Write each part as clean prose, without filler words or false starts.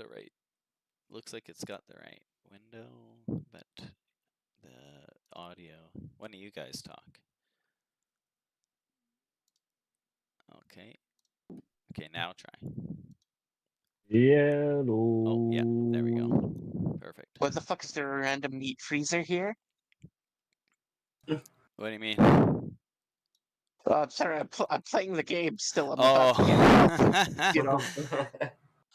the right. Looks like it's got the right window, but the audio. When do you guys talk? Okay. Okay, now try. Yeah. Oh, yeah. There we go. Perfect. What the fuck is there a random meat freezer here? What do you mean? I'm sorry, I'm playing the game still. I'm about to get off, you know.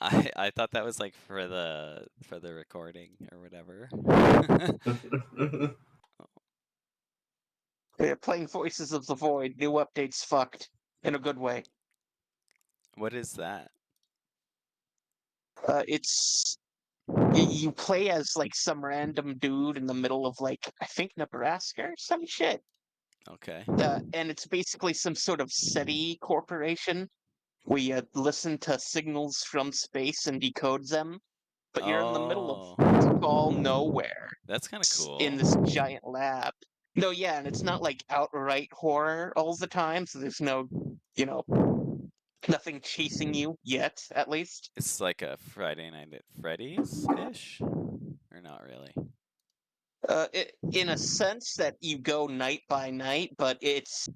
I thought that was like for the recording or whatever. Playing Voices of the Void. New updates fucked in a good way. What is that? It's you play as like some random dude in the middle of like I think Nebraska or some shit. Okay. And it's basically some sort of SETI corporation. We listen to signals from space and decode them, but you're in the middle of all nowhere. That's kind of cool. In this giant lab. No, yeah, and it's not like outright horror all the time, so there's no, you know, nothing chasing you yet, at least. It's like a Friday Night at Freddy's-ish? Or not really? In a sense that you go night by night, but it's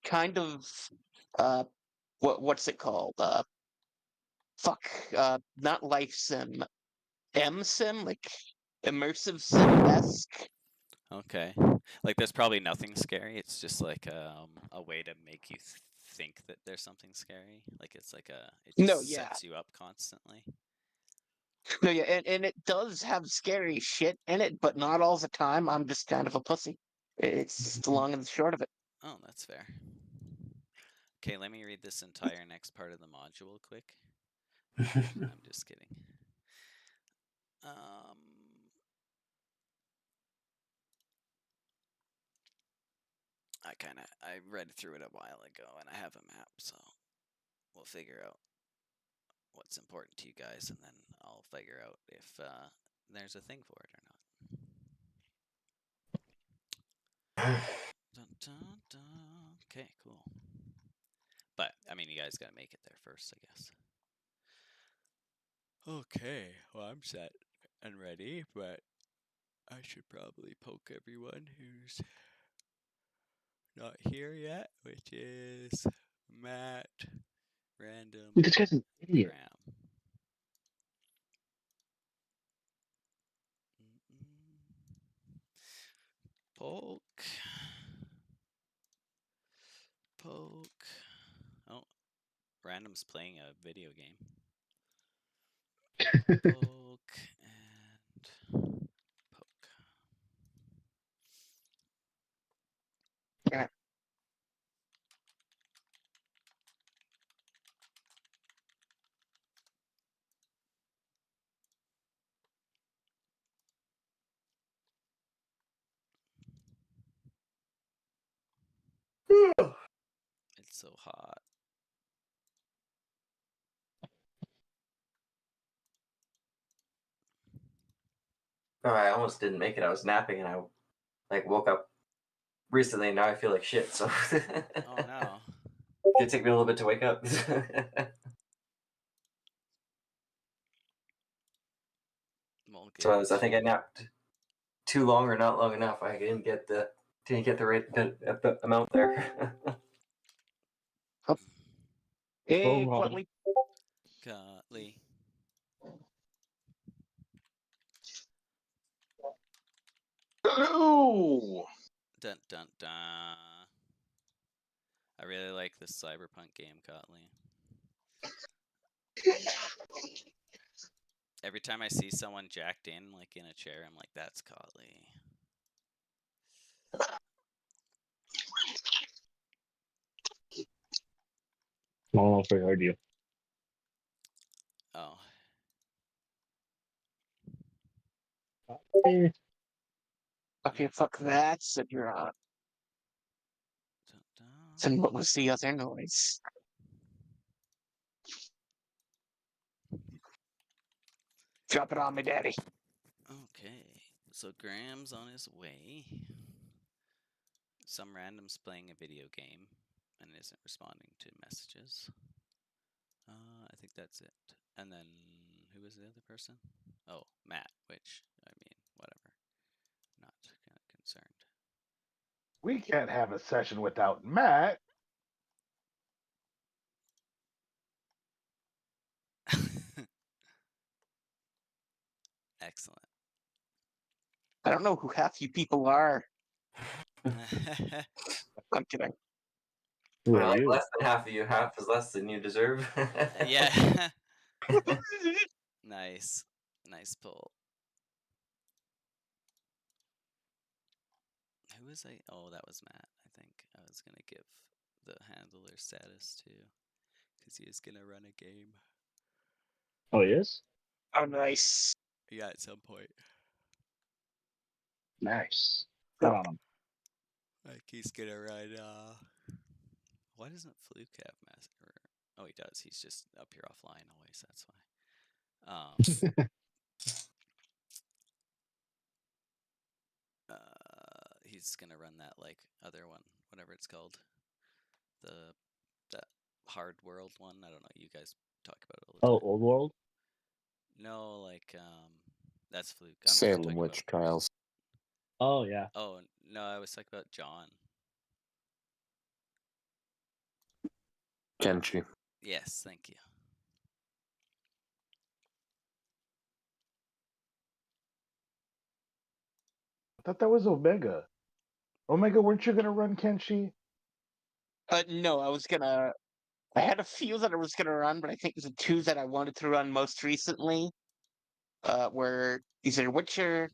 kind of, what's it called? Not life sim, M-sim, like immersive sim-esque. Okay. Like there's probably nothing scary. It's just like a way to make you think that there's something scary. Like it's like it just sets you up constantly. No, yeah, and it does have scary shit in it, but not all the time. I'm just kind of a pussy. It's the long and the short of it. Oh, that's fair. Okay, let me read this entire next part of the module quick. I'm just kidding. I read through it a while ago, and I have a map, so we'll figure out what's important to you guys, and then I'll figure out if there's a thing for it or not. Dun, dun, dun. Okay, cool. But, I mean, you guys gotta make it there first, I guess. Okay, well, I'm set and ready, but I should probably poke everyone who's not here yet, which is Matt, Random, This guy's an idiot. Graham. Poke. Oh, Random's playing a video game. Poke and poke. Yeah. It's so hot. Oh, I almost didn't make it. I was napping and I woke up recently and now I feel like shit. So Oh no. It'd take me a little bit to wake up. So I think I napped too long or not long enough. I didn't get the right the amount there. Hey, Robin. Cutley. Ooh. Dun dun dun. I really like this cyberpunk game, Cutley. Every time I see someone jacked in, like in a chair, I'm like, that's Cutley. No, very hard you. Oh. Okay, fuck that. So you're on. Dun, dun. And what was the other noise? Drop it on me, daddy. Okay, so Graham's on his way. Some random's playing a video game and isn't responding to messages. I think that's it. And then who was the other person? Oh, Matt, which, I mean, whatever. Not kind of concerned. We can't have a session without Matt. Excellent. I don't know who half you people are. I'm kidding. Who We're are like you? less than half of you. Half is less than you deserve. Yeah. Nice. Nice pull. Who was I? Oh, that was Matt. I think I was going to give the handler status to, because he is going to run a game. Oh, he is? Oh, nice. Yeah, at some point. Nice. Good on him. Like he's going to run, why doesn't Fluke have Massacre? Oh, he does. He's just up here offline always. That's why. He's gonna run that like other one, whatever it's called, that hard world one. I don't know. You guys talk about it all the Oh, time. Old World? No, like that's Fluke. Salem talking Witch about... Trials. Oh, yeah. Oh no, I was talking about John. Kenshi. Yes, thank you. I thought that was Omega. Omega, weren't you gonna run Kenshi? No, I had a few that I was gonna run, but I think the two that I wanted to run most recently were either Witcher,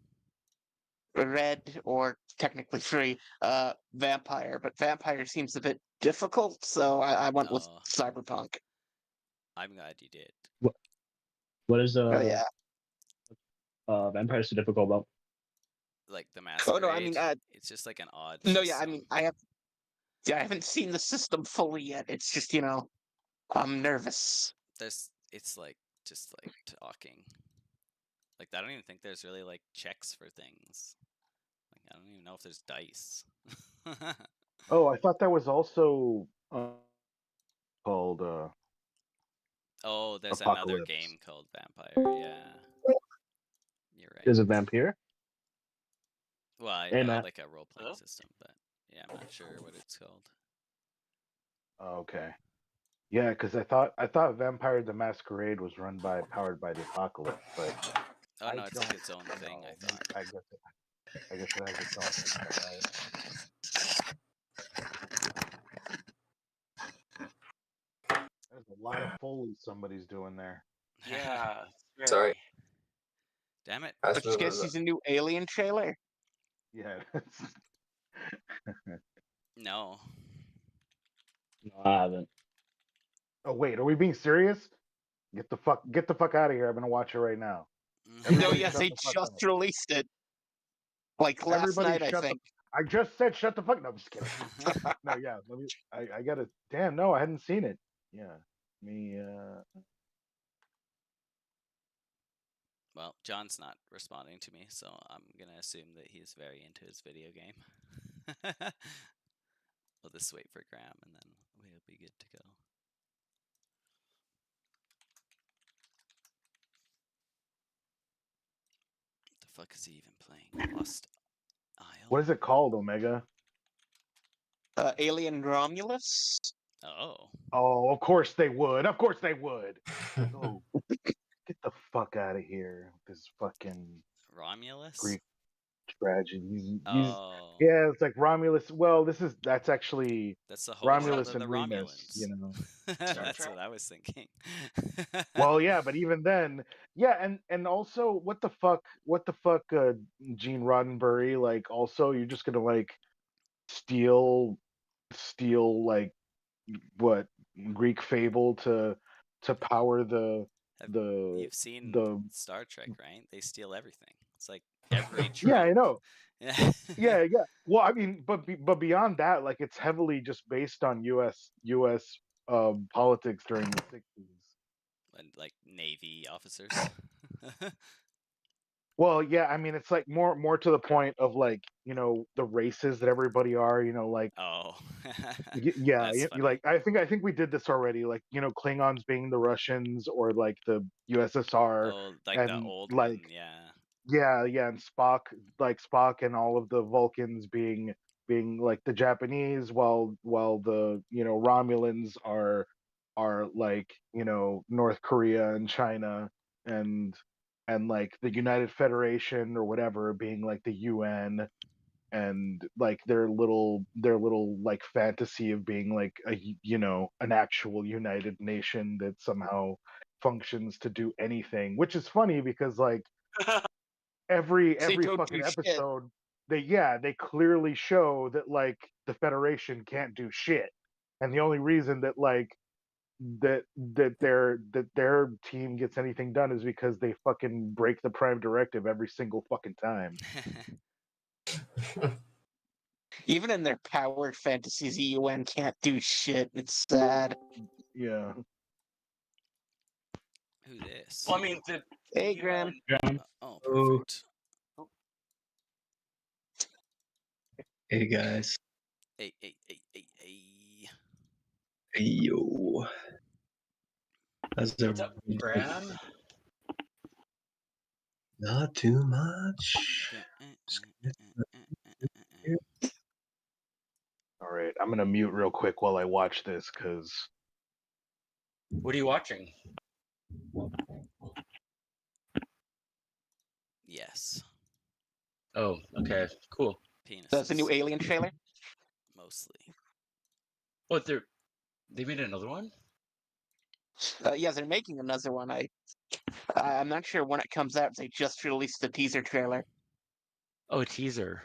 Red, or technically free, Vampire. But Vampire seems a bit difficult, so I went with Oh. Cyberpunk. I'm glad you did. What is Oh yeah. Vampire so difficult about? Like the Masquerade. Oh no, I mean, it's just like an odd. no, yeah, I system. mean, I haven't seen the system fully yet. It's just I'm nervous. It's like just like talking. Like I don't even think there's really like checks for things. Like I don't even know if there's dice. Oh, I thought that was also called. Oh, there's another Apocalypse. game called Vampire. Yeah, you're right. Is it Vampire? Well, I Hey, know Matt. like a role-playing system, but yeah, I'm not sure what it's called. Okay. Yeah, because I thought Vampire the Masquerade was run by Powered by the Apocalypse, but Oh no, I it's like don't its own thing. know. I thought. I guess it has its own system, right? There's a lot of Foley somebody's doing there. Yeah. Sorry. Damn it. I But you guys see the new Alien trailer? Yeah. No. No, I haven't. Oh wait, are we being serious? Get the fuck out of here! I'm gonna watch it right now. No, Everybody yes, shut they the fuck just up. released it. Like last Everybody night, I shut think. I just said shut the fuck. No, I'm just kidding. No, yeah. Let me. I gotta. Damn. No, I hadn't seen it. Yeah. Me. Well, John's not responding to me, so I'm gonna assume that he's very into his video game. We'll just wait for Graham, and then we'll be good to go. What the fuck is he even playing? Lost Isle? What is it called, Omega? Alien Romulus. Oh. Oh, of course they would. Of course they would. Oh, get the fuck out of here. This fucking Romulus? Greek tragedy. Oh. Yeah, it's like Romulus. Well, that's actually That's the whole Romulus world of and the Remus. Romulans. You know. That's what I was thinking. Well, yeah, but even then, yeah, and also, what the fuck, Gene Roddenberry, like, also, you're just gonna like steal like what Greek fable to power You've seen the Star Trek, right? They steal everything. It's like every trope. yeah, I know. Yeah. Yeah. Well, I mean, but beyond that, like, it's heavily just based on U.S. Politics during the 60s. And like Navy officers. Well, yeah, I mean, it's like more to the point of like the races that everybody are, like Oh, yeah, that's funny. like I think we did this already, like Klingons being the Russians or like the USSR, Oh, like the and old like one, yeah. yeah, and Spock and all of the Vulcans being like the Japanese, while the Romulans are like North Korea and China, and like the United Federation or whatever being like the UN, and like their little like fantasy of being like an actual united nation that somehow functions to do anything, which is funny because like every They don't fucking do shit. episode they clearly show that like the Federation can't do shit, and the only reason that like their team gets anything done is because they fucking break the Prime Directive every single fucking time. Even in their powered fantasies, the UN can't do shit. It's sad. Yeah. Who this? Well, I mean, Hey, Graham. Oh, Oh. perfect. Hey guys. Hey. Hey yo. How's what's up, everybody? Graham? Not too much. All right, I'm gonna mute real quick while I watch this because What are you watching? Yes. Oh, okay, cool. Penises. That's the new Alien trailer. Mostly. What they made another one? Yeah, they're making another one. I'm not sure when it comes out. They just released the teaser trailer. Oh, a teaser.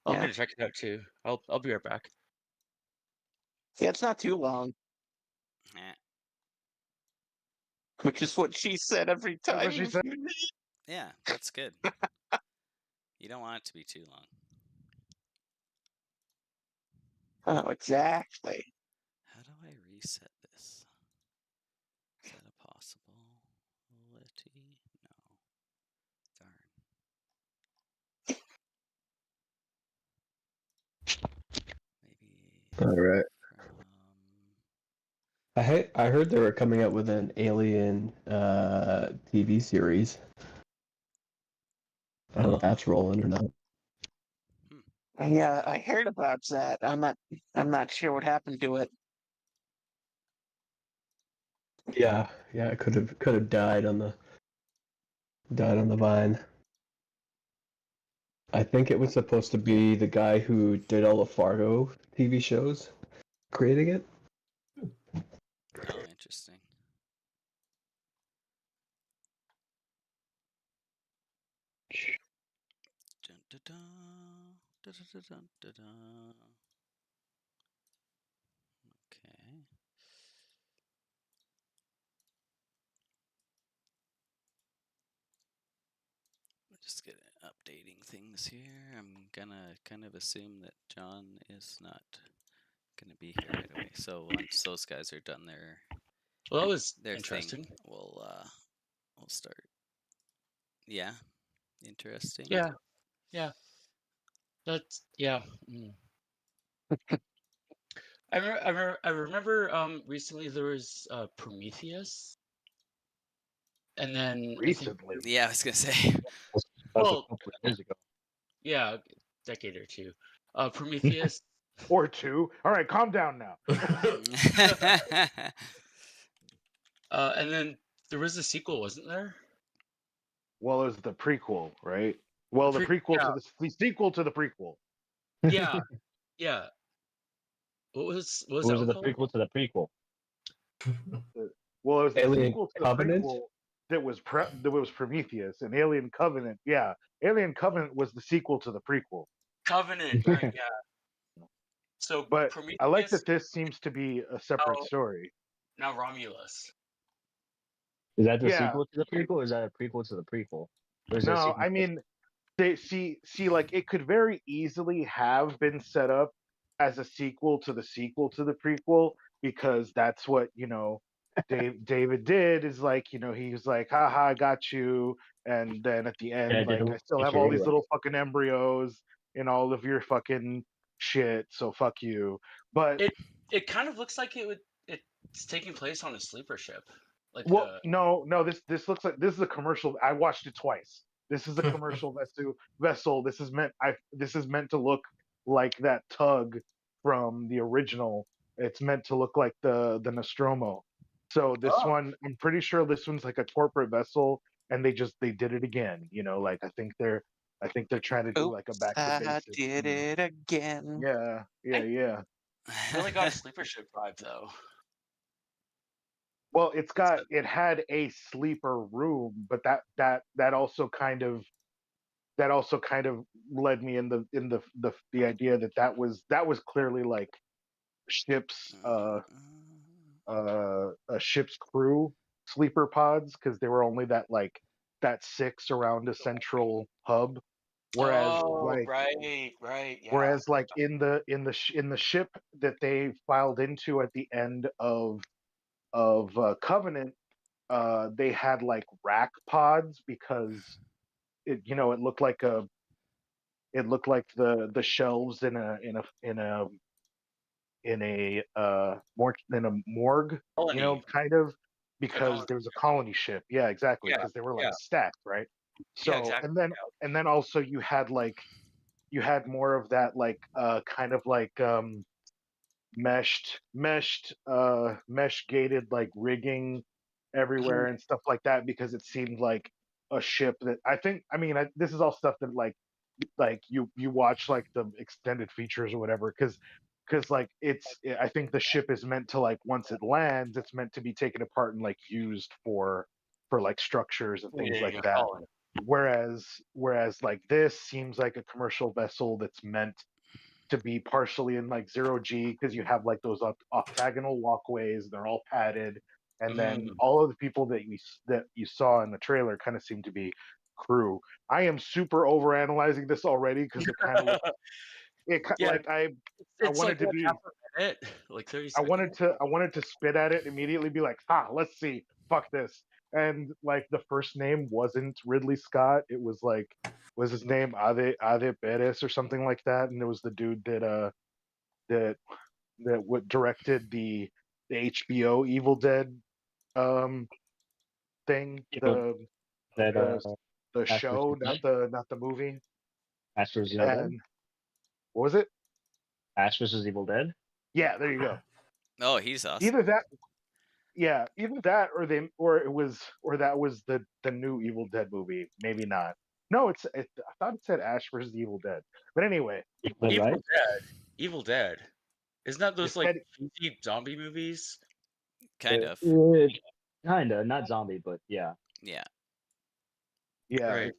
I'm Yeah. gonna check it out too. I'll be right back. Yeah, it's not too long, Eh. which is what she said every That's time. what she said. Yeah, that's good. You don't want it to be too long. Oh, exactly. How do I reset this? Is that a possibility? No. Darn. Maybe All right. from... I heard they were coming out with an Alien TV series. I don't know if that's rolling or not. Yeah, I heard about that. I'm not sure what happened to it. Yeah, it could have died on the vine. I think it was supposed to be the guy who did all the Fargo TV shows creating it. Oh, interesting. Dun, dun, dun, dun, dun, dun, dun, dun. Okay. Just get updating things here. I'm gonna kind of assume that John is not gonna be here right away. So once those guys are done Well, that was their interesting. thing, we'll start. Yeah, interesting. Yeah. That's yeah. I remember recently there was Prometheus, and then recently. Yeah, I was gonna say. That's Well, a couple of years ago. yeah, a decade or two. Prometheus. Or two. All right, calm down now. And then there was a sequel, wasn't there? Well, it was the prequel, right? Well, the prequel to the sequel to the prequel. Yeah, yeah. What was that Was it one the called? prequel to the prequel? Well, it was the Alien sequel to Covenant? the prequel that was Prometheus, and Alien Covenant. Yeah, Alien Covenant was the sequel to the prequel. Covenant, right? Yeah. So, But Prometheus, I like that this seems to be a separate Oh. story. now Romulus. Is that the Yeah. sequel to the prequel, or is that a prequel to the prequel? Or is that No, sequel- I mean, they see, like it could very easily have been set up as a sequel to the prequel, because that's what David did. Is like he was like, haha, I got you, and then at the end, Yeah, like didn't I still get have you all these anyway. little fucking embryos, in all of your fucking shit, so fuck you. But It kind of looks like it's taking place on a sleeper ship. Like well, no, this looks like this is a commercial. I watched it twice. This is a commercial vessel. This is meant to look like that tug from the original. It's meant to look like the Nostromo. So this one, I'm pretty sure this one's like a corporate vessel, and they did it again. Like I think they're trying to do like a back to I basics. did it again. Yeah. really got a sleeper ship vibe though. Well, it had a sleeper room, but that also kind of led me in the idea that was clearly like ships a ship's crew sleeper pods, because they were only that 6 around a central hub, whereas right, yeah. whereas like in the ship that they filed into at the end of Covenant, they had like rack pods, because it looked like the shelves in a morgue, Colony. kind of, because colony. there was a colony ship. Yeah, exactly, Yeah, because they were like yeah. stacked, right? So Yeah, exactly. and then also you had more of that kind of like meshed mesh gated like rigging everywhere and stuff like that, because it seemed like a ship that this is all stuff that you watch like the extended features or whatever, because like I think the ship is meant to, like, once it lands, it's meant to be taken apart and like used for like structures and things like that. Whereas like this seems like a commercial vessel that's meant to be partially in like 0G, because you have like those octagonal walkways, they're all padded, and then all of the people that you saw in the trailer kind of seem to be crew. I am super over analyzing this already, because it kind of like I wanted to be half a minute, like 30 I seconds. wanted to spit at it immediately, be like, let's see, fuck this. And like the first name wasn't Ridley Scott. It was his name Ade Perez or something like that, and it was the dude that directed the HBO Evil Dead thing, the show, not the movie. Ash vs. Evil Dead. And what was it? Ash vs. Evil Dead. Yeah, there you go. Oh, he's awesome. Either that, or that was the new Evil Dead movie. Maybe not. No, I thought it said Ash vs. Evil Dead. But anyway, Evil Dead. Isn't that those It like said- cheesy zombie movies? Kind of. Kinda, not zombie, but yeah. Yeah. yeah, Right.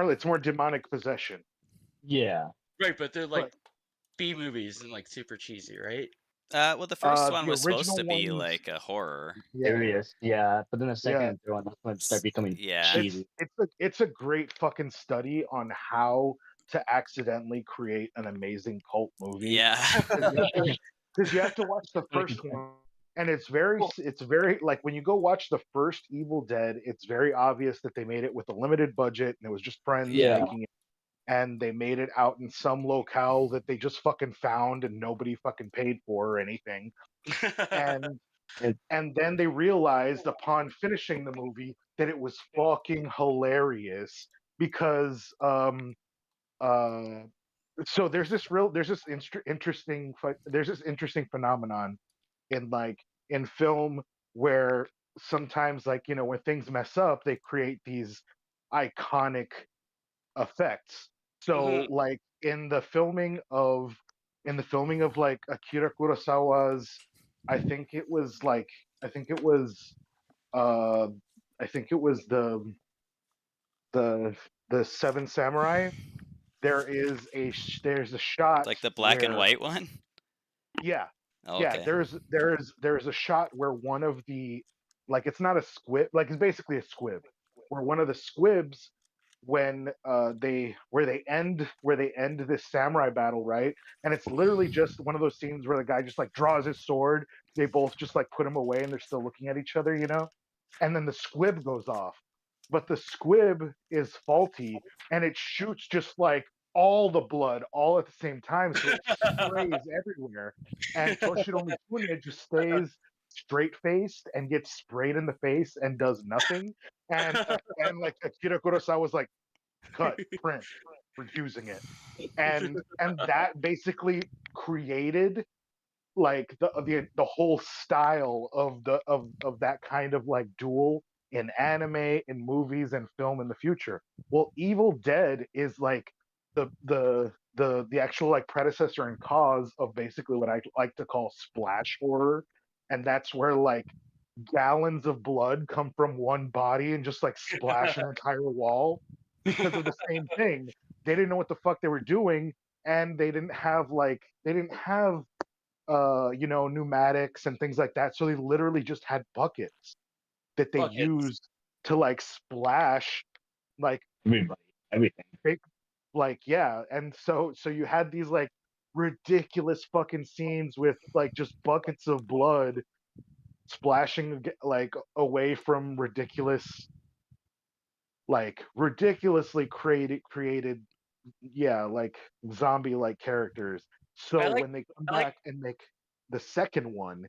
it's more demonic possession. Yeah. Right, but they're like B movies and like super cheesy, right? Well, the first one the was supposed to original be ones- like a horror. Serious. Yeah. But then the second and third one, that's when it started becoming Yeah. cheesy. It's a great fucking study on how to accidentally create an amazing cult movie. Yeah. Because you have to watch the first one, and it's very like when you go watch the first Evil Dead, it's very obvious that they made it with a limited budget and it was just friends Yeah. making it, and they made it out in some locale that they just fucking found and nobody fucking paid for or anything. And then they realized upon finishing the movie that it was fucking hilarious, because so there's this interesting phenomenon in film, where sometimes, like, when things mess up, they create these iconic effects. So like in the filming of like Akira Kurosawa's, I think it was the Seven Samurai. There's a shot Like the black and where- white one? Yeah, Oh, yeah. okay. There's a shot where one of the, like, it's not a squib, like it's basically a squib, where one of the squibs, when they end this samurai battle, right? And it's literally just one of those scenes where the guy just like draws his sword, they both just like put him away and they're still looking at each other, and then the squib goes off. But the squib is faulty and it shoots just like all the blood all at the same time, so it sprays everywhere. And Toshiro Mifune just stays straight faced and gets sprayed in the face and does nothing. And like Akira Kurosawa was like, cut, print, we're using it. And that basically created like the whole style of that kind of like duel in anime, in movies and film in the future. Well, Evil Dead is like the actual like predecessor and cause of basically what I like to call splash horror, and that's where like gallons of blood come from one body and just like splash an entire wall because of the same thing. They didn't know what the fuck they were doing, and they didn't have pneumatics and things like that. So they literally just had buckets that they used to like splash like everything. Like, yeah. And so you had these like ridiculous fucking scenes with like just buckets of blood splashing like away from ridiculously created like zombie like characters. So when they come back and make the second one,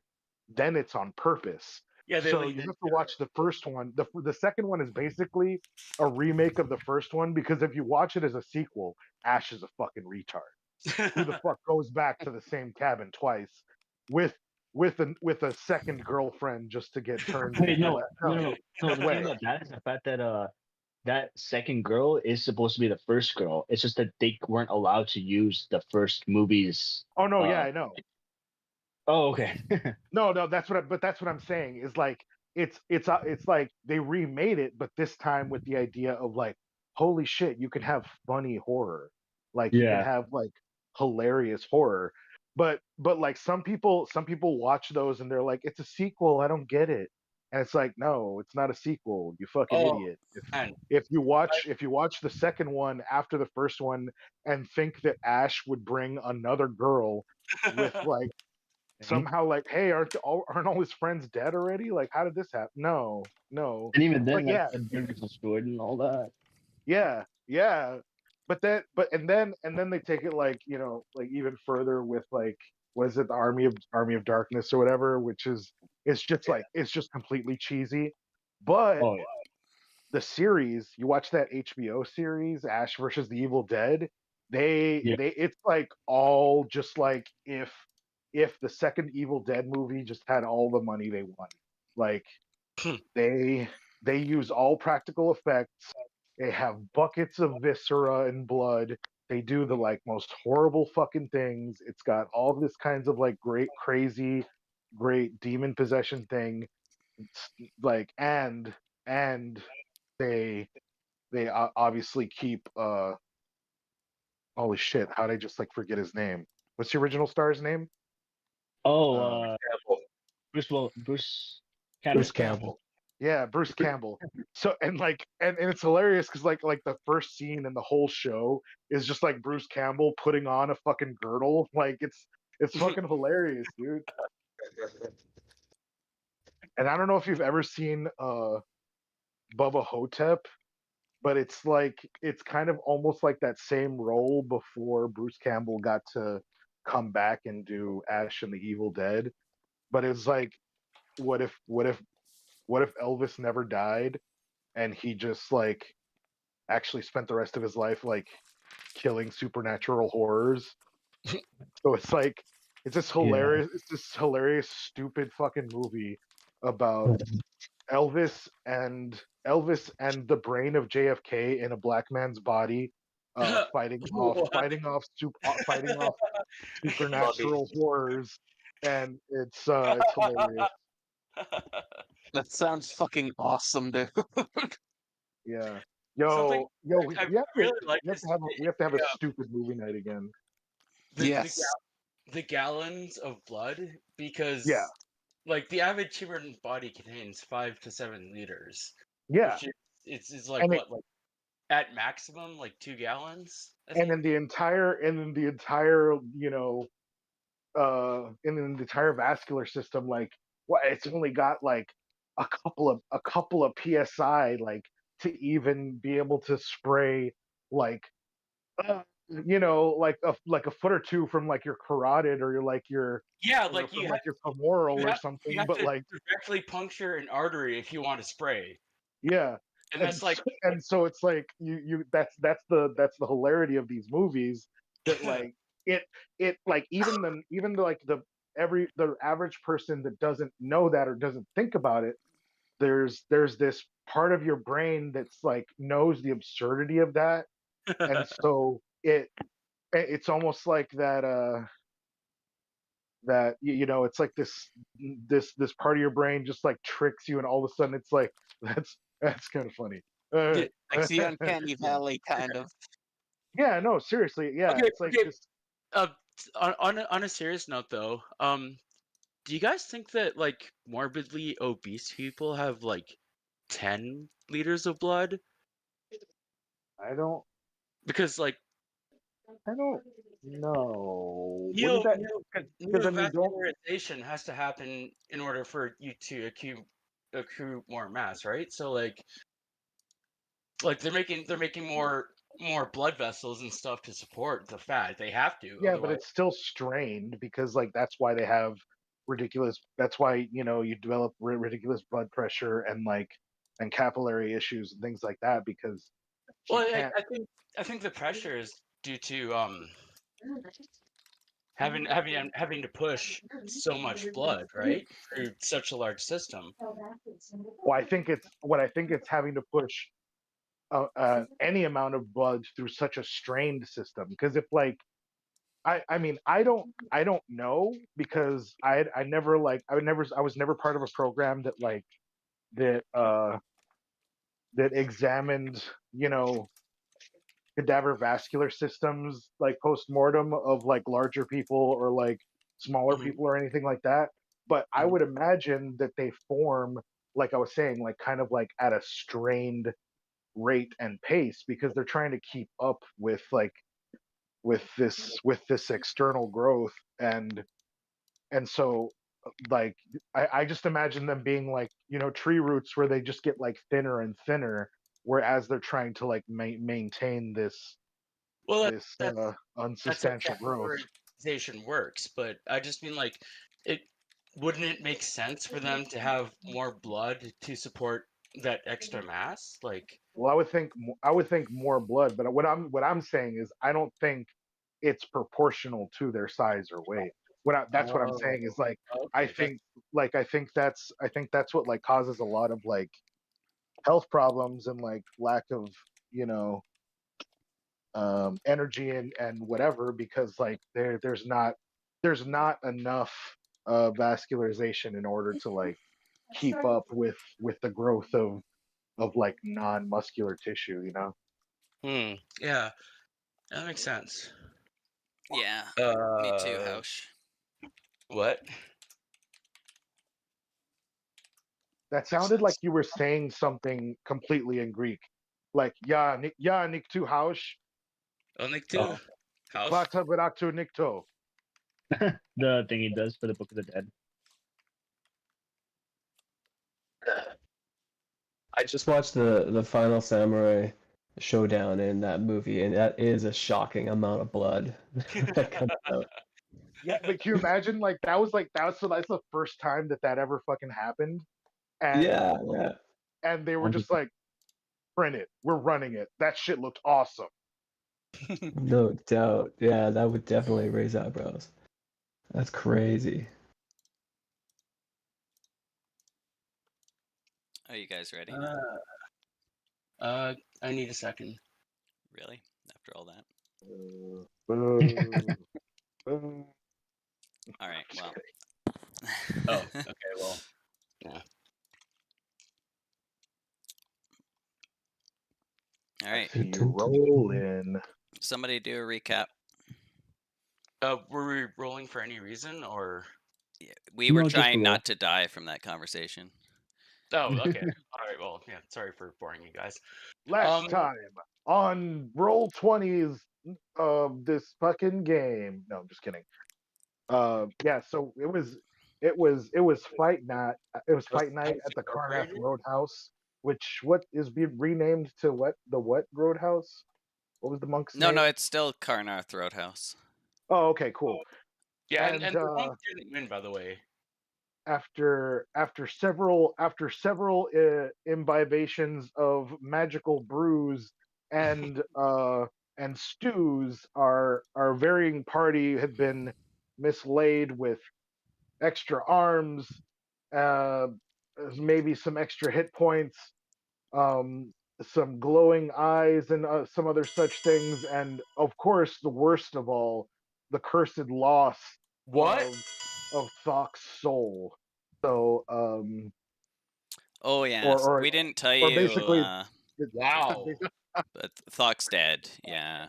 then it's on purpose. Yeah, so you have to watch the first one. The second one is basically a remake of the first one, because if you watch it as a sequel, Ash is a fucking retard. Who the fuck goes back to the same cabin twice with a second girlfriend just to get turned? Wait, no. The way. thing about that is the fact that that second girl is supposed to be the first girl. It's just that they weren't allowed to use the first movie's. Oh no, yeah, I know. Oh, okay. No, that's what I'm saying is like it's like they remade it, but this time with the idea of like, holy shit, you can have funny horror, like you can have like hilarious horror, but like some people watch those and they're like, it's a sequel, I don't get it, and it's like, no, it's not a sequel, you fucking idiot. If you watch the second one after the first one and think that Ash would bring another girl with like somehow like, hey, aren't all his friends dead already? Like, how did this happen? No. And even then, yeah, destroyed and all that. Yeah. But then they take it like, like even further with like, what is it, the Army of Darkness or whatever, which is it's just completely cheesy. But the series, you watch that HBO series, Ash versus the Evil Dead, it's like all just like if the second Evil Dead movie just had all the money they wanted. Like they use all practical effects. They have buckets of viscera and blood. They do the like most horrible fucking things. It's got all this kinds of like great demon possession thing. It's like and they obviously keep holy shit, how'd I just like forget his name? What's the original star's name? Bruce Campbell. Yeah, Bruce Campbell. So and it's hilarious because like the first scene in the whole show is just like Bruce Campbell putting on a fucking girdle. Like it's fucking hilarious, dude. And I don't know if you've ever seen Bubba Hotep, but it's kind of almost like that same role before Bruce Campbell got to come back and do Ash and the Evil Dead. But it's like, what if Elvis never died and he just like actually spent the rest of his life like killing supernatural horrors? So it's like it's this hilarious stupid fucking movie about Elvis and the brain of JFK in a black man's body, fighting off supernatural horrors, and it's hilarious. That sounds fucking awesome, dude. Yeah. I We have to have a yeah. stupid movie night again. The gallons of blood, because like the average human body contains 5 to 7 liters. Yeah. It's like like at maximum like 2 gallons. And in the entire vascular system, like it's only got like a couple of psi like to even be able to spray like you know, like a foot or two from like your carotid or Yeah, or like from like your femoral you or have something, but to like directly puncture an artery if you want to spray, yeah. and And that's like so it's like you that's the hilarity of these movies that like it like even the, like the average person that doesn't know that or doesn't think about it, there's this part of your brain that's like knows the absurdity of that, and so it's almost like that you know, it's like this part of your brain just like tricks you, and all of a sudden it's like that's kind of funny. Yeah, Like the uncanny Yeah. valley kind of. Yeah, no, seriously, yeah, okay, it's like okay. this. On a serious note, though, do you guys think that like morbidly obese people have like 10 liters of blood? I don't, Because like I don't know. What neo is that? neo Because I mean, don't. neovascularization has to happen in order for you to accrue more mass, right? So like they're making more blood vessels and stuff to support the fat. They have to, Yeah, but otherwise. it's still strained because like that's why they have ridiculous. That's why you know you develop ridiculous blood pressure and like and capillary issues and things like that because you Well, can't. I think the pressure is due to having to push so much blood, right, through such a large system. Well, I think it's having to push any amount of blood through such a strained system because if like I mean I don't know because I never like I was never part of a program that like that that examined, you know, cadaver vascular systems like post mortem of like larger people or like smaller Hmm. people or anything like that, but I Hmm. would imagine that they form, like I was saying, like kind of like at a strained rate and pace because they're trying to keep up with this external growth, and so like I just imagine them being like, you know, tree roots where they just get like thinner and thinner whereas they're trying to like maintain Well, this that's how unsubstantial growth. categorization works, but I just mean like it wouldn't it make sense for them to have more blood to support that extra mass? Like, Well, I would think more blood, but what I'm saying is I don't think it's proportional to their size or weight. That's what I'm oh, saying is like I okay, think I think that's what like causes a lot of like health problems and like lack of, you know, energy and whatever because like there's not enough vascularization in order to like keep up with the growth of like non-muscular tissue, you know. yeah, that makes sense. Yeah, me too, Uh, Hausch. what? That sounded like you were saying something completely in Greek, like ja niktu haus Only Oh, two house. klata viraktu nikto. the thing he does for the Book of the Dead. I just watched the Final Samurai showdown in that movie, and that is a shocking amount of blood that comes out. Yeah, but can you imagine like that's the first time that ever fucking happened, and Yeah, yeah. and they were Hundred just like, print it, we're running it. That shit looked awesome. No doubt. Yeah, that would definitely raise eyebrows. That's crazy. Are you guys ready now? I need a second. Really? After all that? All right. Well. Oh, okay. Well, yeah. All right. Rolling. Somebody do a recap. Were we rolling for any reason or? We were No, just trying a roll. not to die from that conversation. Oh, okay. All right. Well, yeah. Sorry for boring you guys. Last time on Roll 20s of this fucking game. No, I'm just kidding. Yeah, so it was fight night. It was fight night at the Carnath Roadhouse, which what is being renamed to what? The what Roadhouse? What was the monk's No, name? no, it's still Karnarth Roadhouse. Oh, okay, cool. Yeah, And, and the monk didn't win, by the way. After several imbibations of magical brews and stews, our varying party had been mislaid with extra arms, uh, maybe some extra hit points, some glowing eyes, and some other such things, and of course, the worst of all, the cursed loss What? of Thok's soul. So, Oh yes, or we didn't tell or you. basically, Wow. But Thok's dead. Yeah.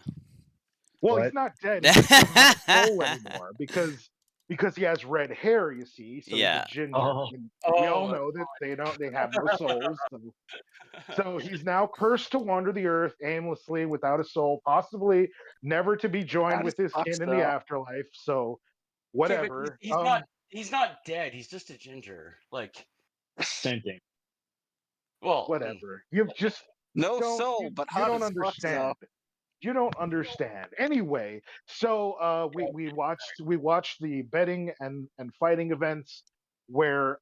well, What? he's not dead. He just doesn't have a soul anymore because he has red hair. You see, so he's Yeah. a ginger. Oh. And we all Oh. know that they have no souls. So he's now cursed to wander the earth aimlessly without a soul, possibly never to be joined That with his sucks, kin in the though. afterlife. So Okay, but whatever. he's not dead. He's just a ginger. Like, Same thing. well, Whatever. You've just No don't soul, but you hot don't as fuck, though. understand. You don't understand. Anyway, so we watched the betting and fighting events where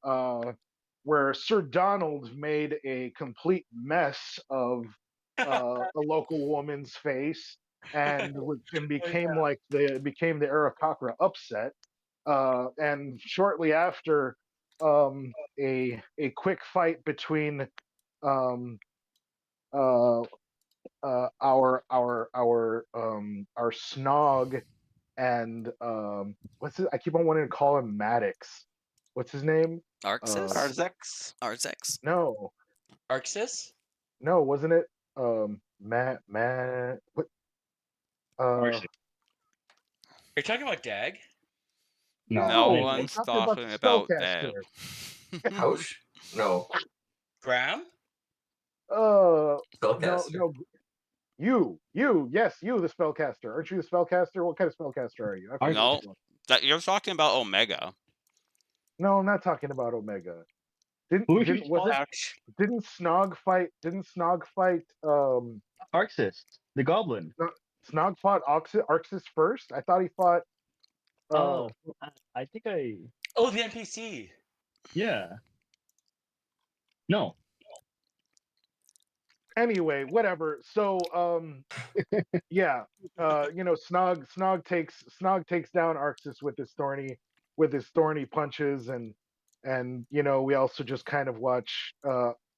Sir Donald made a complete mess of a local woman's face and became like became the Aarakocra upset. And shortly after, a quick fight between um, uh, our Snog and what's it? I keep on wanting to call him Maddox. What's his name? Arxis? Arzex. Arzex. No, Arxis? wasn't it? Matt, what? Arxis. Are you talking about Dag? No. No I'm one's talking about talking the about that. spellcaster. Ouch. No. Graham? No, Spellcaster. yes, you, the spellcaster. Aren't you the spellcaster? What kind of spellcaster are you? I forget No. which one. That you're talking about Omega. No, I'm not talking about Omega. Who are you Ouch. Didn't Snog fight Arxis, the goblin. Snog fought Arxis first? I thought he fought Oh, I think Oh, the NPC. yeah. No. anyway, whatever. So yeah, Snog takes down Arxis with his thorny punches, and we also just kind of watch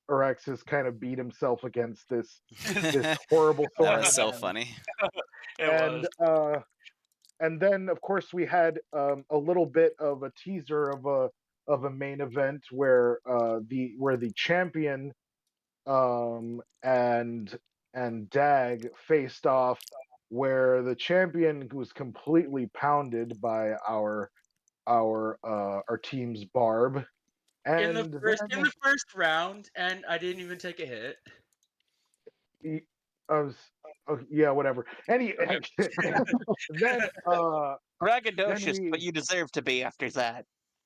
Araxis kind of beat himself against this horrible That thorny was so hand. funny. It And was. and then of course we had a little bit of a teaser of a main event where the champion and Dag faced off, where the champion was completely pounded by our team's Barb. In And the first round, and I didn't even take a hit. I was yeah, whatever. Then Braggadocious, but you deserve to be after that.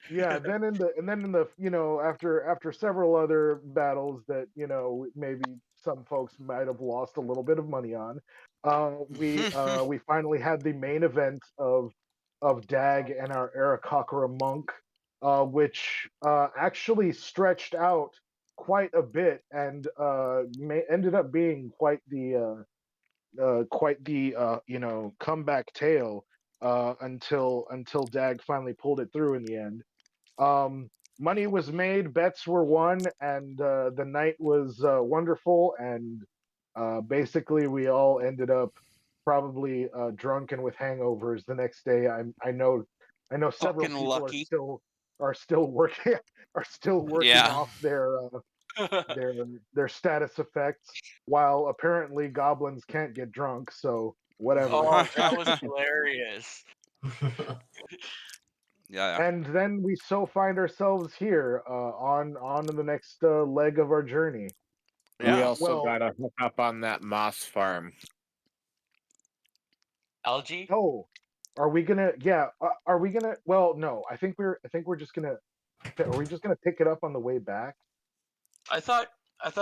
yeah, then in the after several other battles that maybe some folks might have lost a little bit of money on, we finally had the main event of Dag and our Aarakocra monk, which actually stretched out quite a bit and ended up being quite the comeback tale until Dag finally pulled it through in the end. Money was made, bets were won, and the night was wonderful. And basically, we all ended up probably drunk and with hangovers the next day. I know several Fucking people lucky. are still working Yeah. off their status effects, while apparently goblins can't get drunk. So whatever. Oh, that was hilarious. Yeah. And then we so find ourselves here on to the next leg of our journey. We Yeah. also Well- gotta hook up on that moss farm. Algae? Oh, are we gonna? Yeah, are we gonna? Well, no. I think we're just gonna. Are we just gonna pick it up on the way back? I thought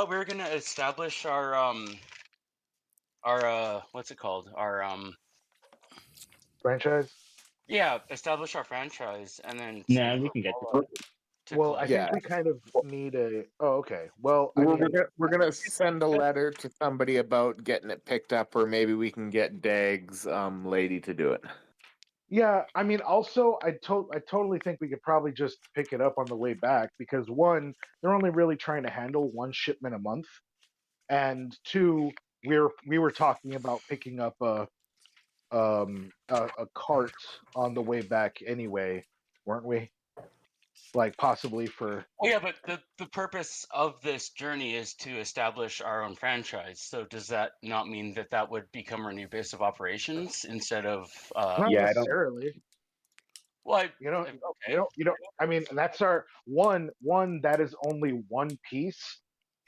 we were gonna establish our our what's it called? Our Franchise. yeah, establish our franchise and then Nah, speak we for can get Paula to Well, I collect. think Yeah. we kind of need a. Oh, okay. Well, I We're mean, we're gonna send a letter to somebody about getting it picked up, or maybe we can get Dag's lady to do it. yeah. I mean, also, I totally think we could probably just pick it up on the way back because one, they're only really trying to handle one shipment a month, and two, we were talking about picking up a cart on the way back anyway, weren't we? Like possibly for. Oh, yeah, but the purpose of this journey is to establish our own franchise. So does that not mean that that would become our new base of operations instead of Not Yeah, I don't. necessarily. well, I, You know, okay. I mean, that's our one. That is only one piece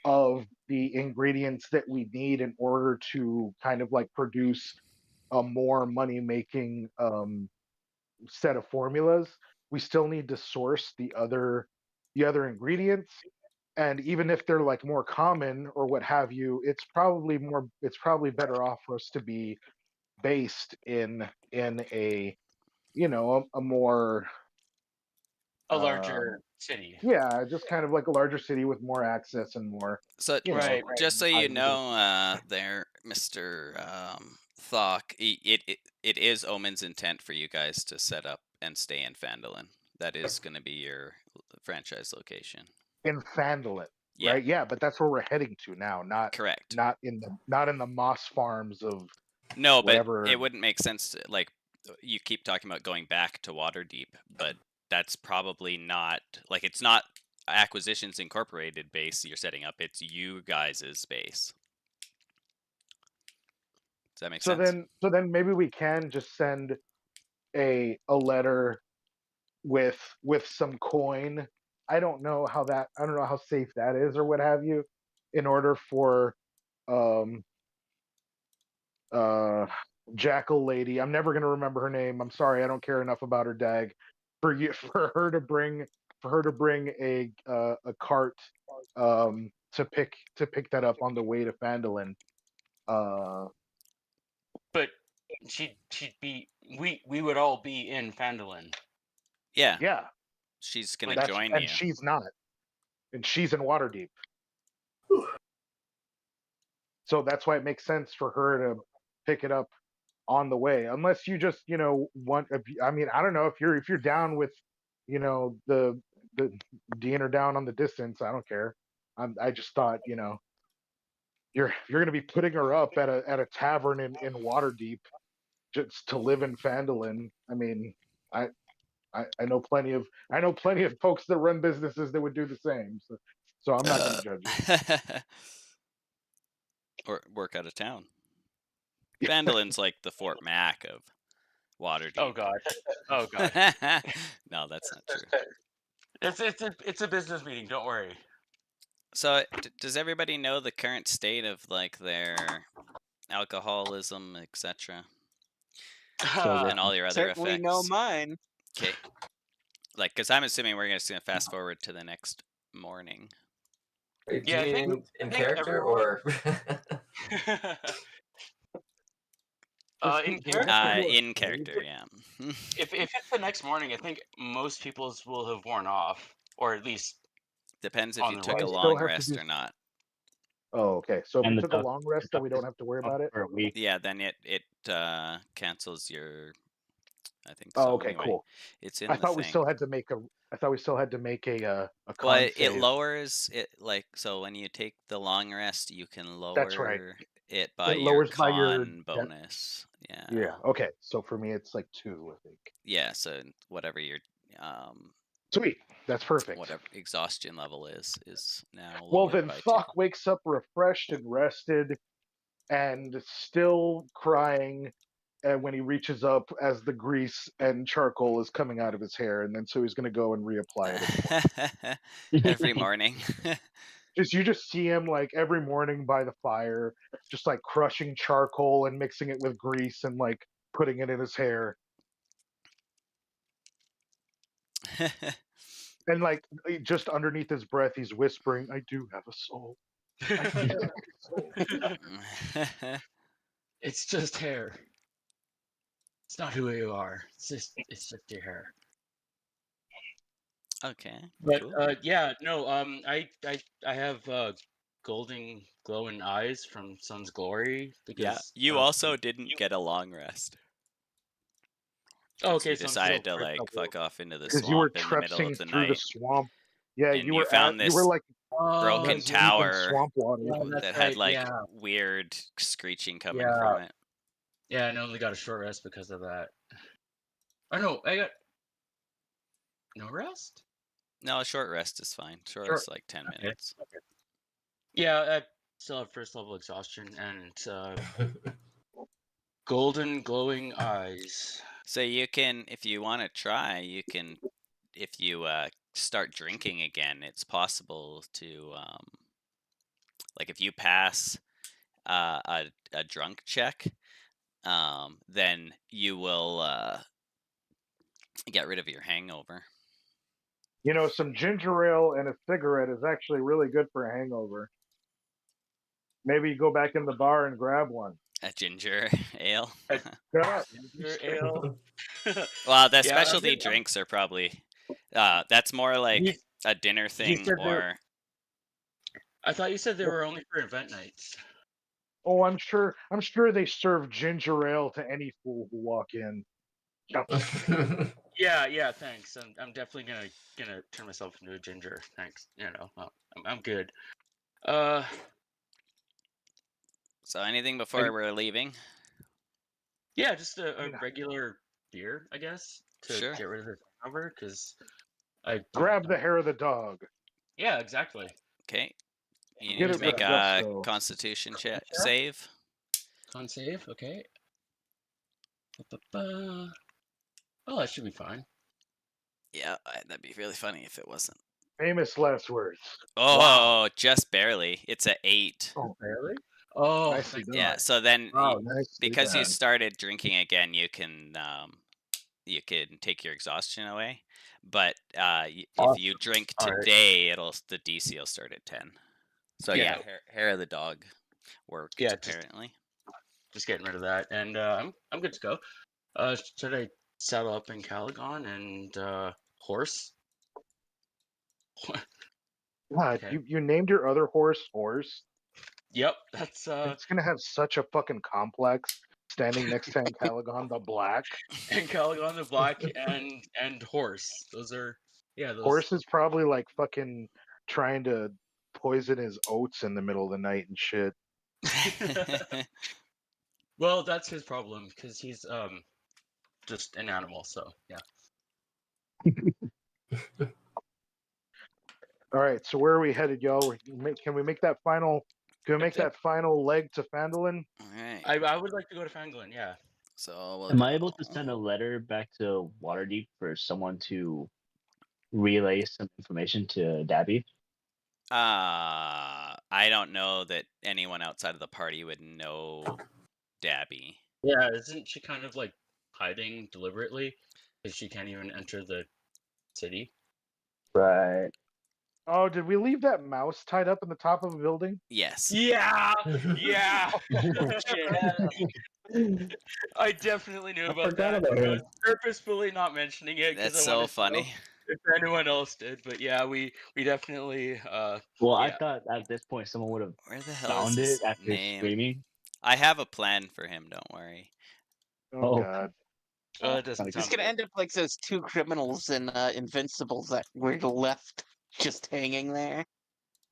of the ingredients that we need in order to kind of like produce a more money making set of formulas. We still need to source the other ingredients, and even if they're like more common or what have you, it's probably better off for us to be based in a a more A um, larger city. yeah, just kind of like a larger city with more access and more, So Right. just so you items know, there, Mr. Thok, it is Omen's intent for you guys to set up and stay in Phandalin. That is going to be your franchise location. in Phandalin, Yeah, right? Yeah, but that's where we're heading to now, correct. not in the moss farms of No, but whatever. it wouldn't make sense to, like, you keep talking about going back to Waterdeep, but that's probably not, like, it's not Acquisitions Incorporated base you're setting up, it's you guys' base. Does that make sense? So then maybe we can just send a letter with some coin. I don't know how safe that is or what have you, in order for um Jackal lady. I'm never gonna remember her name. I'm sorry, I don't care enough about her, Dag. For her to bring a cart to pick that up on the way to Phandalin. But she'd be we would all be in Phandalin. Yeah, Yeah, she's gonna that's join and you. she's not, and she's in Waterdeep. So that's why it makes sense for her to pick it up on the way, unless you just want. I mean, I don't know if you're down with the Dean or down on the distance. I don't care. I just thought you're going to be putting her up at a tavern in Waterdeep just to live in Phandalin. I mean, I know plenty of folks that run businesses that would do the same. So I'm not going to judge you. Or work out of town. Phandalin's like the Fort Mac of Waterdeep. Oh god. Oh god. No, that's not true. It's a business meeting, don't worry. So, does everybody know the current state of like their alcoholism, etc., and all your other Certainly effects? know mine. Okay. Like, because I'm assuming we're just gonna fast forward to the next morning. Wait, do Yeah, you I mean think in character or? in character. In character, yeah. If it's the next morning, I think most people's will have worn off, or at least Depends if on you their took way. a Still long have to rest do- or not. Oh, okay. So if And we the took a duck- long rest, then we don't have to worry about it. For a week. Yeah, then it cancels your. I think. Oh, So, okay, anyway, cool. it's in I the thought thing. we still had to make a. I thought we still had to make a con Well, it save. lowers it, like, so when you take the long rest, you can lower That's right. it by It your lowers con by your bonus. Yeah. Yeah. Okay. So for me, it's like 2, I think. Yeah. So whatever your Sweet. That's perfect. whatever exhaustion level is now Well, lowered then by 2. Thok wakes up refreshed and rested, and still crying. And when he reaches up, as the grease and charcoal is coming out of his hair, and then so he's going to go and reapply it. Every morning. You just see him like every morning by the fire, just like crushing charcoal and mixing it with grease and like putting it in his hair. And like just underneath his breath, he's whispering, "I do have a soul. I do have a soul." It's just hair. It's not who you are. It's just your hair. Okay. But Cool. yeah, no, I have golden glowing eyes from Sun's Glory because Yeah. You also didn't get a long rest. Oh, 'Cause okay, you so I'm decided still to pretty like fuck off into the Because you were swamp in the middle of trepsing the through the night, swamp. Yeah, and you you were found you were this like broken knees deep in tower swamp water. Yeah, that's that right. had like Yeah, weird screeching coming yeah, from it. yeah. And I only got a short rest because of that. Oh no, I got no rest. No, a short rest is fine. Short Short. rest like 10 Okay. minutes. Yeah, I still have first level exhaustion and golden glowing eyes. So you can, if you want to try, you can, if you start drinking again, it's possible to, like if you pass a drunk check, then you will get rid of your hangover. You know, some ginger ale and a cigarette is actually really good for a hangover. Maybe you go back in the bar and grab one. A ginger ale. Yeah. Ginger ale. Well, the Yeah, specialty drinks are probably, that's more like You- a dinner thing, said they're- or I thought you said they were only for event nights. Oh, I'm sure they serve ginger ale to any fool who walk in. Yeah, thanks. I'm definitely gonna turn myself into a ginger. Thanks. I'm good. so anything before we're leaving? Yeah, just a regular beer, I guess, to Sure. get rid of the hangover. Because I Grab the hair of the dog. Yeah, exactly. Okay. You Get need it to make with a gusto. Constitution save. Con save, okay. Ba-ba-ba. Oh, that should be fine. Yeah, that'd be really funny if it wasn't. Famous last words. Oh, Wow. just barely. It's a 8. Oh, Barely? Oh, nicely done. Yeah, so then Wow, nicely because you done. started drinking again, you can take your exhaustion away. But if you drink Alright. today, the DC will start at 10. So yeah, Yeah. hair of the dog worked Yeah, apparently. just getting rid of that, and I'm good to go. Should I saddle up in Calagon and horse? God, Okay. you named your other horse Horse. Yep, that's It's gonna have such a fucking complex standing next to Calagon the Black. and Calagon the Black and horse. Those are those. Horse is probably like fucking trying to poison his oats in the middle of the night and shit. Well, that's his problem because he's just an animal. So yeah. All right, so where are we headed, y'all? Can we make that final? Can we make that final leg to Fandolin? All right. I would like to go to Fangolin. Yeah. So we'll Am I able to send a letter back to Waterdeep for someone to relay some information to Dabby? I don't know that anyone outside of the party would know Dabby. Yeah, isn't she kind of like hiding deliberately because she can't even enter the city? Right. Oh, did we leave that mouse tied up in the top of a building? Yes. Yeah, yeah. I definitely knew about that. about I him. was purposefully not mentioning it. That's I wanted so to know funny. if anyone else did, but yeah, we definitely. Well, I Yeah. thought at this point someone would have Where the hell found is his it after name? screaming. I have a plan for him. Don't worry. Oh, Oh. God. It doesn't It's sound gonna good. end up like those 2 criminals in Invincibles that were left just hanging there.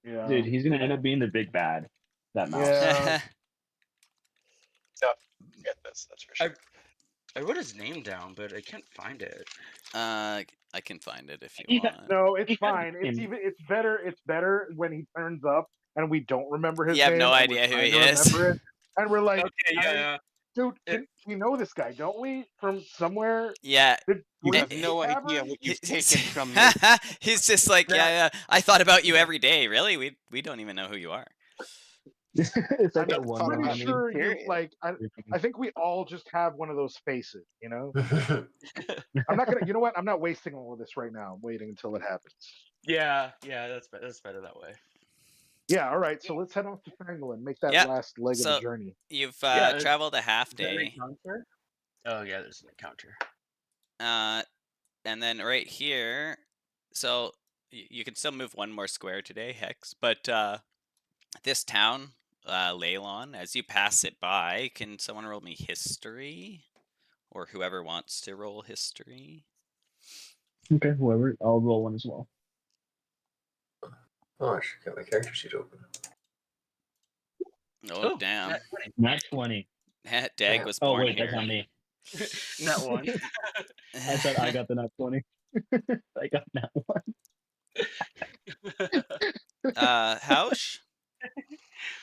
Yeah. Dude, he's gonna end up being the big bad. That mouse. Yeah. Get this, that's for sure. I wrote his name down, but I can't find it. I can find it if you Yeah. want. No, it's He has fine. a name. It's better when he turns up and we don't remember his You have name. no and we're idea who trying he to is. remember it, and we're like, Okay, yeah. dude, we know this guy, don't we? From somewhere? Yeah. Did You we have no idea tavern? what you've taken from me. He's just like, yeah. I thought about you every day. Really? We don't even know who you are. It's like I'm a one funny. pretty sure you Period. like. I think we all just have one of those faces, you know. I'm not gonna. You know what? I'm not wasting all of this right now. I'm waiting until it happens. Yeah, that's better that way. Yeah, all right. So let's head off to Fangle and make that Yep, last leg of so- the journey. You've Yeah, traveled a half Is there an day. encounter? Oh yeah, there's an encounter. And then right here, so you can still move one more square today, Hex, but this town, Leylon, as you pass it by, can someone roll me history? Or whoever wants to roll history? Okay, whoever. I'll roll one as well. Oh, I should get my character sheet open. Oh, damn. Nat 20. Dag was Oh, born wait, here. that's not me. Not one. I said I got the nat 20. I got nat 1. Hausch?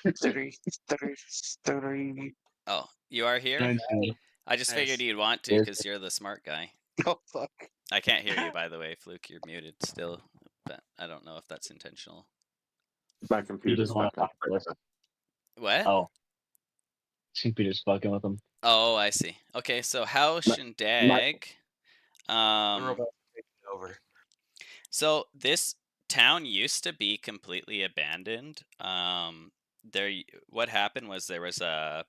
30. Oh, you are here? 19. I just figured Nice. you'd want to Yes. because you're the smart guy. Oh, fuck. I can't hear you, by the way, Fluke. You're muted still, but I don't know if that's intentional. My He computer's doesn't want to fucking. talk to us. What? Oh. I think Peter's fucking with him. Oh, I see. Okay, so Hausch and Dag. Robot taking over. So this town used to be completely abandoned. What happened was there was a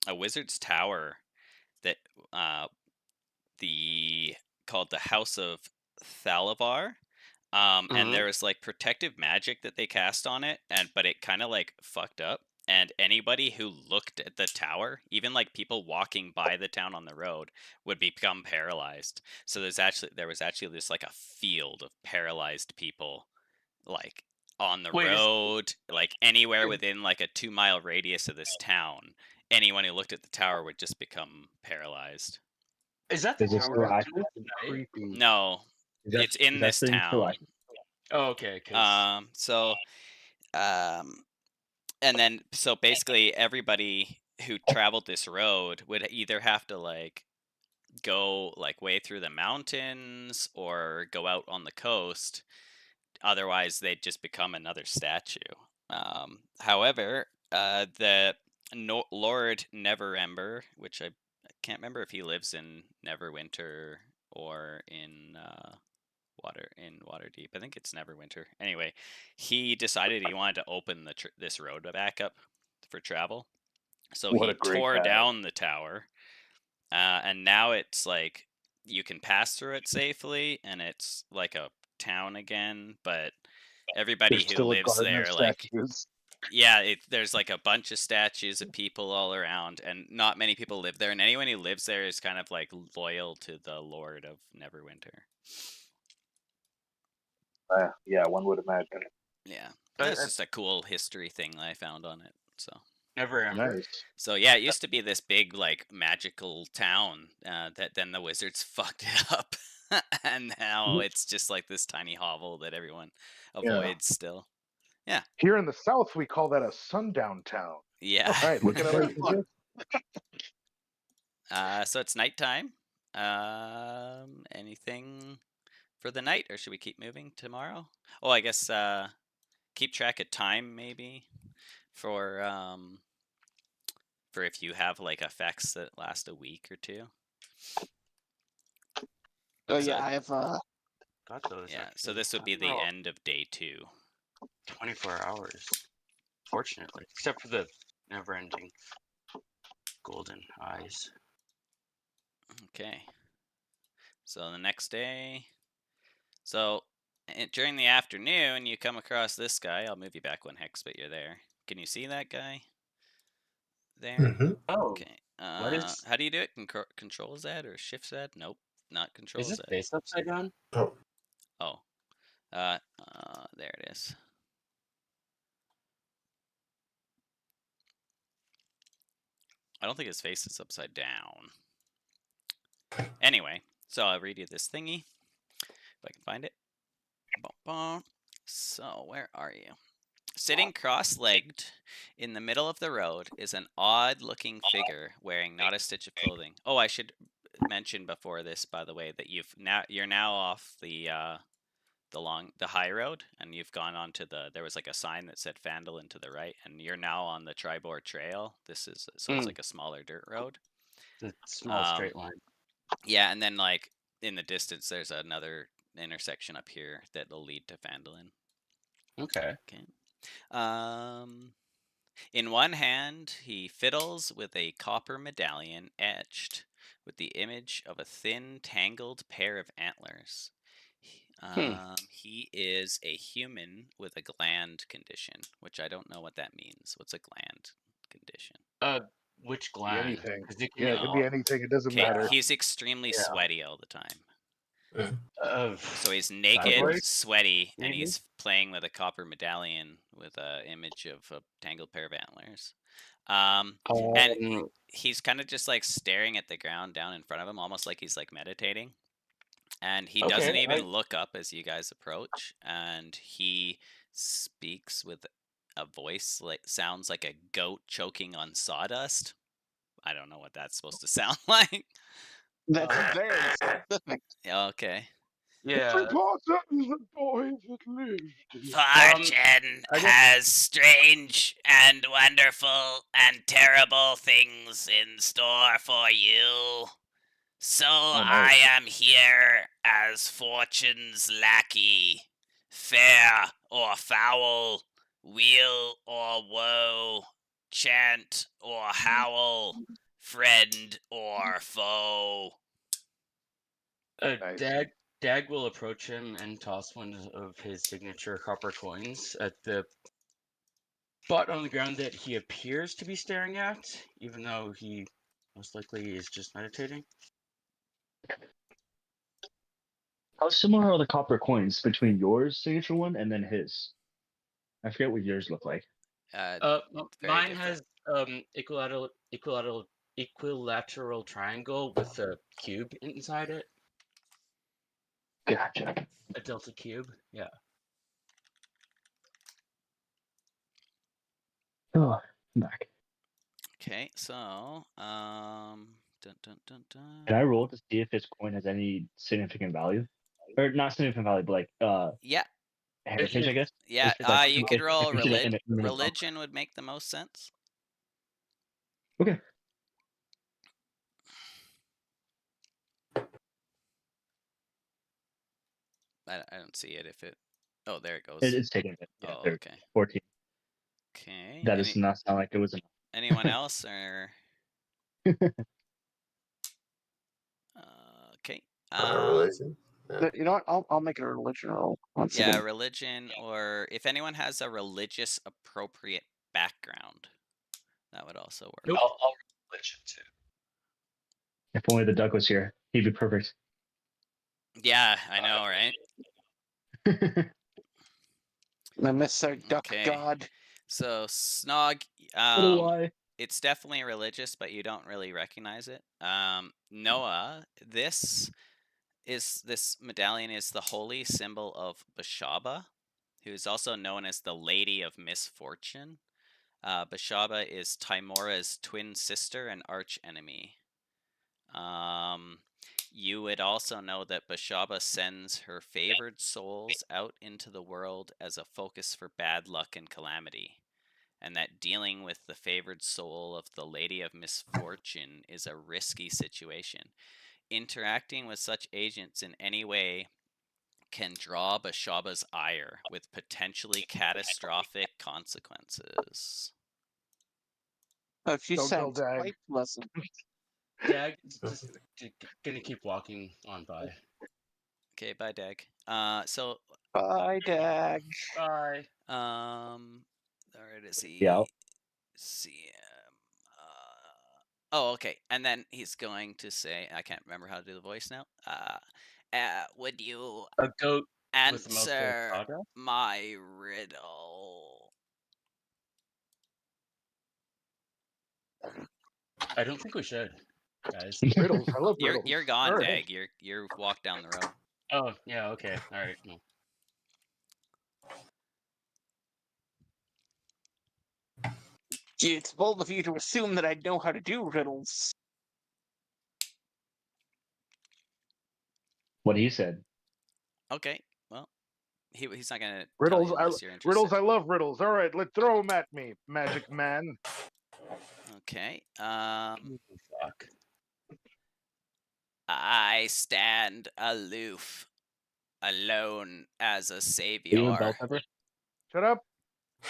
wizard's tower that called the House of Thalavar. And there was like protective magic that they cast on it, but it kind of like fucked up. And anybody who looked at the tower, even like people walking by the town on the road, would become paralyzed. So there was actually this like a field of paralyzed people, like on the Wait, road, like anywhere within like a 2-mile radius of this town. Anyone who looked at the tower would just become paralyzed. Is that the Is it tower still at active? night? Creepy. No, Is that- it's in is that this thing still town. active? Oh, okay. And then so basically everybody who traveled this road would either have to like go like way through the mountains or go out on the coast. Otherwise, they'd just become another statue. However, the Lord Neverember, which I can't remember if he lives in Neverwinter or in Waterdeep. I think it's Neverwinter. Anyway, he decided he wanted to open this road back up for travel. So What he a great tore guy. down the tower, and now it's like you can pass through it safely, and it's like a town again. But everybody There's who still a lives garden there, of like, statues. yeah, there's like a bunch of statues of people all around, and not many people live there. And anyone who lives there is kind of like loyal to the Lord of Neverwinter. Yeah, one would imagine. Yeah, that's just a cool history thing that I found on it. So Never Ember. Nice. So yeah, it used to be this big like magical town that then the wizards fucked it up, and now it's just like this tiny hovel that everyone avoids still. Yeah. Here in the South, we call that a sundown town. Yeah. All right, look at our So it's nighttime. Anything for the night, or should we keep moving tomorrow? Oh, I guess keep track of time maybe for if you have like effects that last a week or two. Oh yeah, I have Got those. Yeah, so actually. this would be the Oh, end of day 2. 24 hours. Fortunately, except for the never-ending golden eyes. Okay. So the next day. So during the afternoon, you come across this guy. I'll move you back one hex, but you're there. Can you see that guy? There. Mhm. Oh, Okay. what is? How do you do it? Control Z or Shift Z? Nope, not Control Is Z. his face upside down? Oh, Oh. There it is. I don't think his face is upside down. Anyway, so I'll read you this thingy, if I can find it. So, where are you? Sitting cross-legged in the middle of the road is an odd-looking figure wearing not a stitch of clothing. Oh, I should mention before this, by the way, that you're now off the high road, and you've gone onto there was like a sign that said Fandolin to the right, and you're now on the Tribor Trail. This is so it's like a smaller dirt road. The small straight line. Yeah, and then like in the distance, there's another intersection up here that'll lead to Fandolin. Okay. Okay. In one hand, he fiddles with a copper medallion etched with the image of a thin, tangled pair of antlers. He is a human with a gland condition, which I don't know what that means. What's a gland condition? Which Be gland? anything. 'Cause it can Yeah, it be could be anything. It doesn't Okay, matter. he's extremely Yeah. sweaty all the time. So he's Thyroid? naked, sweaty, and Maybe. he's playing with a copper medallion with an image of a tangled pair of antlers. And he's kind of just like staring at the ground down in front of him, almost like he's like meditating. And he doesn't even look up as you guys approach, and he speaks with a voice like sounds like a goat choking on sawdust. I don't know what that's supposed to sound like. That's very specific. Okay. Yeah. Reporter is the boy that lived. Fortune has strange and wonderful and terrible things in store for you. So I am here as Fortune's lackey. Fair or foul, weal or woe, chant or howl, friend or foe. Nice. Dag will approach him and toss one of his signature copper coins at the spot on the ground that he appears to be staring at, even though he most likely is just meditating. How similar are the copper coins between yours signature one and then his? I forget what yours look like. Mine has equilateral triangle with a cube inside it. Gotcha. A delta cube, yeah. Oh, I'm back. Okay, so dun, dun, dun, dun. Can I roll to see if his coin has any significant value, or not significant value, but like Yeah, heritage, I guess. yeah. It's like- You could roll it's like in a- religion would make the most sense. Okay. I don't see it if it. Oh, there it goes. It's taken. Yeah, Oh, okay. 14. Okay. That does not sound like it was enough. Anyone else or? Okay. Religion. Yeah. You know what? I'll make it a religion roll. Once Yeah, again. religion, or if anyone has a religious appropriate background, that would also work. Nope. I'll religion too. If only the duck was here, he'd be perfect. Yeah, I know, right? I miss our duck Okay. god. So Snog, Why? it's definitely religious, but you don't really recognize it. Noah, this medallion is the holy symbol of Bashaba, who is also known as the Lady of Misfortune. Bashaba is Timora's twin sister and arch enemy. You would also know that Bashaba sends her favored souls out into the world as a focus for bad luck and calamity, and that dealing with the favored soul of the Lady of Misfortune is a risky situation. Interacting with such agents in any way can draw Bashaba's ire with potentially catastrophic consequences. Oh, she Don't tell sounds Dag. quite pleasant. Dag just gonna keep walking on by. Okay, bye, Dag. So Bye, Dag. Bye. where does he Yeah. see him? Oh, okay. And then he's going to say, I can't remember how to do the voice now. Would you A goat with a mouthful of answer sawdust? my riddle? I don't think we should, guys. Riddles. I love riddles. You're gone, All right. Dag. You're walked down the road. Oh, yeah, okay. All right. No. Gee, it's bold of you to assume that I know how to do riddles. What he said. Okay. Well, he's not gonna Riddles. tell you unless you're interested. Riddles. I love riddles. All right, let's throw them at me, Magic Man. Okay. Fuck. I stand aloof, alone as a You and savior. Bell Pepper? Shut up.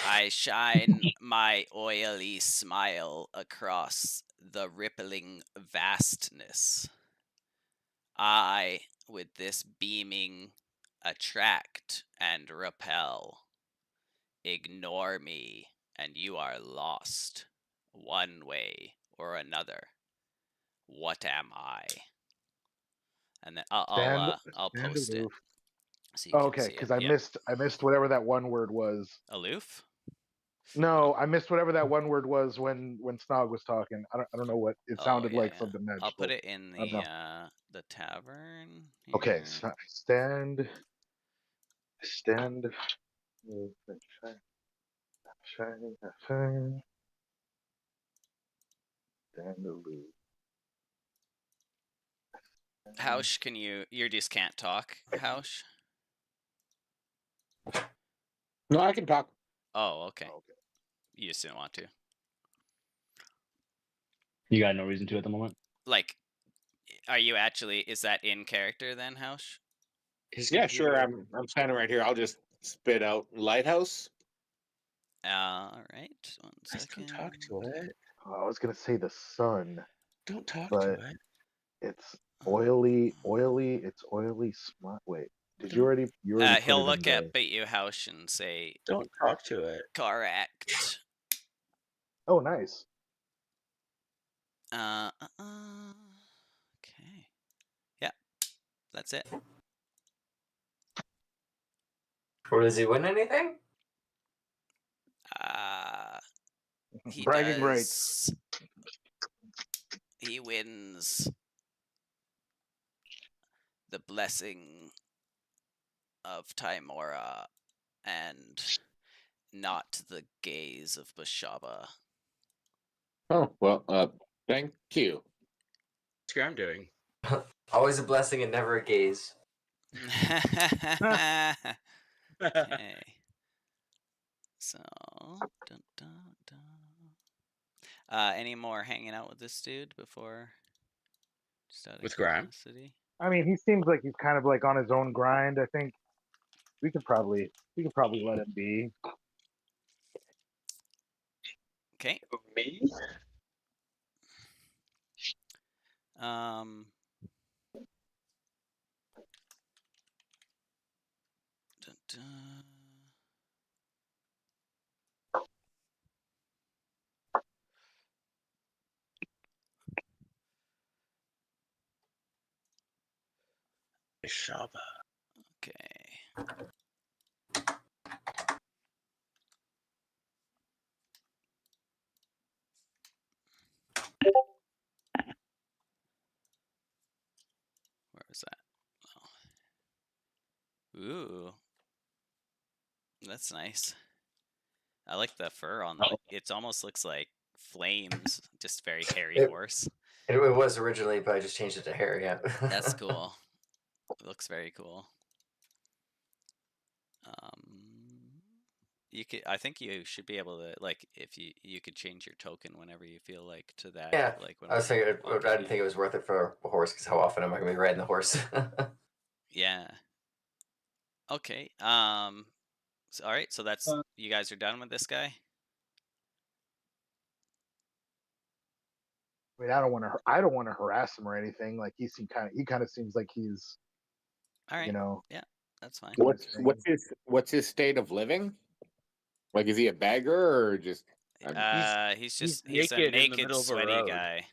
I shine my oily smile across the rippling vastness. I, with this beaming, attract and repel. Ignore me, and you are lost, one way or another. What am I? And then I'll Stand post it aloof. so you Oh, can okay, see it. because I Yep. missed whatever that one word was. Aloof. No, I missed whatever that one word was when Snog was talking. I don't know what it Oh, sounded yeah, like yeah. something magical. I'll put it in I don't the tavern. Okay, here. stand. Stand aloof. Hausch, can you just can't talk, Hausch? No, I can talk. Oh, okay. Oh, okay. You just didn't want to. You got no reason to at the moment. Like, are you actually? Is that in character then, Hausch? Yeah, sure. I'm standing right here. I'll just spit out lighthouse. All right. One Guys, second. don't talk to it. Oh, I was gonna say the sun, Don't talk but to it. it's oily. It's oily. Smart. Wait, did you already? You already put He'll it look in at you, Hausch, and say, Don't talk to it. correct. Oh, nice. Okay. Yeah, that's it. Or does he win anything? He Bragging does. rights. He wins the blessing of Timora and not the gaze of Bashaba. Oh, well, thank you. What's Graham doing? Always a blessing and never a gaze. Okay. So, dun, dun, dun. Any more hanging out with this dude before? Just out of With Graham? curiosity. I mean, he seems like he's kind of like on his own grind. I think we could probably let him be. Okay. Me? Dun, dun. Shaba. Okay. Where was that? Oh. Ooh. That's nice. I like the fur on the. It almost looks like flames. Just very hairy horse. It was originally, but I just changed it to hair. Yeah. That's cool. It looks very cool. You could. I think you should be able to like if you could change your token whenever you feel like to that. Yeah. Like when I was thinking, I didn't think it was worth it for a horse because how often am I going to be riding the horse? Yeah. Okay. So, all right. So that's you guys are done with this guy. I mean, I don't want to harass him or anything. Like he kind of seems like he's, All right. you know, Yeah, that's fine. What's his state of living? Like, is he a beggar or just? He's a naked in the naked, middle of a sweaty road. guy.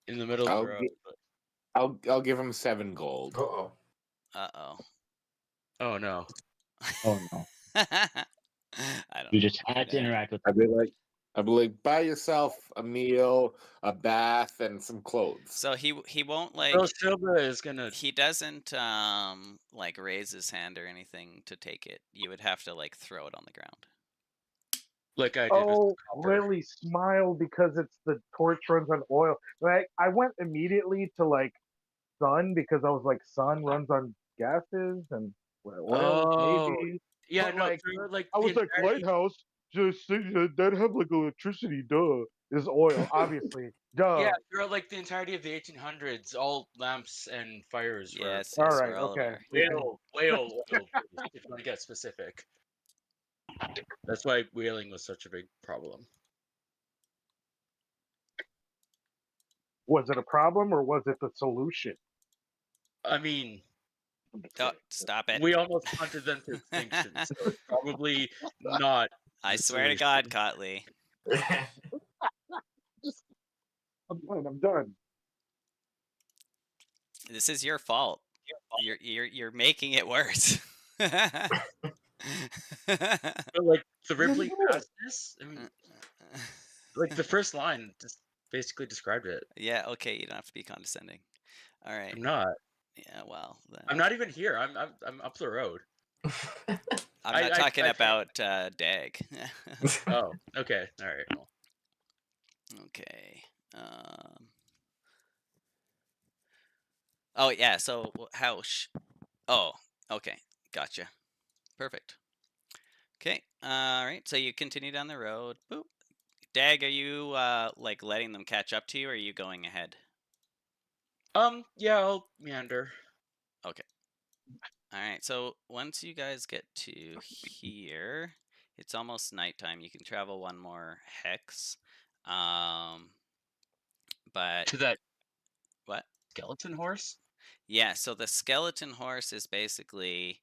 In the middle of the road. I'll give him 7 gold. Uh-oh. Uh-oh. Oh no. Oh no. I don't You know. just had to interact with. I'd be like, buy yourself a meal, a bath, and some clothes. So he won't like. So Silva is gonna. He doesn't like raise his hand or anything to take it. You would have to like throw it on the ground. Like I did. oh, really smile because it's the torch runs on oil. Like I went immediately to like sun because I was like sun runs on gases and oil maybe. Yeah, But, no, like like I was the like entirety- lighthouse just that have like electricity. Duh, is oil obviously. Duh. Yeah, throughout like the entirety of the 1800s, all lamps and fires were. Yes, All yes, right, we're all okay. aware. Whale, if you want to get specific. That's why whaling was such a big problem. Was it a problem or was it the solution? I mean, I'm just Oh, kidding. stop it. we almost hunted them to extinction, so it's probably not. I the swear to God, solution. Cotley. I'm done. This is your fault. You're making it worse. But like the Ripley No. fastness, I mean, like the first line just basically described it. Yeah, okay, you don't have to be condescending. All right. I'm not. Yeah, well, then. I'm not even here. I'm up the road. I'm not talking I about Dag. Oh, okay. All right. Well, Okay. Oh yeah. So how? Oh, okay. Gotcha. Perfect. Okay. All right. So you continue down the road. Boop. Dag, are you like letting them catch up to you, or are you going ahead? yeah, I'll meander. Okay. All right. So once you guys get to here, it's almost nighttime. You can travel one more hex. But To that what? skeleton horse? Yeah, so the skeleton horse is basically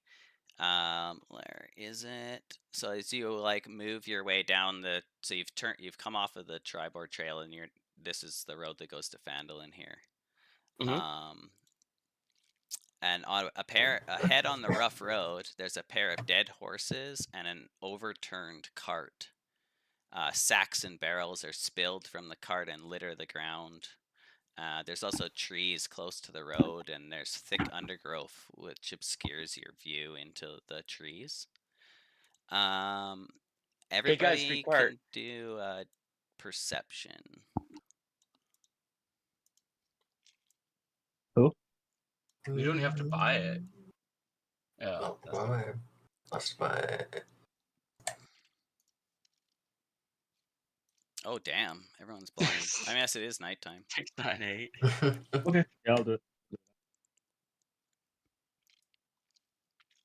where is it? So as you like move your way down so you've come off of the Tribord Trail and this is the road that goes to Phandalin here. Mhm. And on ahead on the rough road, there's a pair of dead horses and an overturned cart. Sacks and barrels are spilled from the cart and litter the ground. There's also trees close to the road, and there's thick undergrowth which obscures your view into the trees. Everybody can do perception. Who? We don't have to buy it. Yeah. Oh, why? Must buy it. Oh damn! Everyone's blind. I mean, yes, it is nighttime. 6, 9, 8. Okay, yeah, I'll do it.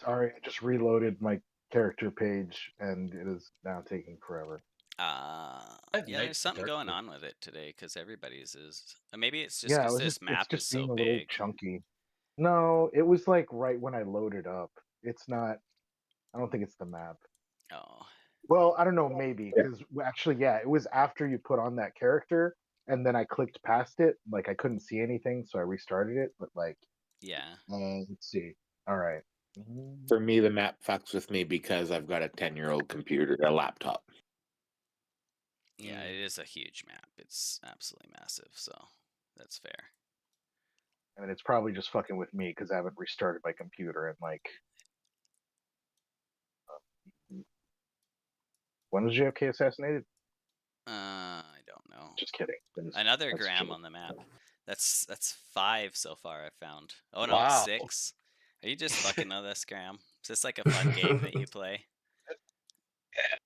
Sorry, I just reloaded my character page and it is now taking forever. Yeah, there's something going on with it today because everybody's is. Maybe it's just Yeah, because it was this map it's is just so being a little big. chunky. No, it was like right when I loaded up. It's not. I don't think it's the map. Oh. Well, I don't know, maybe because actually, yeah, it was after you put on that character, and then I clicked past it. Like I couldn't see anything, so I restarted it. But like, yeah. Let's see. All right. For me, the map fucks with me because I've got a 10-year-old computer, a laptop. Yeah, it is a huge map. It's absolutely massive, so that's fair. I mean, it's probably just fucking with me because I haven't restarted my computer and like. When was JFK assassinated? I don't know. Just kidding. Another that's Graham true. on the map. That's 5 so far I've found. Oh no, Wow. 6. Are you just fucking with us, Graham? Is this like a fun game that you play?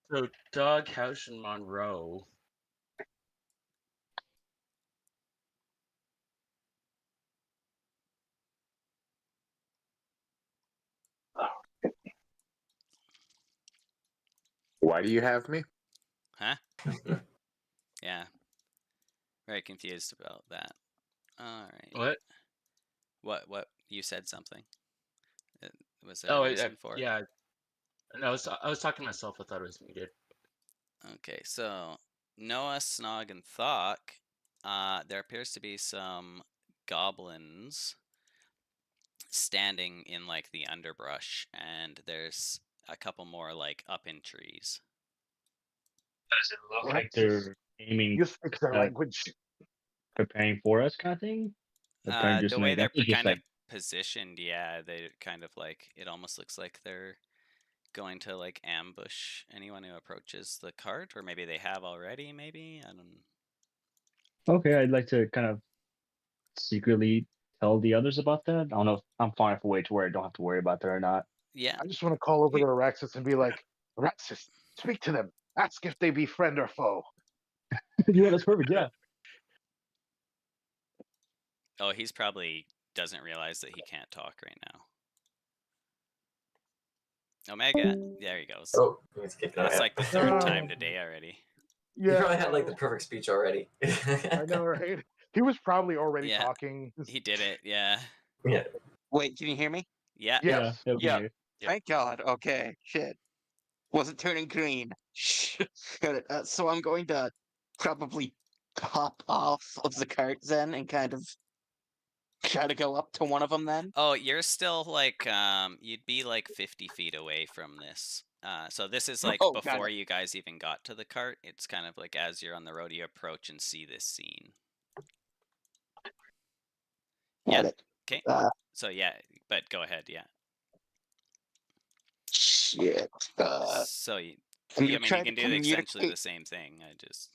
So Dog House and Monroe. Why do you have me? Huh? Yeah. Very confused about that. All right. What? What? You said something. Was there a reason for it? Yeah. No, I was talking to myself. I thought it was muted. Okay, so Noah, Snog, and Thok. There appears to be some goblins standing in like the underbrush, and there's a couple more like up in trees. Does it look like they're aiming, You speak their language. preparing for us, kind of thing? The way they're kind of positioned, yeah, they kind of like it almost looks like they're going to like ambush anyone who approaches the cart, or maybe they have already. Maybe I don't. Okay, I'd like to kind of secretly tell the others about that. I don't know if I'm far enough away to where I don't have to worry about that or not. Yeah. I just want to call over to Araxis and be like, Araxis, speak to them. Ask if they be friend or foe. Yeah, that's perfect. Yeah. Oh, he's probably doesn't realize that he can't talk right now. Omega. There he goes. Oh, he's kicking That's out. like the third time today already. He probably had like the perfect speech already. I know, right? He was probably already Yeah. talking. He did it. Yeah. Yeah. Wait, can you hear me? Yeah. Yes. Yeah. Yeah. Okay. Yep. Thank God. Okay. Shit. Wasn't turning green. Got it. So I'm going to probably hop off of the cart then and kind of try to go up to one of them then. Oh, you're still like you'd be like 50 feet away from this. So this is like Oh, got before it. you guys even got to the cart. It's kind of like as you're on the road, you approach and see this scene. Got Yeah. it. Okay. So yeah, but go ahead. Yeah. Shit. So you, I'm I gonna mean, try you to can do essentially the communicate. same thing. I just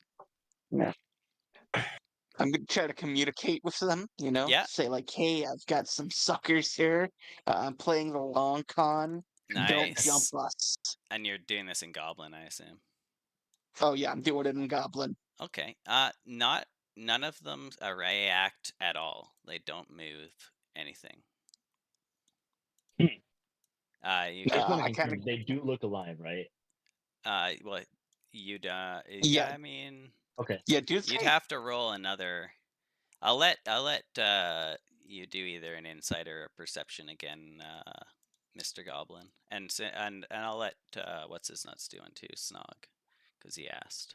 I'm gonna try to communicate with them, you know? Yeah. Say like, hey, I've got some suckers here. I'm playing the long con. Don't jump Nice. us. And you're doing this in Goblin, I assume. Oh yeah, I'm doing it in Goblin. Okay. None of them react at all. They don't move anything. You I just can, want to I confirm kinda- they do look alive, right? well, you'd Yeah. I mean, Okay. Yeah, do you'd have to roll another. I'll let you do either an insight or a perception again, Mr. Goblin, and I'll let what's his nuts do one too, Snog, because he asked.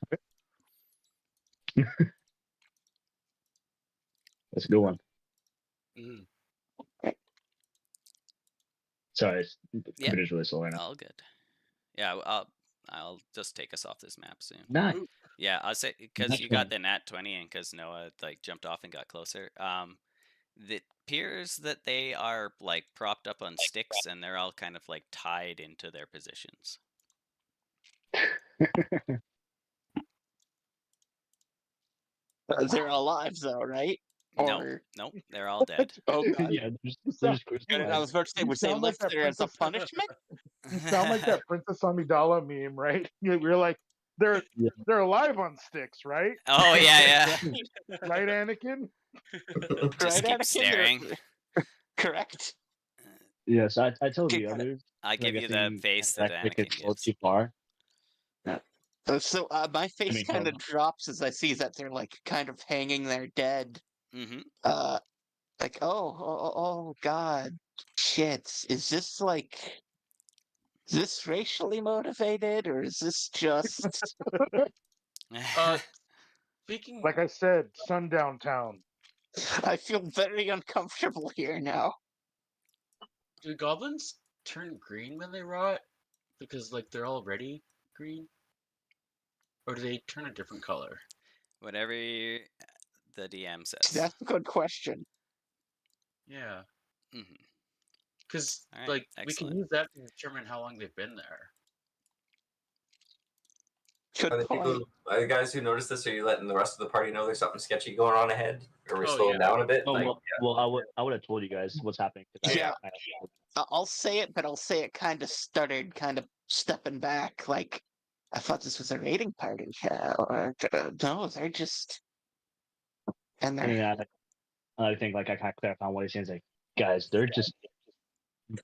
That's a good one. Mm. Sorry, Yeah. computer's really slow right now. All good. Yeah, I'll just take us off this map soon. Nice. Yeah, I'll say because Nat you got 20. the nat 20 and because Noah like jumped off and got closer. It appears that they are like propped up on sticks and they're all kind of like tied into their positions. They're alive though, right? Nope, they're all dead. Oh god. Yeah, they're just I was about to say, You was they sound like that lifted as a princess- punishment? You sound like that Princess Amidala meme, right? You're like, they're alive on sticks, right? Oh yeah. Right, Anakin? Just Right, keep Anakin? staring. Correct. Yes, I told Okay, the got it. others. I give you the face that Anakin Anakin go gives. too far. So my face mean, kind of no. drops as I see that they're like kind of hanging there dead. Mm-hmm. Like oh god, shit. Is this racially motivated or is this just? Speaking, Like I said, sundown town. I feel very uncomfortable here now. do goblins turn green when they rot? Because like they're already green, or do they turn a different color? Whatever the DM says. That's a good question. Yeah, Mm-hmm. because All right, like we excellent. can use that to determine how long they've been there. Good point. Are the guys who noticed this? Are you letting the rest of the party know there's something sketchy going on ahead? Or are we Oh, slowing yeah. down a bit? Oh, Like, well, I would have told you guys what's happening. 'Cause Yeah. I I'll say it, but I'll say it kind of stuttered, kind of stepping back. Like I thought this was a raiding party. Or, no, they're just. And I mean, they're I think like I kind of clarify what he's saying. Is like, guys, they're just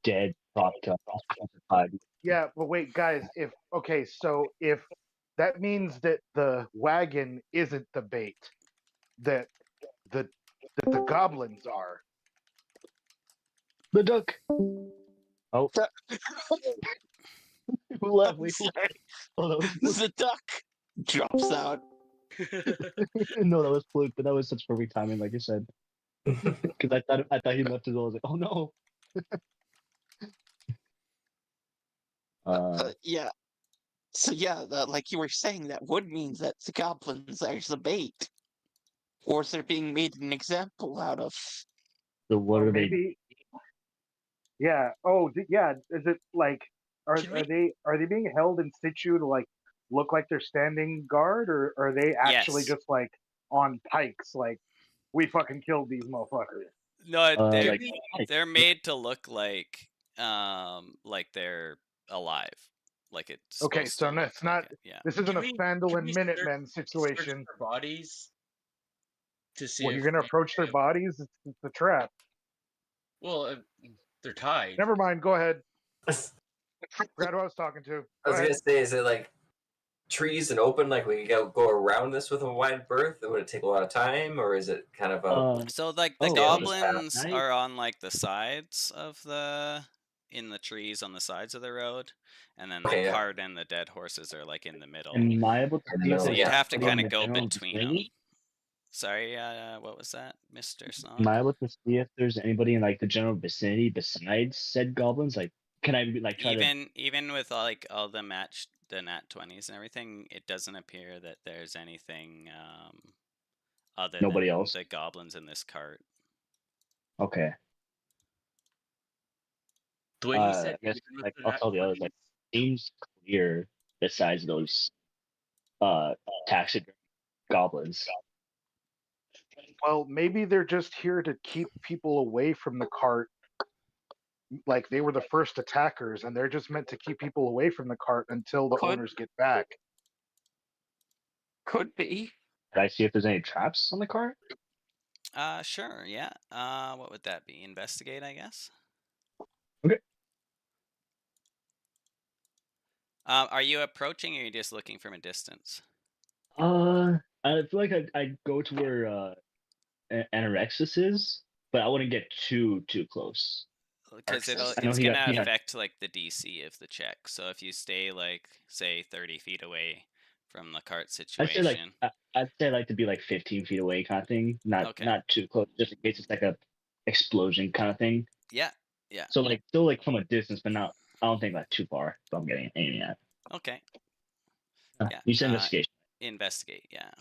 dead, propped up. Yeah, but wait, guys, if that means that the wagon isn't the bait, that the goblins are. The duck. Oh, who left? I'm Wait, who- sorry. oh, that was The duck drops out. no, that was Fluke, but that was such perfect timing, like you said. Because I thought he left as well. I was like, oh no. Yeah. So yeah, like you were saying, that would mean that the goblins are the bait, or they're being made an example out of. So what are they? Maybe. Yeah. Oh, yeah. Is it like are Can we- they being held in situ to like look like they're standing guard, or are they actually Yes. just like on pikes? Like we fucking killed these motherfuckers. No, they're like they're made to look like they're alive. Like it's Okay, supposed so to no, look it's like not. it, yeah. This isn't Can a we- Fandle can and we Minutemen search situation. their bodies to see What, if you're gonna they approach their have- bodies? It's a trap. Well, they're tied. Never mind. Go ahead. Forgot who I was talking to. I was Go gonna ahead. say, is it like trees and open, like we could go around this with a wide berth? Would it take a lot of time, or is it kind of a So like the Oh, stay on wait. this path? goblins I- are on like the sides of in the trees on the sides of the road, and then the Okay, yeah. cart and the dead horses are like in the middle. Am I able to In the see if middle, So there's you'd yeah. have to anybody in kind of the go general between them. vicinity? Sorry, what was that, Mr. Am Snog? I able to see if there's anybody in like the general vicinity besides said goblins? Like, can I like try to? Even with like all the nat 20s and everything, it doesn't appear that there's anything other Nobody than else? the goblins in this cart. Okay. The way you said, I guess even with like the I'll nat tell the others. 20s, Like, seems clear besides those taxidermy goblins. Well, maybe they're just here to keep people away from the cart. Like they were the first attackers, and they're just meant to keep people away from the cart until the Could- owners get back. Could be. Did I see if there's any traps on the cart? Sure, yeah. What would that be? Investigate, I guess. Okay. Are you approaching, or are you just looking from a distance? I feel like I'd go to where Anorexis is, but I wouldn't get too close. Because I know it's he got- gonna he had- affect like the DC of the check. So if you stay like say 30 feet away from the cart I'd situation, say like I'd say like to be like 15 feet away kind of thing, not Okay. not too close, just in case it's like a explosion kind of thing. yeah, yeah, So like still like from a distance, but not I don't think like too far. So I'm getting aiming at. okay, yeah. You said investigation. Investigate, yeah.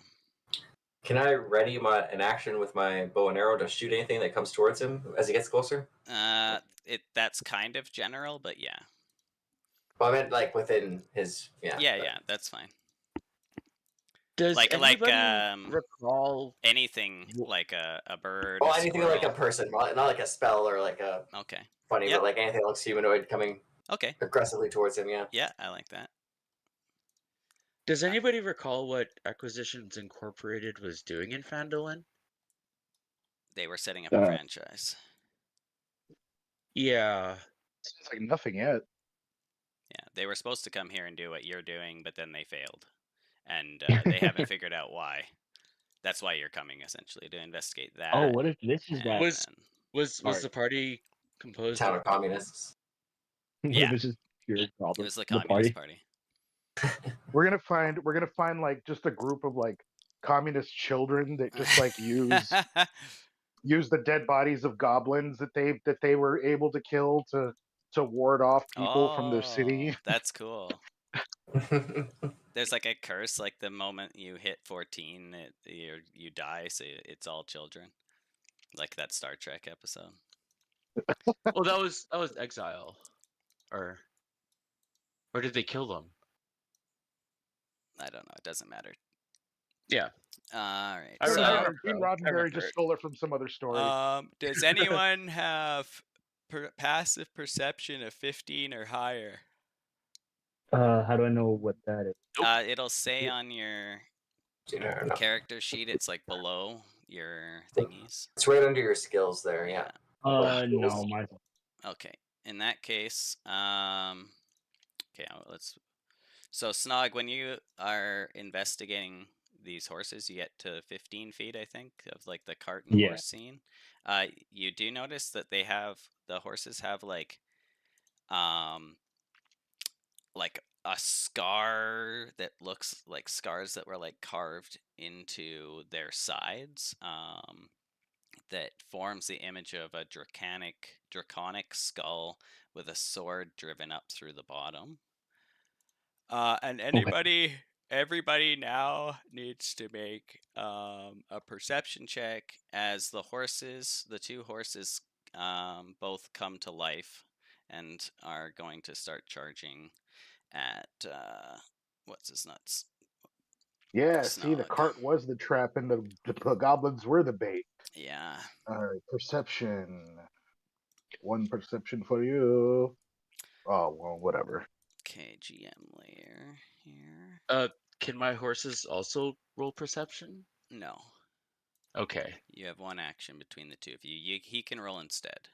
Can I ready an action with my bow and arrow to shoot anything that comes towards him as he gets closer? That's kind of general, but yeah, Well, I meant like within his yeah, that's fine. does Like anybody recall anything like a bird. Well, a anything like a squirrel. person, not like a spell or like a Okay, funny, Yep. but like anything that looks humanoid coming okay, aggressively towards him. Yeah. yeah, I like that. Does anybody recall what Acquisitions Incorporated was doing in Fandolin? They were setting up a franchise. Yeah. Seems like nothing yet. Yeah, they were supposed to come here and do what you're doing, but then they failed, and they haven't figured out why. That's why you're coming, essentially, to investigate that. Oh, what if this is and that? Was Alright. the party composed Town of communists. Yeah. This is pure It problem. was the The Communist Party. We're gonna find like just a group of like communist children that just like use the dead bodies of goblins that they were able to kill to ward off people from their city. Oh, that's cool. There's like a curse, like the moment you hit 14, you die, so it's all children. Like that Star Trek episode. Well, that was Exile, or did they kill them? I don't know. It doesn't matter. Yeah. All right. I So, remember. Gene I Roddenberry remember just it. stole it from some other story. Does anyone have passive perception of 15 or higher? How do I know what that is? It'll say on your No. character sheet. It's like below your thingies. It's right under your skills there. Yeah. No, my Okay. In that case, okay, let's. So Snog, when you are investigating these horses, you get to 15 feet, I think, of like the cart and Yeah. horse scene. You do notice that the horses have like a scar that looks like scars that were like carved into their sides. That forms the image of a draconic skull with a sword driven up through the bottom. And everybody now needs to make a perception check as the two horses, both come to life and are going to start charging at what's his nuts? Yeah, see, the Snog. cart was the trap, and the goblins were the bait. Yeah. All right, perception. 1 perception for you. Oh well, whatever. Okay, GM layer here. Can my horses also roll perception? No. Okay. You have one action between the two of you. He can roll instead.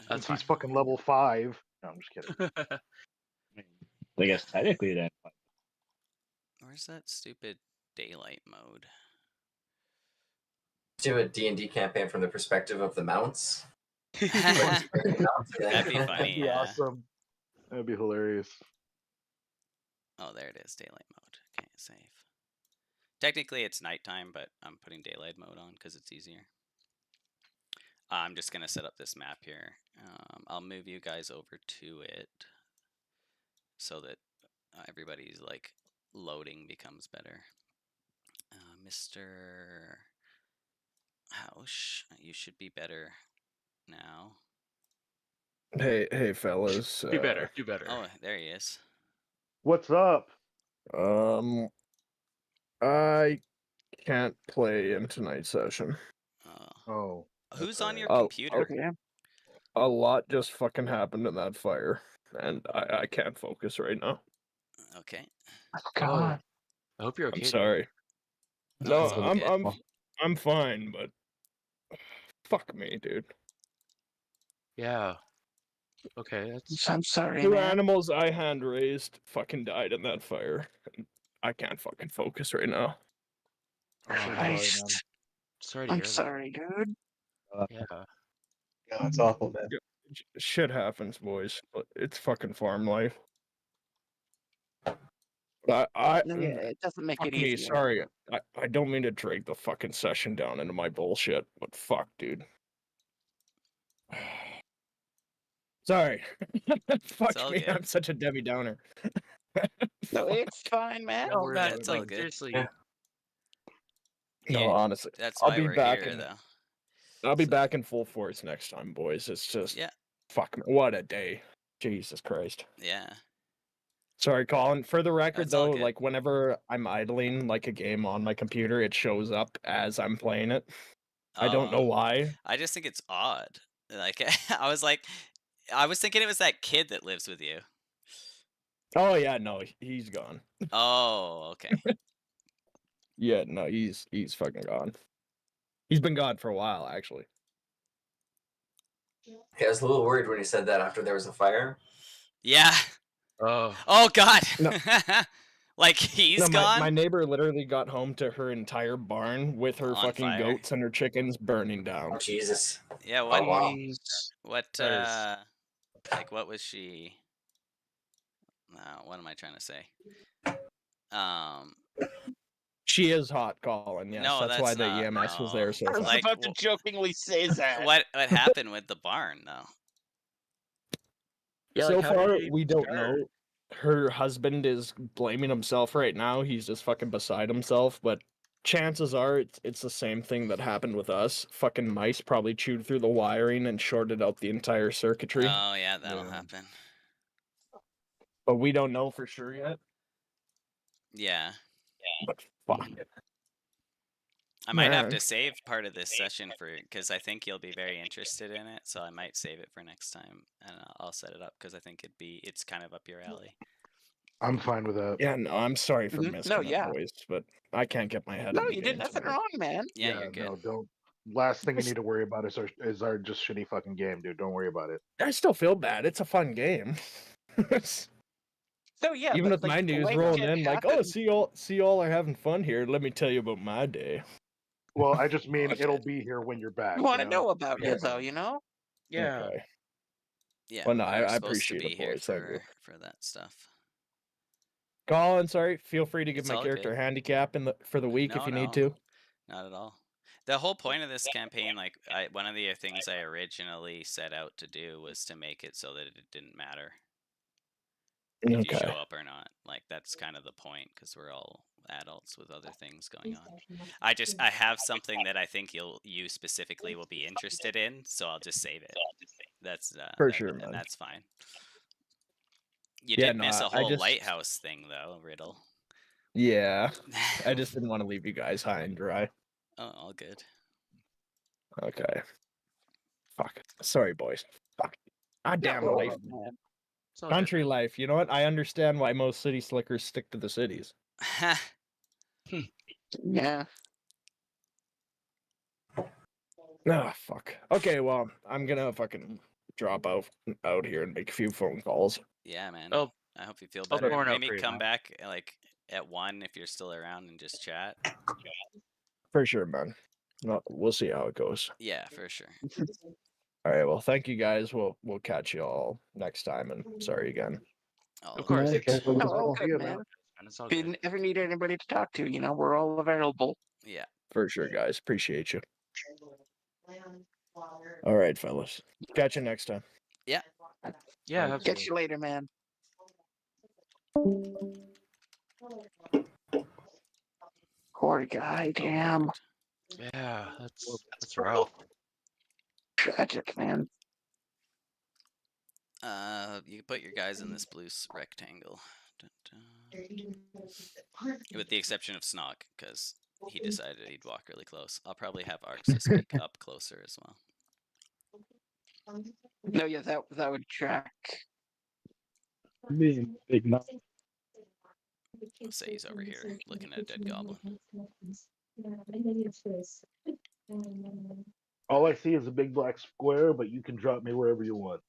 Since That's he's fucking level 5. No, I'm just kidding. fine. I guess technically then. Where's that stupid daylight mode? Do a D&D campaign from the perspective of the mounts. That'd be That'd funny, be yeah. awesome. That'd be hilarious. Oh, there it is, daylight mode. Okay, save. Technically, it's nighttime, but I'm putting daylight mode on because it's easier. I'm just going to set up this map here. I'll move you guys over to it so that everybody's like loading becomes better. Mr. House, you should be better now. Hey, fellas. Do better. Do better. Oh, there he is. What's up? I can't play in tonight's session. Oh. Who's on okay. your Oh, computer? Okay. A lot just fucking happened in that fire, and I can't focus right now. Okay. God. I hope you're okay. I'm dude. sorry. No, No, it's all good. I'm fine, but fuck me, dude. Yeah. Okay, that's I'm sorry, Two man. animals I hand raised fucking died in that fire. And I can't fucking focus right now. I'm so sorry, man. Christ. sorry to I'm hear sorry, dude. that. Yeah. Yeah, that's awful, man. Shit happens, boys. But it's fucking farm life. I No, yeah, it doesn't make fuck it me, easier. sorry. I don't mean to drag the fucking session down into my bullshit, but fuck, dude. Sorry. Fuck all me, good. I'm such a Debbie Downer. No, Fuck. it's fine, man. No, Yeah, man, it's all like good. seriously. Yeah. No, Yeah, honestly. that's I'll why be we're back here, in though. I'll be So- back in full force next time, boys. It's just Yeah, fuck me. What a day. Jesus Christ. yeah. Sorry, Colin. For the record, That's all though, good. like whenever I'm idling like a game on my computer, it shows up as I'm playing it. I don't know Oh, why. I just think it's odd. Like, I was thinking it was that kid that lives with you. Oh yeah, no, he's gone. Oh, okay. Yeah, no, he's fucking gone. He's been gone for a while, actually. Okay, I was a little worried when he said that after there was a fire. Yeah. Oh. Oh God. No. Like he's No, gone. my neighbor literally got home to her entire barn with her On fucking fire. goats and her chickens burning Oh down. Jesus! Yeah. Oh wow! What? That Like, what was she? What am I trying to say? She is hot, Colin. Yes, No, that's why that's the not, EMS was no. there so I was fast. Like, about to jokingly say that. What happened with the barn, though? Yeah, So like, how far, did it we don't start? know. Her husband is blaming himself right now. He's just fucking beside himself. But chances are, it's the same thing that happened with us. Fucking mice probably chewed through the wiring and shorted out the entire circuitry. Oh yeah, that'll Yeah. happen. But we don't know for sure yet. Yeah. But fuck it. I might have Man. to save part of this session because I think you'll be very interested in it. So I might save it for next time, and I'll set it up because I think it's kind of up your alley. I'm fine with that. Yeah, no, I'm sorry for Mhm. missing No, it, yeah. boys, but I can't get my head No, in the you did game nothing tonight. wrong, man. Yeah, you're good. No, don't. Last thing you need to worry about is our just shitty fucking game, dude. Don't worry about it. I still feel bad. It's a fun game. No, yeah. Even but, with like, my the news way rolling shit in, like, oh, happened- see y'all are having fun here. Let me tell you about my day. Well, I just mean Okay. it'll be here when you're back. You want to you know about Yeah. it, though, you know? Yeah. Okay. Yeah. Well, no, we're I supposed to appreciate be it, here boys. Thank you. for that stuff. Colin, sorry. Feel free to give It's my all character good. a handicap for the week if you need to. Not at all. The whole point of this campaign, like, one of the things I originally set out to do was to make it so that it didn't matter if you show Okay. up or not. Like, that's kind of the point because we're all adults with other things going on. I have something that I think you specifically will be interested in, so I'll just save it. That's For sure, man. and that's fine. You Yeah, did no, miss a I whole just- lighthouse thing though, Riddle. Yeah. I just didn't want to leave you guys high and dry. Oh, all good. Okay. Fuck. Sorry, boys. Fuck. Goddamn No, life. man. It's all good. Country life. You know what? I understand why most city slickers stick to the cities. Yeah. Ah, fuck. Okay, well, I'm gonna fucking drop out here and make a few phone calls. Yeah, man. Oh, I hope you feel I'll better. pour it out Maybe for you, come man. back like at 1 if you're still around and just chat. For sure, man. No, we'll see how it goes. Yeah, for sure. All right. Well, thank you guys. We'll catch you all next time. And sorry again. All Of course. Yeah, careful Oh, as all well. good, Yeah, man. And it's all If you good. ever need anybody to talk to, we're all available. Yeah. For sure, guys. Appreciate you. All right, fellas. Catch you next time. Yeah. Yeah, Catch absolutely. you later, man. Poor guy, damn. Yeah, that's rough. Tragic, man. You can put your guys in this blue rectangle. Dun, dun. With the exception of Snog, because he decided he'd walk really close. I'll probably have Arxa speak up closer as well. No, yeah, that would track. Big mouth. I'll say he's over here looking at a dead goblin. All I see is a big black square, but you can drop me wherever you want.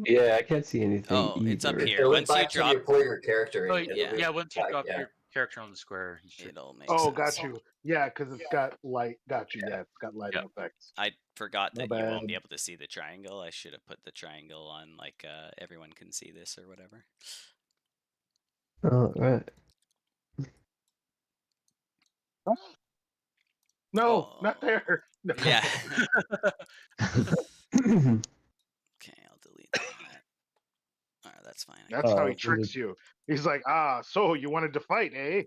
Yeah, I can't see anything. Oh, it's up either. here. So Once you back to drop, you pull your character Oh, in. yeah, once you drop yeah. your character on the square, you should. it'll make Oh, sense. got you. Yeah, because it's got light. Got you. Yeah. Yeah, it's got lighting effects. I forgot My that you won't bad. be able to see the triangle. I should have put the triangle on like everyone can see this or whatever. Oh, right. No, not Oh. there. No. Yeah. Okay, I'll delete that. Alright, that's fine. I That's how he was tricks you. He's like, so you wanted to fight, eh?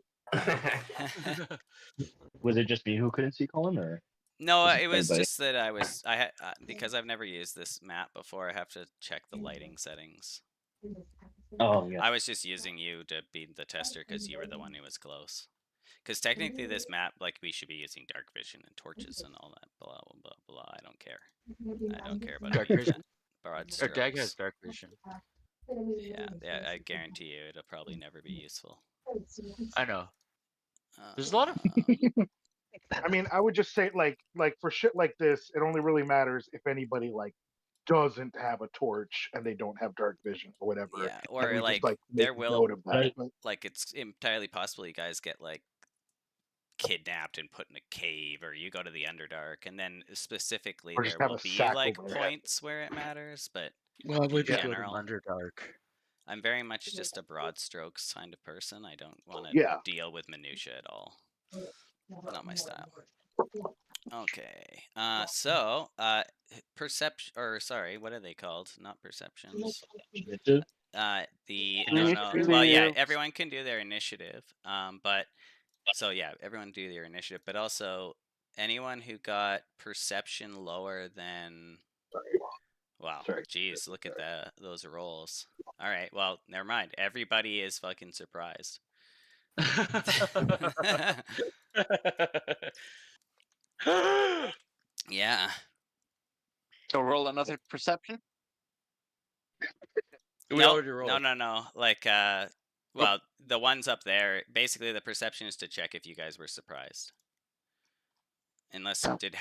Was it just me who couldn't see Colin, or No, Was it it was anybody? just that I had because I've never used this map before. I have to check the lighting settings. Oh yeah. I was just using you to be the tester because you were the one who was close. Because technically, this map, like, we should be using dark vision and torches and all that. Blah blah blah blah. I don't care. I don't care about Dark any of vision? that. Broad Or Dag has strokes. dark vision. Yeah, I guarantee you, it'll probably never be useful. I know. There's a lot of. I mean, I would just say like for shit like this, it only really matters if anybody like doesn't have a torch and they don't have dark vision or whatever. Yeah, and or we like just, like there make will note of that. like it's entirely possible you guys get like kidnapped and put in a cave, or you go to the Underdark, and then specifically Or just there have will a be sack like over their head. points where it matters. But Well, we in just go to general, Underdark. I'm very much just a broad strokes kind of person. I don't want to Yeah. deal with minutia at all. Not my style. Okay. So perception, or sorry, what are they called? Not perceptions. The no, well, yeah, Initiative. everyone can do their initiative. But so yeah, everyone do their initiative, but also anyone who got perception lower than. Wow, Sorry. geez, look at those rolls. All right, well, never mind. Everybody is fucking surprised. Yeah. So roll another perception. We already rolled. No. Like, well, the ones up there, basically the perception is to check if you guys were surprised. Unless, did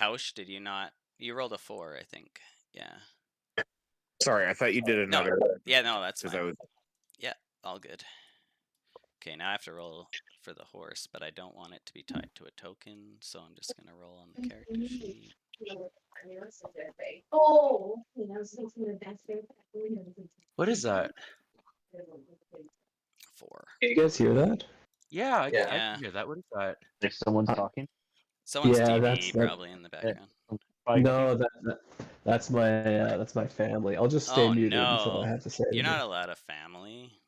you not? You rolled a 4, I think. Yeah. Sorry, I thought you did another. Yeah, no, that's 'cause fine. I was- Yeah, all good. Okay, now I have to roll for the horse, but I don't want it to be tied to a token, so I'm just going to roll on the character sheet. What is that? 4. Did you guys hear that? Yeah, I Yeah. can hear that. What is that? If someone's talking. Someone's Yeah, TV that's- probably in the background. No, that's my family. I'll just stay Oh, muted until no. I have to say You're anything. not allowed a family.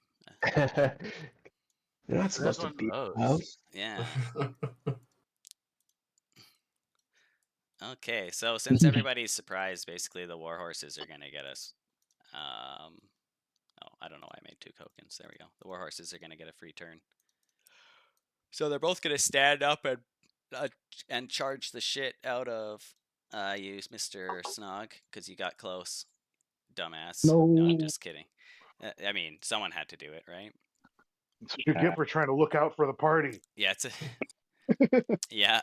You're not supposed to one of be those. out. Yeah. Okay, so since everybody's surprised, basically the war horses are gonna get us. Oh, I don't know why I made 2 tokens. There we go. The war horses are gonna get a free turn. So they're both gonna stand up and charge the shit out of you, Mr. Snog, because you got close, dumbass. No, I'm just kidding. I mean, someone had to do it, right? It's what you get for trying to look out for the party. Yeah, it's a yeah.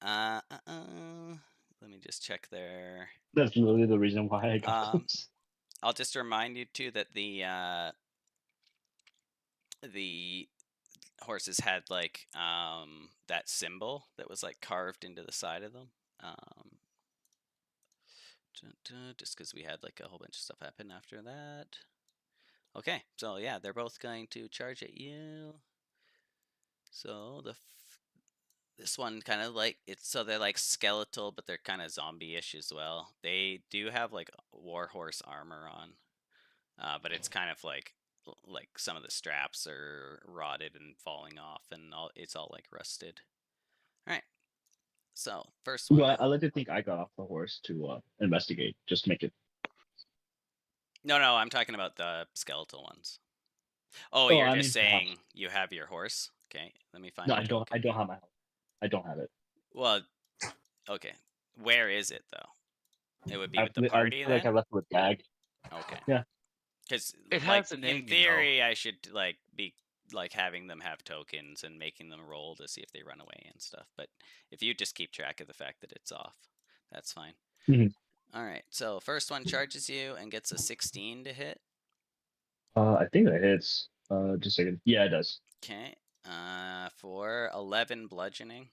Let me just check there. That's literally the reason why I got close. I'll just remind you too that the horses had like that symbol that was like carved into the side of them. Just because we had like a whole bunch of stuff happen after that. Okay, so yeah, they're both going to charge at you. So this one kind of like so they're like skeletal, but they're kind of zombie-ish as well. They do have like warhorse armor on, but it's kind of like some of the straps are rotted and falling off, and it's all like rusted. All right. So first one. Well, I like to think I got off the horse to investigate, just to make it. No, I'm talking about the skeletal ones. Oh, you're I just mean, saying you have your horse. Okay, let me find. No, a I don't. I token. don't have my. I don't have it. Well, okay. Where is it though? It would be I with the feel party then. like I left it with Dag. Okay. Yeah. Because It like has a name, in theory, I should like be like having them have tokens and making them roll to see if they run away and stuff. But if you just keep track of the fact that it's off, that's fine. Mhm. All right. So first one charges you and gets a 16 to hit. I think that hits. Just a second. Yeah, it does. Okay. For 11 bludgeoning.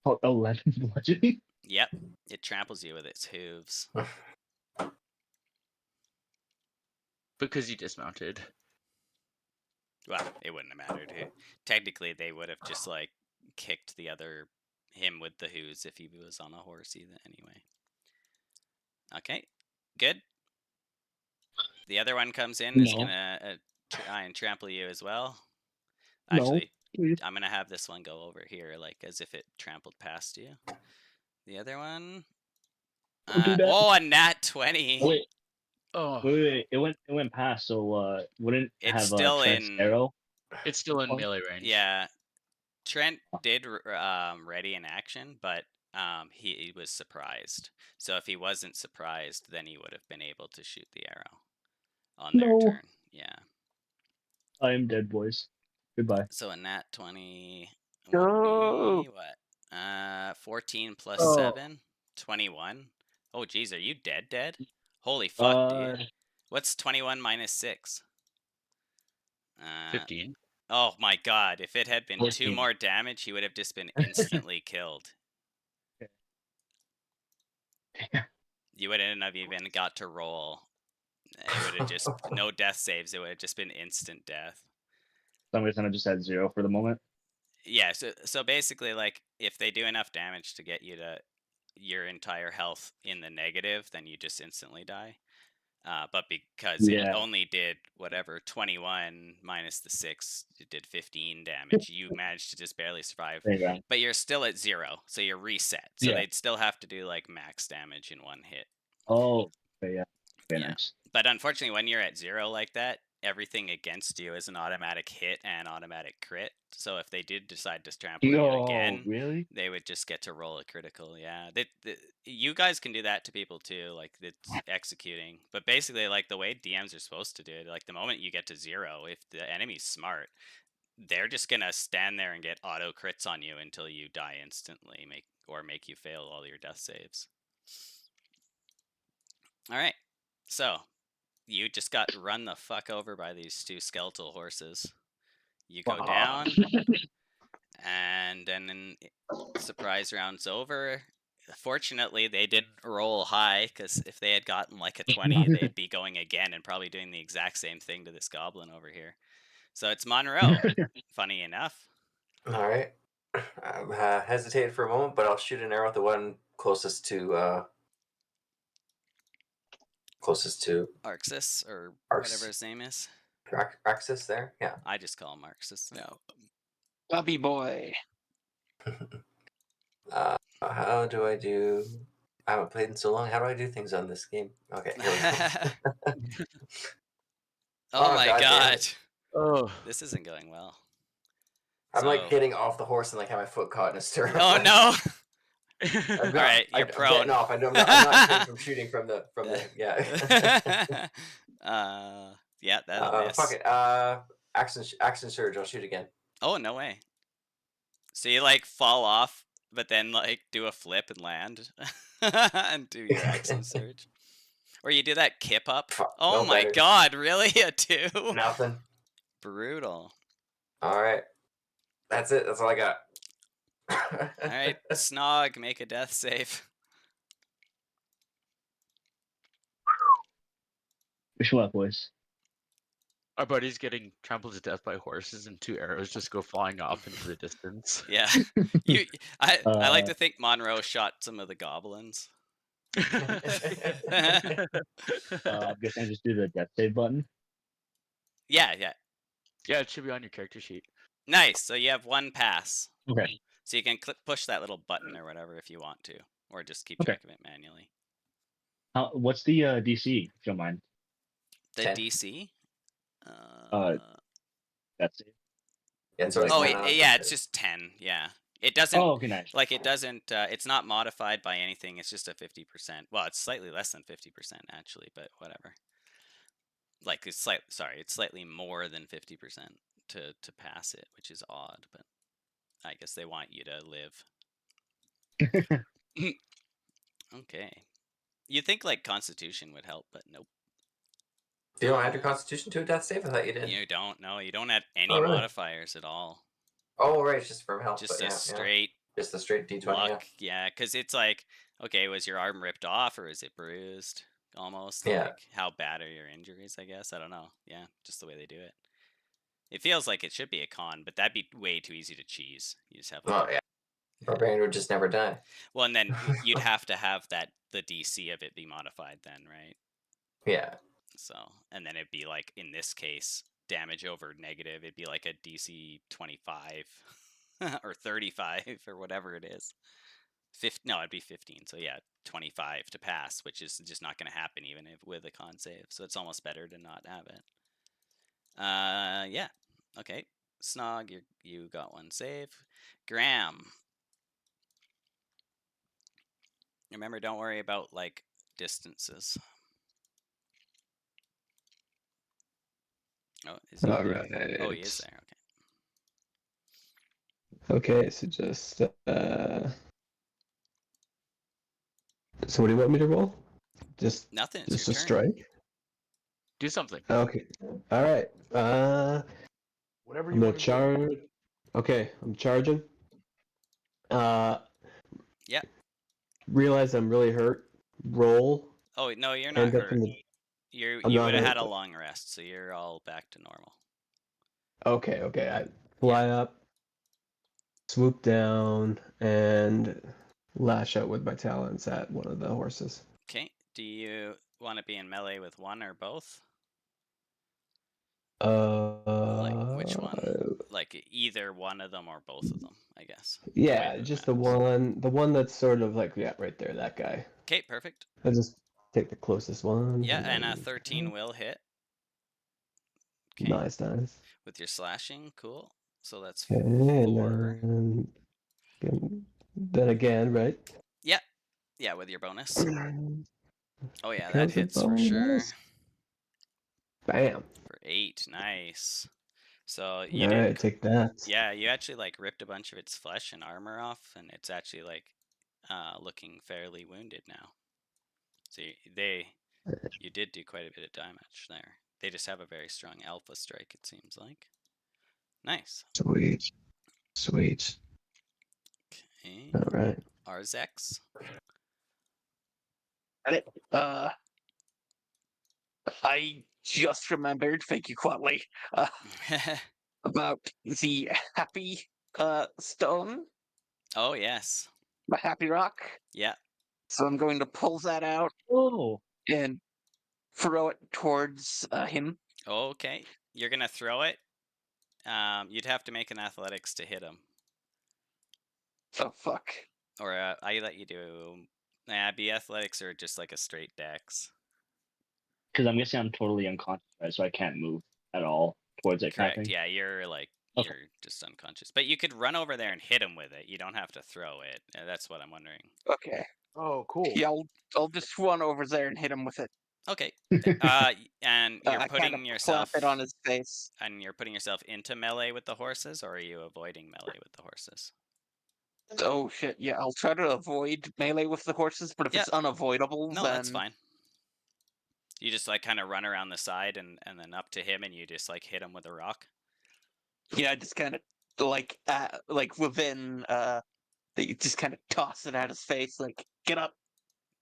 Oh, 11 bludgeoning. Yep. It tramples you with its hooves. Because you dismounted. Well, it wouldn't have mattered. Technically, they would have just like kicked him with the hooves if he was on a horse either. Anyway. Okay. Good. The other one comes in. Is gonna try and trample you as well. Actually, I'm gonna have this one go over here, like as if it trampled past you. The other one. Oh, a nat 20. Oh, wait. Oh, Wait. It went past. So wouldn't It's have still Trent's in arrow. it's still in melee range. Yeah, Trent did ready in action, but he was surprised. So if he wasn't surprised, then he would have been able to shoot the arrow on their turn. Yeah. I am dead, boys. Goodbye. So a nat 20 Go. would be what? 14 plus 7, 21. Oh, geez, are you dead? Holy fuck, dude. What's 21 minus 6? 15. Oh my god, if it had been 2 14. more damage, he would have just been instantly killed. You wouldn't have even got to roll. It would have just, no death saves, it would have just been instant death. For some reason, I just had 0 for the moment. Yeah, so basically, like, if they do enough damage to get you to your entire health in the negative, then you just instantly die. But because it only did whatever 21 minus the 6, it did 15 damage. You managed to just barely survive. But you're still at 0, so you're reset. So they'd still have to do like max damage in one hit. Oh, okay, yeah. Nice. But unfortunately, when you're at 0 like that, everything against you is an automatic hit and automatic crit. So if they did decide to trample you again, they would just get to roll a critical. Yeah, you guys can do that to people too, like it's executing. But basically, like the way DMs are supposed to do it, like the moment you get to 0, if the enemy's smart, they're just gonna stand there and get auto crits on you until you die instantly, make you fail all your death saves. All right, so you just got run the fuck over by these 2 skeletal horses. You go down, and then surprise round's over. Fortunately, they didn't roll high, because if they had gotten like a 20, they'd be going again and probably doing the exact same thing to this goblin over here. So it's Monroe, funny enough. All right. I'm hesitated for a moment, but I'll shoot an arrow at the one closest to Arxis, or whatever his name is. Arxis there? Yeah. I just call him Arxis now. Bubby boy. How do I do? I haven't played in so long. How do I do things on this game? Okay, here we go. Oh my god. Oh, this isn't going well. I'm like getting off the horse and like have my foot caught in a stirrup. Oh no! All right, you're prone. I'm getting off. I'm not from shooting from the yeah. Yeah, that'll miss. Fuck it. Action surge. I'll shoot again. Oh no way! So you like fall off but then like do a flip and land and do your action surge. Or you do that kip up. Oh No my better. god, really? A 2? Nothing. Brutal. All right. That's it. That's all I got. Alright, Snog, make a death save. Wish you luck, boys. Our buddy's getting trampled to death by horses, and 2 arrows just go flying off into the distance. Yeah. I like to think Monroe shot some of the goblins. I'm guessing I just do the death save button. Yeah. Yeah, it should be on your character sheet. Nice. So you have 1 pass. Okay. So you can push that little button or whatever if you want to, or just keep Okay. track of it manually. What's the DC, if you don't mind? The 10. DC? That's it. Yeah, so Oh, it's yeah, it's just 10. Yeah. It doesn't, Oh, okay, nice. like, it doesn't, it's not modified by anything. It's just a 50%. Well, it's slightly less than 50%, actually, but whatever. Like, it's slightly more than 50% to pass it, which is odd, but I guess they want you to live. Okay. You'd think, like, Constitution would help, but nope. You don't add your Constitution to a death save? I thought you did. You don't. No, you don't add any Oh, really? modifiers at all. Oh, right. It's just from health. Just but a yeah, straight Just the straight D20. luck. Yeah, because it's like, okay, was your arm ripped off or is it bruised? Almost. Yeah. Like, how bad are your injuries, I guess? I don't know. Yeah, just the way they do it. It feels like it should be a con, but that'd be way too easy to cheese. You just have Oh, yeah. Barbarian would just never die. Well, and then you'd have to have the DC of it be modified then, right? Yeah. So, and then it'd be like, in this case, damage over negative, it'd be like a DC 25 or 35 or whatever it is. No, it'd be 15. So yeah, 25 to pass, which is just not going to happen even with a con save. So it's almost better to not have it. Yeah. Okay. Snog, you got 1 save. Graham. Remember, don't worry about like distances. Oh, is he there? Alright. Oh, he is there. Okay. Okay, so just so what do you want me to roll? Just Nothing. It's just a your turn. strike? Do something. Okay. Alright. Whatever I'm you gonna want to do. charge. Okay, I'm charging. Yeah. Realize I'm really hurt. Roll. Oh no, you're not End up hurt. in the... You I'm not would have hurt, had a but- long rest, so you're all back to normal. Okay. I fly up, swoop down, and lash out with my talons at one of the horses. Okay. Do you want to be in melee with one or both? Like which one? Like either one of them or both of them, I guess. Yeah, Way that just the matters. one that's sort of like, yeah, right there, that guy. Okay, perfect. I'll just take the closest one. Yeah, and a then- 13 will hit. Okay. Nice. With your slashing, cool. So that's Okay, 4. and then again, right? Yeah, with your bonus. Oh yeah, that Counts as hits for sure. bonus. Bam. For 8, nice. So you Alright, did. take that. Yeah, you actually like ripped a bunch of its flesh and armor off, and it's actually like looking fairly wounded now. So you did do quite a bit of damage there. They just have a very strong alpha strike, it seems like. Nice. Sweet. Okay. Alright. Arzex. I just remembered, thank you, Quatley, about the happy stone, Oh yes. the happy rock. Yeah. So I'm going to pull that out Oh, and throw it towards him. Okay. You're gonna throw it. You'd have to make an athletics to hit him, Oh, fuck. or I let you do. Be athletics or just like a straight dex. because I'm guessing I'm totally unconscious, right? So I can't move at all towards it. Kind of Correct. thing. Yeah, you're like Okay. you're just unconscious, but you could run over there and hit him with it. You don't have to throw it. That's what I'm wondering. Okay. Oh, cool. Yeah, I'll just run over there and hit him with it. Okay. And you're I putting kinda yourself plop it on his face. and you're putting yourself into melee with the horses, or are you avoiding melee with the horses? Oh shit! Yeah, I'll try to avoid melee with the horses, but if Yeah. it's unavoidable, No, then that's fine. You just like kind of run around the side and then up to him, and you just like hit him with a rock. yeah, I just kind of like within you just kind of toss it at his face, like get up.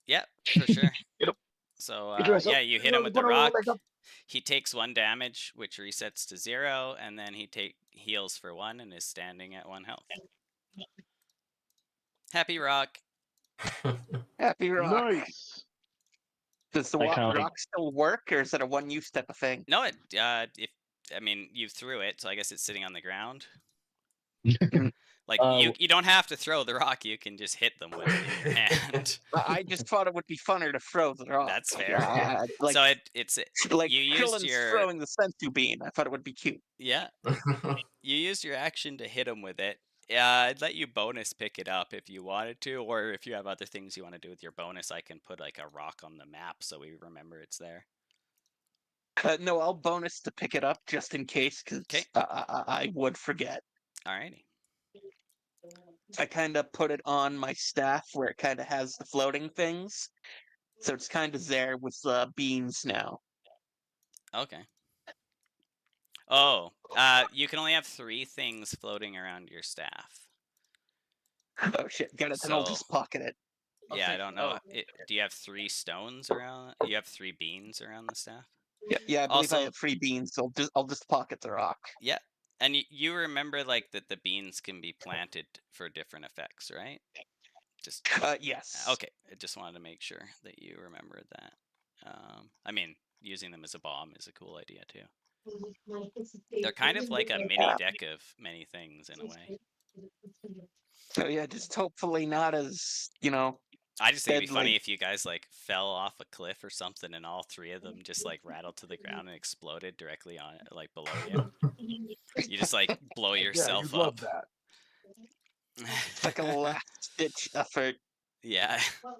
Yeah, for sure. Get up. So Get your ass yeah, up. you hit him with the Put a roll rock. back up. He takes 1 damage, which resets to 0, and then he heals for 1 and is standing at 1 health. Happy rock. Happy rock. Nice. Does the I kinda like- rock still work, or is it a one-use type of thing? No, it I mean you threw it, so I guess it's sitting on the ground. Like you don't have to throw the rock; you can just hit them with it in your hand. I just thought it would be funner to throw the rock. That's fair. Like, so it's like you used Krillin's your throwing the sensu bean. I thought it would be cute. yeah. You used your action to hit him with it. I'd let you bonus pick it up if you wanted to, or if you have other things you want to do with your bonus, I can put like a rock on the map so we remember it's there. No, I'll bonus to pick it up just in case, because I would forget. Alrighty. I kind of put it on my staff where it kind of has the floating things, so it's kind of there with beans now. Okay. Oh, you can only have 3 things floating around your staff. Oh shit! Got it. Then I'll just pocket it. Yeah, Okay. I don't know. Do you have 3 stones around? You have 3 beans around the staff? Yeah, I believe I Also- have 3 beans, so I'll just pocket the rock. Yeah, and you remember like that the beans can be planted for different effects, right? Just yes. okay. I just wanted to make sure that you remembered that. I mean, using them as a bomb is a cool idea too. They're kind of like a mini deck of many things in a way. So yeah, just hopefully not as I just think it'd be funny deadly. if you guys like fell off a cliff or something, and all 3 of them just like rattled to the ground and exploded directly on it, like below you. You just like blow Yeah, yourself you'd love up. that. It's like a last-ditch effort. Yeah. All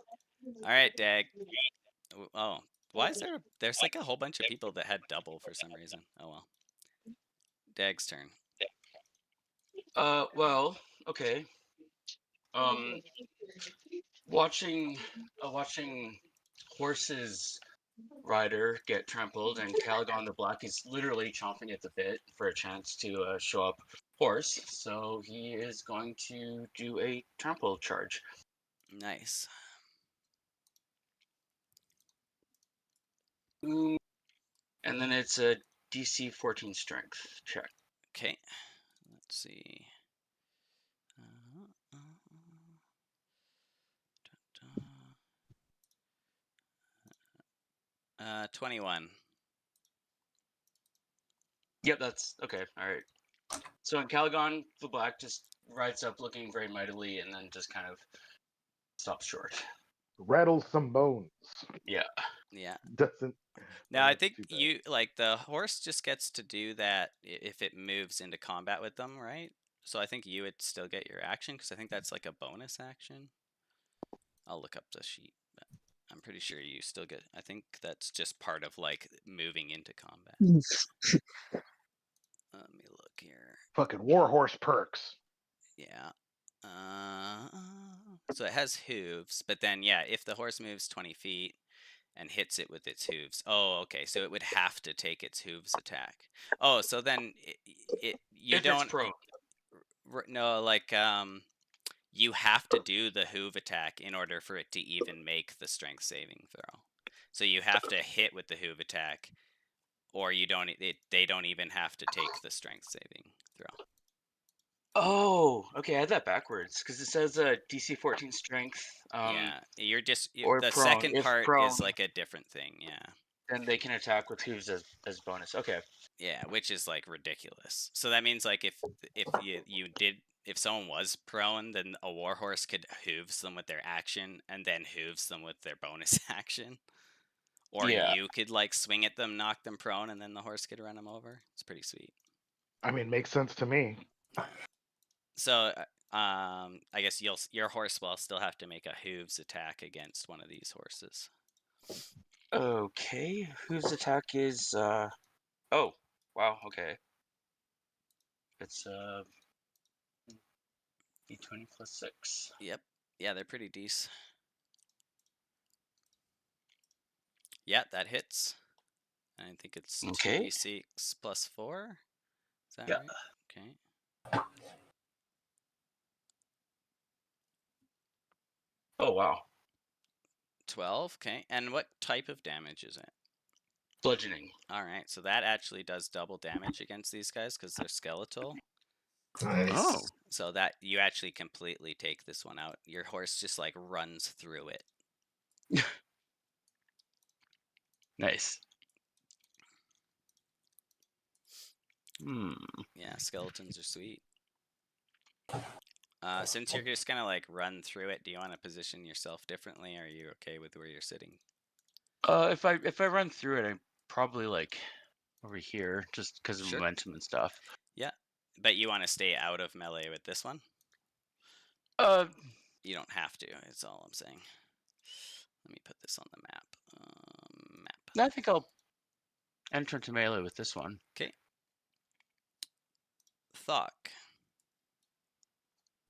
right, Dag. Oh, why is there's like a whole bunch of people that had double for some reason. Oh well. Dag's turn. Well, okay. Watching horses rider get trampled, and Caligon the Black is literally chomping at the bit for a chance to show up horse, so he is going to do a trample charge. Nice. And then it's a DC 14 strength check. Okay. Let's see. 21. Yep, that's okay. All right. So Caligon the Black just rides up looking very mightily and then just kind of stops short. Rattle some bones. Yeah. Yeah. Doesn't. No, Oh, I that's think too bad. you like the horse just gets to do that if it moves into combat with them, right? So I think you would still get your action because I think that's like a bonus action. I'll look up the sheet, but I'm pretty sure you still get. I think that's just part of like moving into combat. Let me look here. Fucking warhorse perks. Yeah. So it has hooves, but then yeah, if the horse moves 20 feet and hits it with its hooves. Oh, okay. So it would have to take its hooves attack. Oh, so then you If don't it's prone. no, like you have to do the hoof attack in order for it to even make the strength saving throw. So you have to hit with the hoof attack, or you don't. They don't even have to take the strength saving throw. Oh, okay. I had that backwards because it says DC 14 strength. Yeah, you're just or the prone. second If part prone, is like a different thing. Yeah. then they can attack with hooves as bonus. Okay. Yeah, which is like ridiculous. So that means like if if someone was prone, then a warhorse could hooves them with their action and then hooves them with their bonus action. Or Yeah. you could like swing at them, knock them prone, and then the horse could run them over. It's pretty sweet. I mean, makes sense to me. So I guess your horse will still have to make a hooves attack against one of these horses. Okay. Hooves attack is oh, wow, okay. It's D20 plus 6. Yep. Yeah, they're pretty decent. Yeah, that hits. And I think it's Okay. 2d6 plus 4. Is that Yeah. right? Okay. Oh, wow. 12. Okay. And what type of damage is it? Bludgeoning. All right. So that actually does double damage against these guys because they're skeletal. Nice. Oh. So that you actually completely take this one out. Your horse just like runs through it. Nice. Hmm. Yeah, skeletons are sweet. Since you're just gonna like run through it, do you want to position yourself differently? Or are you okay with where you're sitting? If I run through it, I'm probably like over here, just because of Sure. momentum and stuff. Yeah, but you want to stay out of melee with this one? You don't have to. That's all I'm saying. Let me put this on the map. I think I'll enter into melee with this one. Okay. Thok.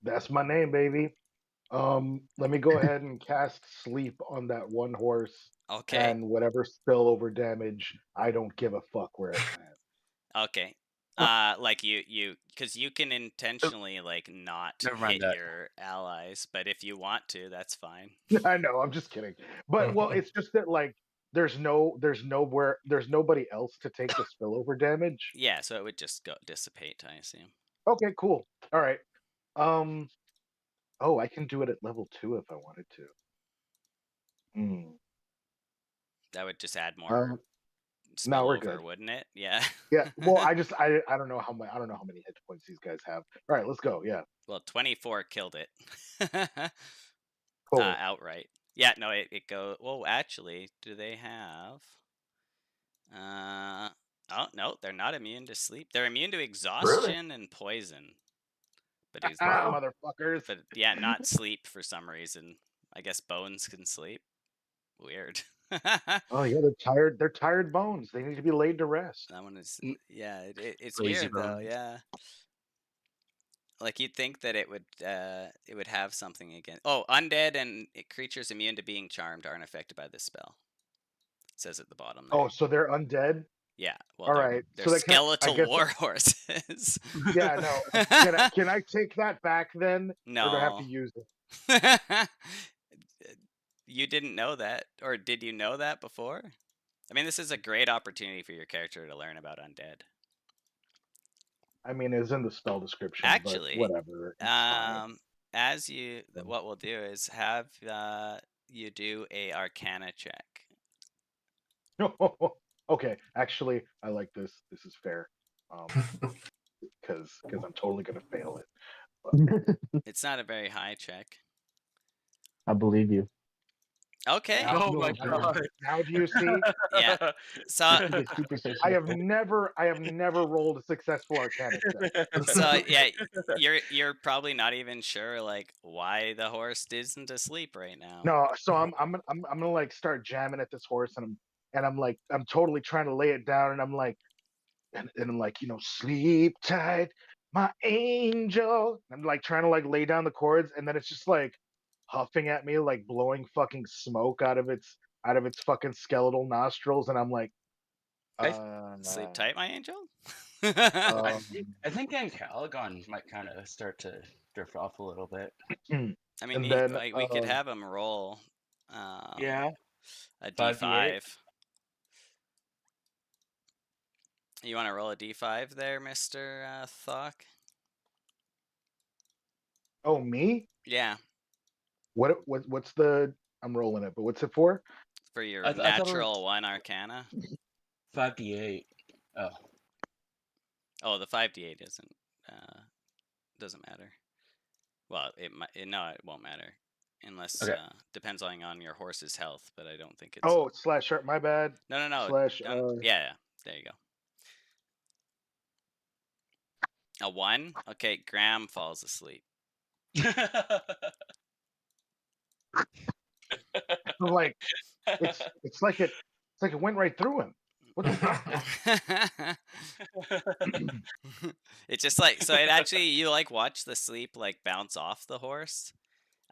That's my name, baby. Let me go ahead and cast sleep on that one horse. Okay. And whatever spillover damage, I don't give a fuck where it's at. Okay. Like you, because you can intentionally like not Never mind hit that. your allies, but if you want to, that's fine. I know, I'm just kidding. But well, it's just that like there's nobody else to take the spillover damage. Yeah, so it would just go dissipate, I assume. Okay, cool. All right. Oh, I can do it at level 2 if I wanted to. That would just add more No, we're spillover, good. wouldn't it? Yeah. Yeah. Well, I don't know how many hit points these guys have. All right, let's go. Yeah. Well, 24 killed it. Cool. Outright. Yeah, no, it goes. Well, actually, do they have? Oh no, they're not immune to sleep. They're immune to exhaustion and poison. But motherfuckers. But yeah, not sleep for some reason. I guess bones can sleep. Weird. Oh yeah, they're tired. They're tired bones. They need to be laid to rest. That one is it's Lazy weird though. bones. Yeah. Like you'd think that it would have something against. Oh, undead and creatures immune to being charmed aren't affected by this spell. It says at the bottom there. Oh, so they're undead. Yeah. Well, all they're, right. They're so skeletal war horses. Yeah. No. Can I take that back then? No. Or do I have to use it? You didn't know that, or did you know that before? I mean, this is a great opportunity for your character to learn about undead. I mean, it's in the spell description. Actually, but whatever. As you, what we'll do is have you do a Arcana check. Okay, actually, I like this. This is fair. Because I'm totally gonna fail it. It's not a very high check. I believe you. Okay. Oh my god. Now do you see? Yeah. So I have never rolled a successful Arcana check. So yeah, you're probably not even sure like why the horse isn't asleep right now. No, so I'm gonna like start jamming at this horse, and I'm totally trying to lay it down, and I'm like, sleep tight, my angel. I'm like trying to like lay down the chords, and then it's just like huffing at me, like blowing fucking smoke out of its fucking skeletal nostrils, and I'm like, sleep tight, my angel. I think Caligon might kind of start to drift off a little bit. I mean, we could have him roll. Yeah. A D5. You want to roll a D5 there, Mr. Thok? Oh, me? Yeah. What's the? I'm rolling it, but what's it for? For your natural 1 Arcana. 5d8. Oh. Oh, the 5d8 doesn't matter. Well, it won't matter unless depends on your horse's health, but I don't think it's. Oh, slash sharp. My bad. No. Slash. Yeah. There you go. A 1. Okay, Graham falls asleep. I'm like, it's like it went right through him. What the fuck? It's just like, so it actually, you like watch the sleep like bounce off the horse.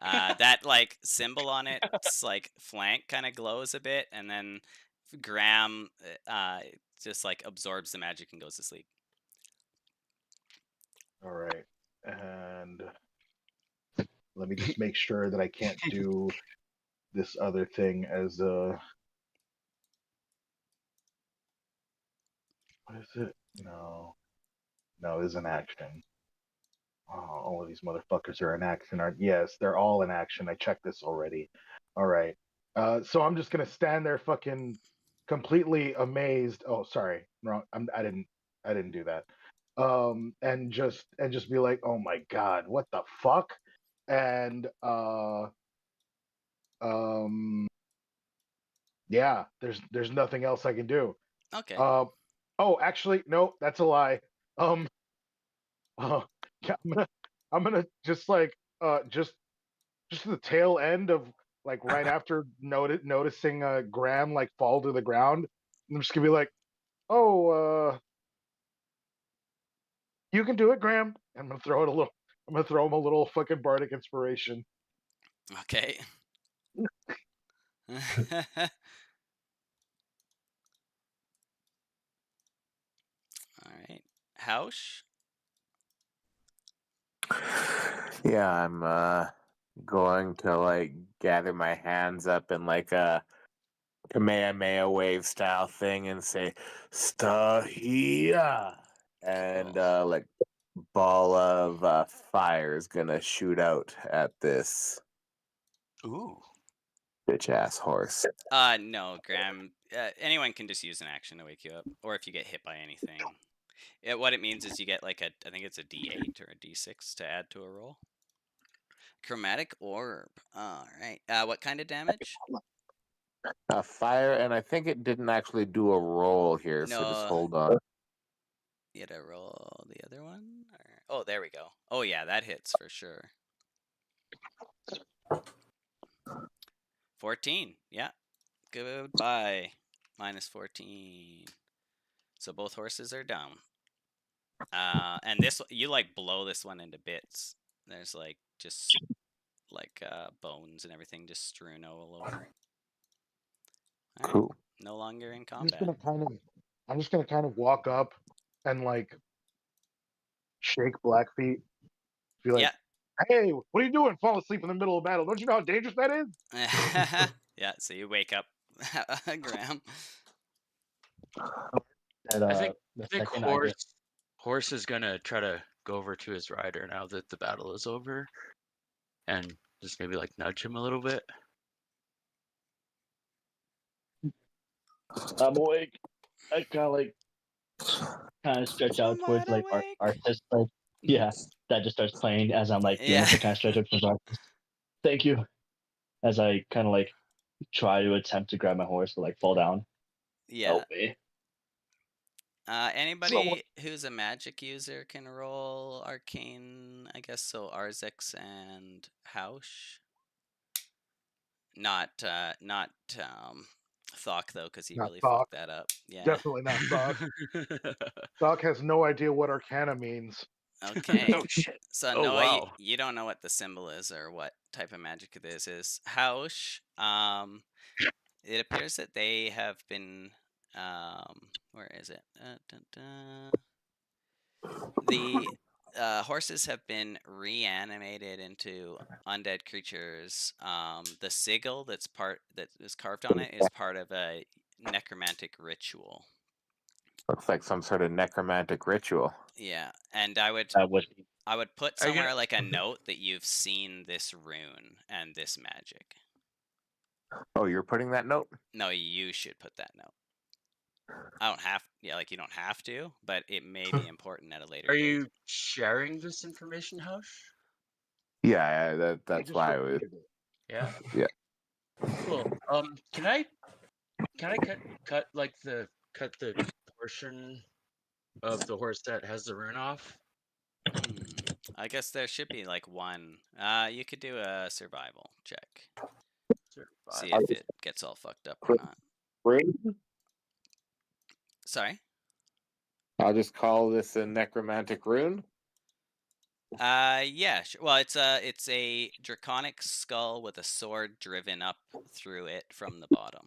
That like symbol on its like flank kind of glows a bit, and then Graham just like absorbs the magic and goes to sleep. All right, and let me just make sure that I can't do this other thing as a. What is it? No, it is an action. Oh, all of these motherfuckers are in action, aren't? Yes, they're all in action. I checked this already. All right. So I'm just gonna stand there, fucking completely amazed. Oh, sorry, wrong. I didn't do that. And just be like, oh my god, what the fuck? And yeah, there's nothing else I can do. Okay. Oh, actually, no, that's a lie. Yeah, I'm gonna just like just the tail end of like right after noticing Graham like fall to the ground. I'm just gonna be like, oh, you can do it, Graham. I'm gonna throw him a little fucking bardic inspiration. Okay. All right. Hausch? Yeah, I'm going to like gather my hands up in like a Kamehameha wave style thing and say Stahia, and Cool. like ball of fire is gonna shoot out at this Ooh. bitch ass horse. No, Graham. Anyone can just use an action to wake you up, or if you get hit by anything. What it means is you get like I think it's a D8 or a D6 to add to a roll. Chromatic orb. All right. What kind of damage? Fire, and I think it didn't actually do a roll here, so just No. hold on. You gotta roll the other one? Oh, there we go. Oh, yeah, that hits for sure. 14. Yeah. Goodbye. Minus 14. So both horses are down. And this, you like blow this one into bits. There's like just like bones and everything just strewn all over. All right. Cool. No longer in I'm just combat. gonna kind of walk up and like shake Blackfeet. Be like, Yeah. hey, what are you doing? Fall asleep in the middle of battle? Don't you know how dangerous that is? Yeah. So you wake up, Graham. And, I think the I think second I get horse is gonna try to go over to his rider now that the battle is over, and just maybe like nudge him a little bit. I'm awake, I kind of stretch out towards like our artist, like yeah, that just starts playing as I'm like doing Yeah. this. I kind of stretch out towards our artist. Thank you. As I kind of like try to attempt to grab my horse, but like fall down. Yeah. Help me. Anybody who's a magic user can roll arcane, I guess. So Arzix and Hausch. Not Thok though, because he Not really Thok. fucked that up. Yeah. Definitely not Doc. Doc has no idea what Arcana means. Okay. Oh shit. So Oh, Noah, wow. you don't know what the symbol is or what type of magic this is. Hausch, it appears that they have been, where is it? The horses have been reanimated into undead creatures. The sigil that is carved on it is part of a necromantic ritual. Looks like some sort of necromantic ritual. Yeah, and I would put Are you somewhere gonna- like a note that you've seen this rune and this magic. Oh, you're putting that note? No, you should put that note. I don't have, like you don't have to, but it may be important at a later Are date. you sharing this information, Hush? Yeah, that's why I was. Yeah. Yeah. Cool. Can I cut the portion of the horse that has the rune off? I guess there should be like one. You could do a survival check. See if it gets all fucked up or not. Sorry. I'll just call this a necromantic rune. Yeah. Well, it's a draconic skull with a sword driven up through it from the bottom,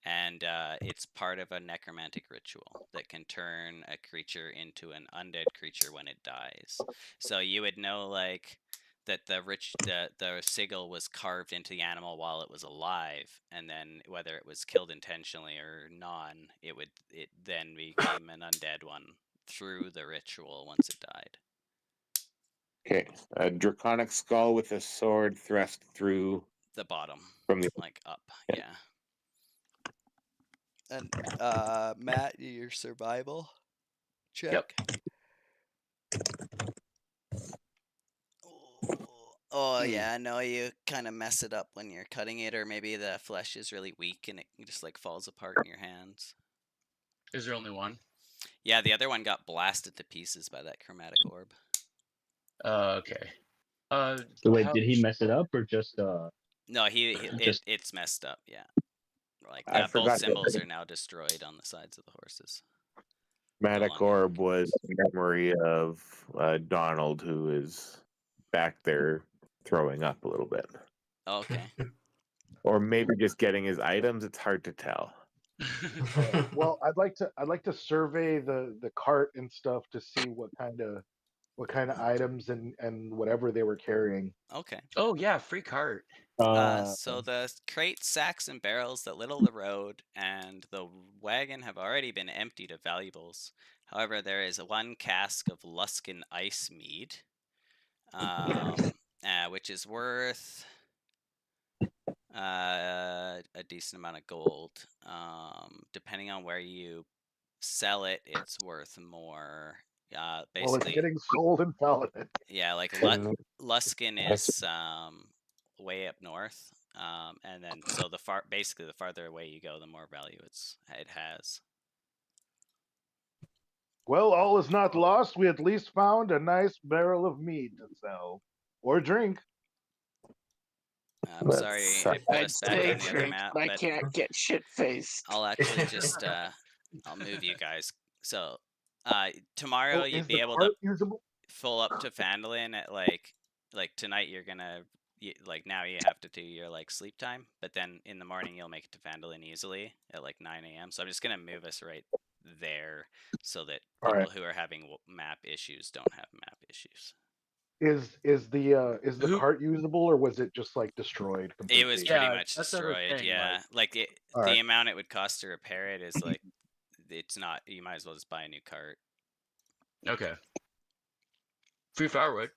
and it's part of a necromantic ritual that can turn a creature into an undead creature when it dies. So you would know like that the sigil was carved into the animal while it was alive, and then whether it was killed intentionally or non, it then became an undead one through the ritual once it died. Okay, a draconic skull with a sword thrust through The bottom, from the. like up, yeah. And Matt, your survival check. Oh yeah, no, you kind of mess it up when you're cutting it, or maybe the flesh is really weak and it just like falls apart in your hands. Is there only one? Yeah, the other one got blasted to pieces by that chromatic orb. Okay. So wait, did he mess it up or just No, Just- it's messed up. Yeah, like I both forgot symbols that are now destroyed on the sides of the horses. chromatic orb was a memory of Donald, who is back there throwing up a little bit. Okay. Or maybe just getting his items. It's hard to tell. Well, I'd like to survey the cart and stuff to see what kind of items and whatever they were carrying. Okay. Oh yeah, free cart. So the crates, sacks, and barrels that little the road and the wagon have already been emptied of valuables. However, there is one cask of Luskin ice mead, which is worth a decent amount of gold. Depending on where you sell it, it's worth more. Basically, Well, it's getting sold in Paladin. yeah, like Luskin is way up north, and then so the farther away you go, the more value it has. Well, all is not lost. We at least found a nice barrel of mead to sell or drink. I'm sorry, I put I'd us back say on the other drink, map, but I but can't get shit faced. I'll actually just I'll move you guys. So tomorrow Oh, you'd is be the able cart to usable? full up to Fandolin at like tonight you're gonna like now you have to do your like sleep time, but then in the morning you'll make it to Fandolin easily at like 9 a.m. So I'm just gonna move us right there so that All people right. who are having map issues don't have map issues. Is the cart usable or was it just like destroyed completely? It was pretty Yeah, much that's what I was destroyed. saying, Yeah, like All the right. amount it would cost to repair it is like it's not. You might as well just buy a new cart. Okay. Free firewood.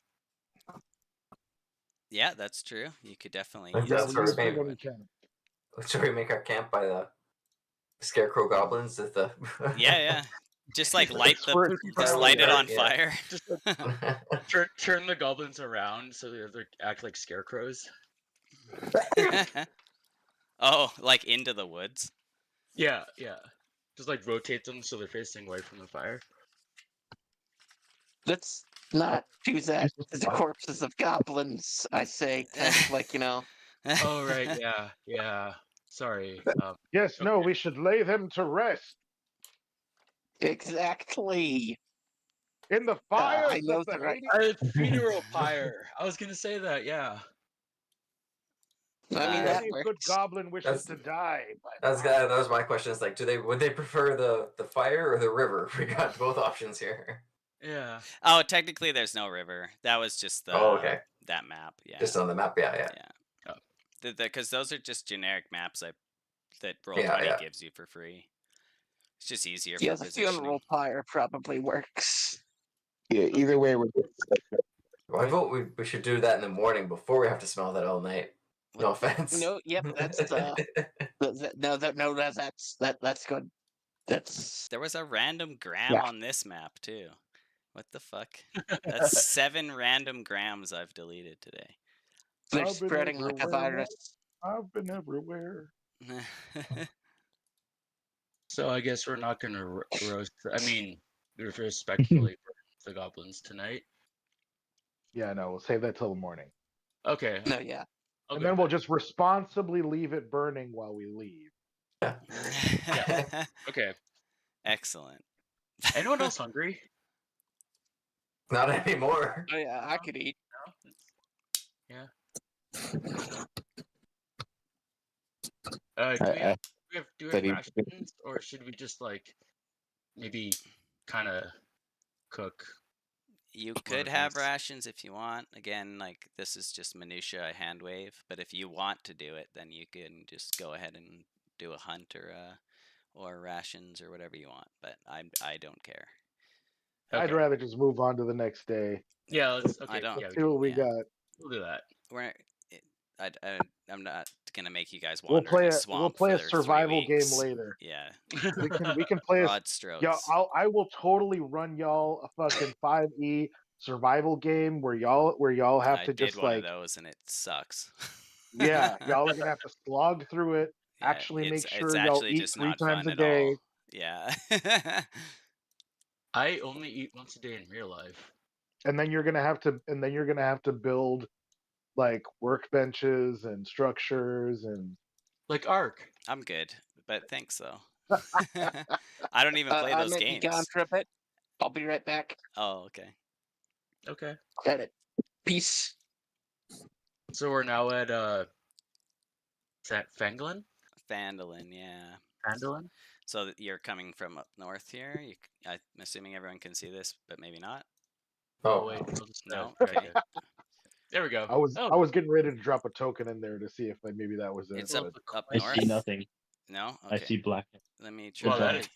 Yeah, that's true. You could definitely Like use that's some where use we it made. when we can. Should we make our camp by the scarecrow goblins at the? Yeah. Just like light Squirt it on yeah. fire. Just turn the goblins around so they act like scarecrows. Oh, like into the woods. Yeah. Just like rotate them so they're facing away from the fire. Let's not do that to the corpses of goblins, I say. Kind of like, Oh right, yeah. Sorry. Yes, no, we should lay them to rest Exactly. in the fires I know that the the right. hating- Funeral pyre. I was gonna say that. Yeah. I mean, that Many a good works. goblin wishes to die. That was my question. It's like, would they prefer the fire or the river? We got both options here. Yeah. Oh, technically, there's no river. That was just the okay. that map. Yeah. Just on the map, yeah. Because those are just generic maps that Roll20 Yeah. gives you for free. It's just easier Yeah, for the positioning. funeral pyre probably works. Yeah, either way, we're. Well, I vote we should do that in the morning before we have to smell that all night. No offense. No, yep, that's that's good. There was a random gram on this map too. What the fuck? That's 7 random grams I've deleted today. They're I've been spreading like a everywhere, virus. I've been everywhere. So I guess we're not gonna roast. I mean, respectfully for the goblins tonight. Yeah, no, we'll save that till the morning. Okay. No, yeah. And then we'll just responsibly leave it burning while we leave. Yeah. Okay. Excellent. Anyone else hungry? Not anymore. I could eat. No? Do we have rations, or should we just like maybe kind of cook? You One could of have these. rations if you want. Again, like this is just minutia hand wave, but if you want to do it, then you can just go ahead and do a hunt or rations or whatever you want. But I don't care. I'd Okay. rather just move on to the next day. Yeah, let's. Okay. I don't- Yeah, See what we yeah. got. we'll do that. We're I'm not gonna make you guys We'll wander play in a a swamp play for a their 3 survival game weeks. later. Yeah, We can play a broad strokes. yeah. I will totally run y'all a fucking 5e survival game where y'all have I to did just one like of those and it sucks. yeah, y'all are gonna have to slog through it. Yeah, Actually, make it's sure y'all actually eat just 3 not times fun a at day. all. Yeah. I only eat once a day in real life. And then you're gonna have to build like workbenches and structures and Like Ark. I'm good, but thanks though. I don't even play I those might be gone games. for a bit. I'll be right back. Oh, okay. Okay. Got it. Peace. So we're now at is that Fenglin? Phandalin, yeah. Fandolin? So you're coming from up north here. I'm assuming everyone can see this, but maybe not. Oh wait, I'll just, No. okay. Okay. There we go. I was Oh, I was getting ready to drop a token in there to see if like maybe that was it. It's but- up I north. see nothing. No. I Okay. see black. Let me try. well, that Okay. is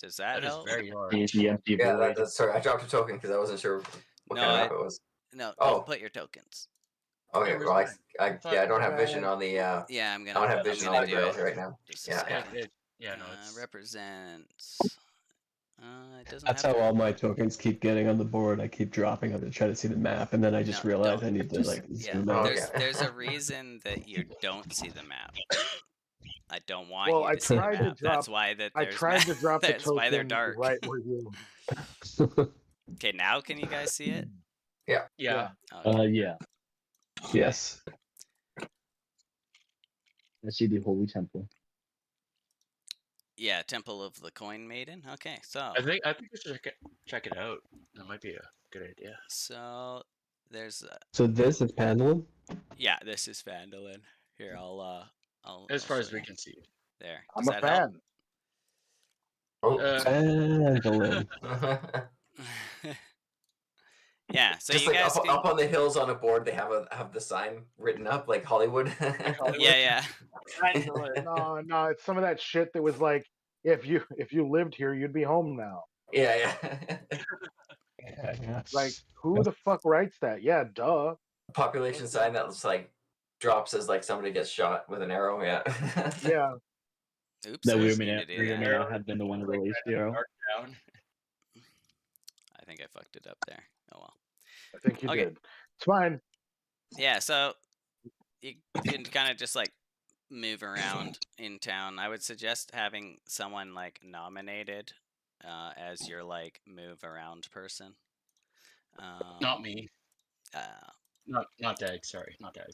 Does that that is help? very large. It's the empty Yeah, void. that's sorry. I dropped a token because I wasn't sure what No, kind of map it was. No. Oh. Don't put your tokens. Okay, where's well, mine? I thought- I don't have vision on the Yeah, I'm I gonna. don't have I'm vision gonna on the do barrel it right now. Just a Yeah. second. Yeah, no, it's Represents. It doesn't That's have how to- all my tokens keep getting on the board. I keep dropping them to try to see the map, and then I just No, realize don't. I need to Just- like Yeah, zoom out. Okay. there's a reason that you don't see the map. I don't want Well, you I to see the tried to map. That's drop- why that I there's tried to drop the That's why they're token dark. right where you. Okay, now can you guys see it? yeah. Okay. Yeah. Yes. I see the holy temple. Yeah, Temple of the Coin Maiden. Okay, so I think we should check it out. That might be a good idea. so there's So this is Pandalin? yeah, this is Phandalin. Here, I'll As I'll far show as we you. can see. There. I'm Does a that help? fan. Oh. Pandalin. Yeah, so Just you like guys up, can... up on the hills on a board, they have the sign written up like Hollywood. Yeah. No, it's some of that shit that was like, if you lived here, you'd be home now. Yeah. Yeah. Like, who the fuck writes that? Yeah, duh. Population sign that looks like drops as like somebody gets shot with an arrow. Yeah. Yeah, Oops, That I we didn't may mean not, to do may or may that. not have been the one to release the arrow. Dark down. I think I fucked it up there. Oh well. I think you Okay. did. It's fine. Yeah, so you can kind of just like move around in town. I would suggest having someone like nominated as your like move around person. Not me. Uh, Not Dag. Sorry, not Dag.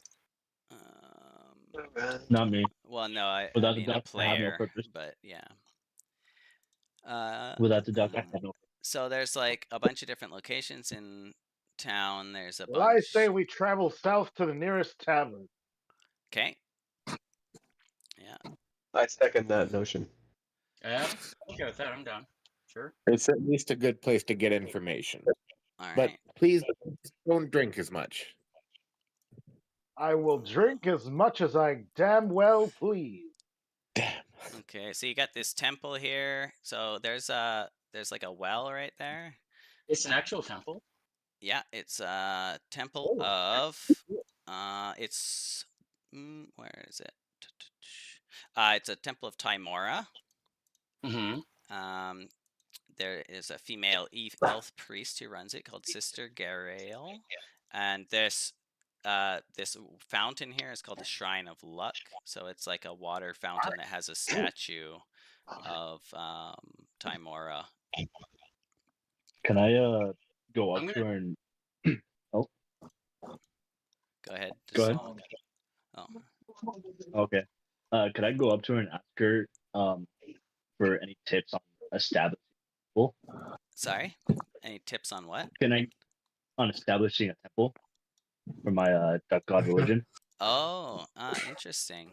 Not me. Well, no, I Without mean the a duck, I have no player, purpose. but yeah. Without the duck, I have no. So there's like a bunch of different locations in town. There's a Well, I bunch. say we travel south to the nearest tavern. Okay. Yeah. I second that notion. Yeah. Okay with that. I'm down. Sure. It's at least a good place to get information. All right. But please don't drink as much. I will drink as much as I damn well please. Damn. Okay, so you got this temple here. So there's like a well right there. It's an actual temple. Yeah, it's a temple Oh. of it's where is it? It's a temple of Timora. Mm-hmm. There is a female elf priest who runs it called Sister Garael, and this fountain here is called the Shrine of Luck. So it's like a water fountain that has a statue of Timora. Can I go I'm up gonna- to her and Go ahead. Go ahead. Oh. okay? Could I go up to her and ask her for any tips on establish temple? Sorry? Any tips on what? Can I on establishing a temple for my duck god religion? Oh, interesting.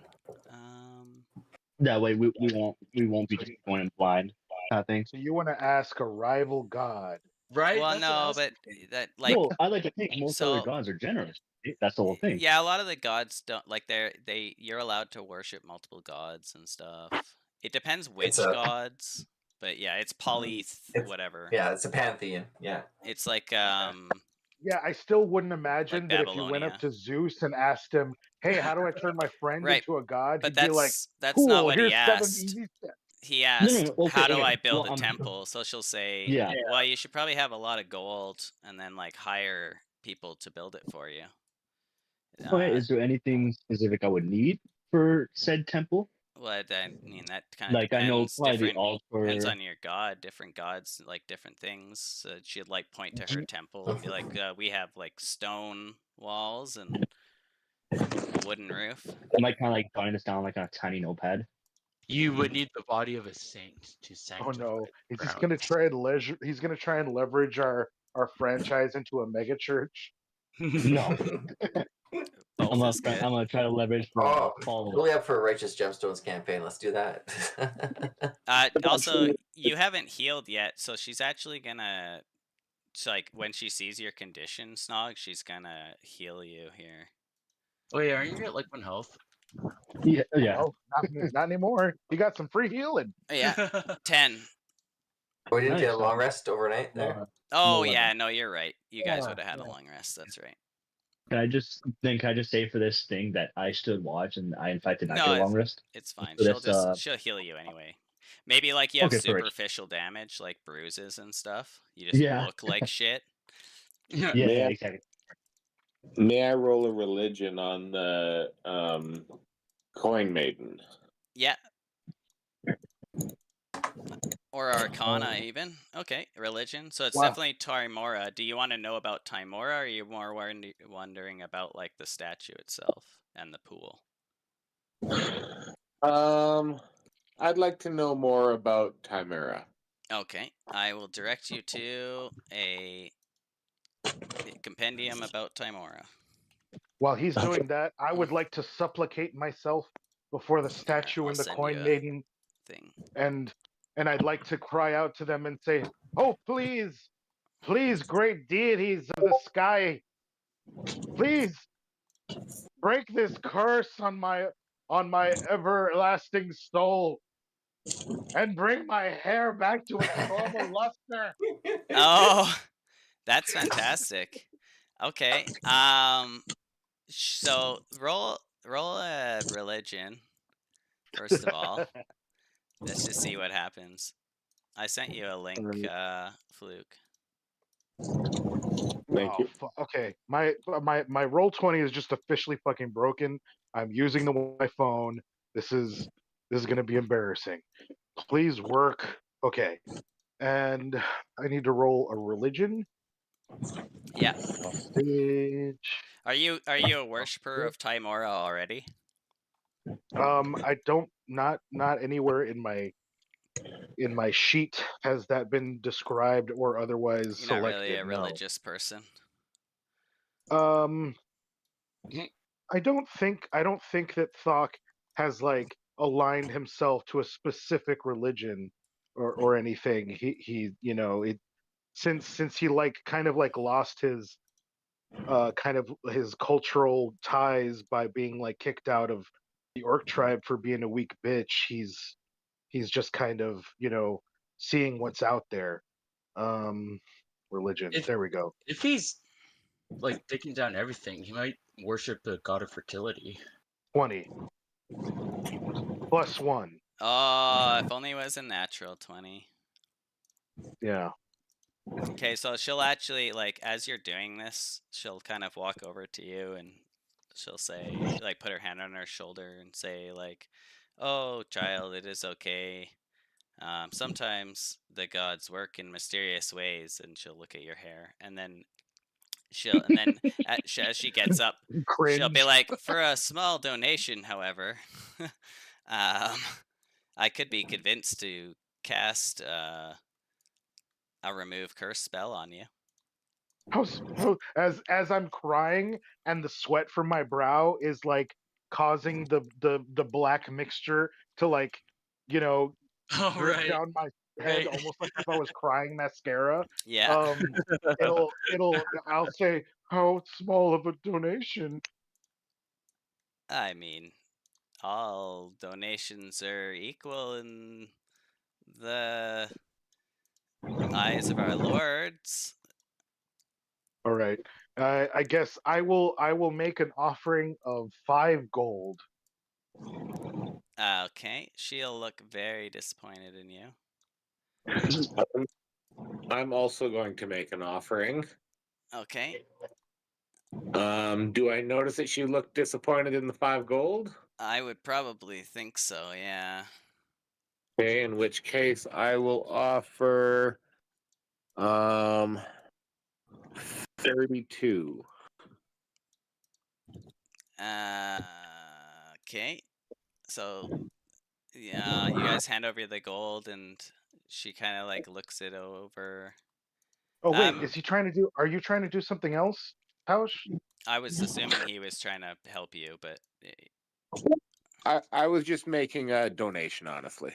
That way we won't be just going in blind kind of thing. So you want to ask a rival god? Right? Well, That's what I no, was but thinking. that like Well, I like to think most other so gods are generous. Right? That's the whole thing. yeah, a lot of the gods don't like you're allowed to worship multiple gods and stuff. It depends which It's a gods, but yeah, it's whatever. yeah, it's a pantheon. Yeah. It's like Yeah, I still wouldn't imagine that if you went up Babylonia. to Zeus and asked him, "Hey, how do I turn my friend Right, into a god?" but He'd be like, that's "Cool, not what here's he 7 asked. easy steps." He No, asked, okay, "How do okay. I build Well, a temple?" So she'll say, Yeah. "Well, you should probably have a lot of gold and then like hire people to build it for you." Okay, is there anything specific I would need for said temple? Well, I mean that kind of Like I know depends. probably the Depends altar. on your god. Different gods like different things. She'd like point to her temple and be like, "We have like stone walls and a wooden roof." Am I kind of like jotting this down like on a tiny notepad? You would need the body of a saint to Oh sanctify no, the he's ground. gonna try and He's gonna try and leverage our franchise into a mega church. No. I'm Both is good. gonna try to leverage for Oh, follow. really up for a Righteous Gemstones campaign. Let's do that. Also, you haven't healed yet, so she's actually gonna. So, like when she sees your condition, Snog, she's gonna heal you here. Oh yeah, aren't you at like 1 health? Yeah. Oh, not anymore. You got some free healing. Yeah, 10. We didn't get a Nice. long rest overnight there. Oh 11. yeah, no, you're right. You guys would have had a long rest. That's right. Can I just say for this thing that I stood watch and I in fact did not No, get a long rest? It's fine. So She'll heal you anyway. Maybe like you have Okay, perfect. superficial damage, like bruises and stuff. You just look like shit. Yeah, May exactly. May I roll a religion on the coin maiden? Yeah. Or Arcana even. Okay, religion. So it's Wow. definitely Timora. Do you want to know about Timora, or are you more wondering about like the statue itself and the pool? I'd like to know more about Timera. Okay, I will direct you to a compendium about Timora. While he's doing that, I would like to supplicate myself before the statue I'll and the send coin you a maiden, thing. and I'd like to cry out to them and say, "Oh, please, please, great deities of the sky, please break this curse on my everlasting soul, and bring my hair back to its normal luster." Oh, that's fantastic. Okay. So roll a religion first of all. Let's just see what happens. I sent you a link, Fluke. Thank you. Okay, my roll 20 is just officially fucking broken. I'm using my phone. This is gonna be embarrassing. Please work. Okay, and I need to roll a religion. Yeah. Stage. Are you a worshiper of Timora already? I don't not anywhere in my sheet has that been described or otherwise You're selected. not really a no. religious person. I don't think that Thok has like aligned himself to a specific religion or anything. He you know, it since he like kind of like lost his kind of his cultural ties by being like kicked out of the orc tribe for being a weak bitch. He's just kind of, seeing what's out there. Religion. There we go. If he's like taking down everything, he might worship the god of fertility. 20 plus 1. Oh, if only it was a natural 20. Yeah. Okay, so she'll actually, like, as you're doing this, she'll kind of walk over to you and she'll say, like, put her hand on her shoulder and say, like, "Oh, child, it is okay. Sometimes the gods work in mysterious ways," and she'll look at your hair, and then as she gets up, she'll be like, "For a small donation, however, I could be convinced to cast a remove curse spell on you. As I'm crying and the sweat from my brow is like causing the black mixture to like, you know, Oh, drip right. down my head, Right. almost like if I was crying mascara. Yeah. I'll say, how small of a donation? I mean, all donations are equal in the eyes of our lords. All right. I guess I will make an offering of 5 gold. Okay, she'll look very disappointed in you. I'm also going to make an offering. Okay, Do I notice that she looked disappointed in the 5 gold? I would probably think so, yeah. Okay, in which case I will offer 32. Okay, so yeah, you guys hand over the gold, and she kind of like looks it over. Oh wait, Um, is he trying to do? Are you trying to do something else, Pausch? I was assuming he was trying to help you, but I was just making a donation, honestly.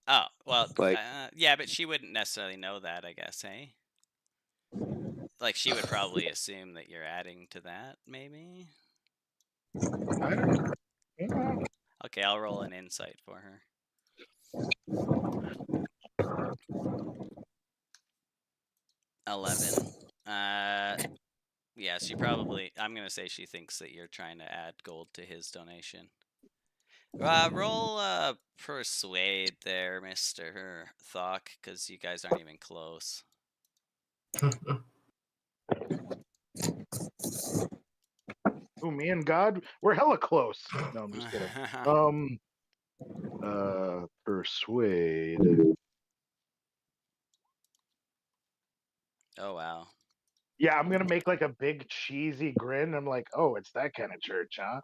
oh well, Like, yeah, but she wouldn't necessarily know that, I guess, hey? Like she would probably assume that you're adding to that, maybe. I don't know. Okay, I'll roll an insight for her. 11. Yeah, she probably. I'm gonna say she thinks that you're trying to add gold to his donation. Roll persuade there, Mr. Thok, because you guys aren't even close. Oh, me and God, we're hella close. No, I'm just kidding. Persuade. Oh wow. Yeah, I'm gonna make like a big cheesy grin. I'm like, oh, it's that kind of church, huh?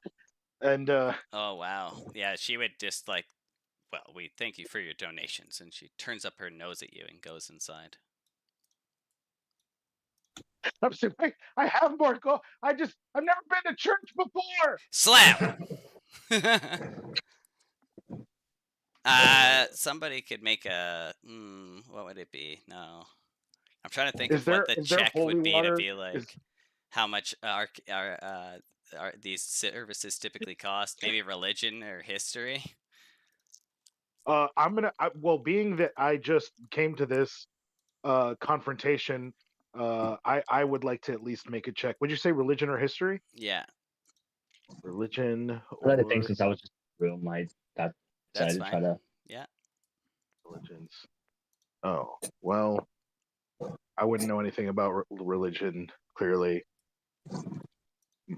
And Oh wow. Yeah, she would just like, well, we thank you for your donations, and she turns up her nose at you and goes inside. I'm saying, I have more gold. I've never been to church before. Slam. Somebody could make a. What would it be? No, I'm trying to think Is of what there the there check holy would be to water? be like how much are these services typically cost? Maybe religion or history. Well, being that I just came to this confrontation, I would like to at least make a check. Would you say religion or history? Yeah, Religion Another thing, or since I was just in the room, I got that's decided to try fine. to. Yeah. religions. Oh, well, I wouldn't know anything about religion, clearly.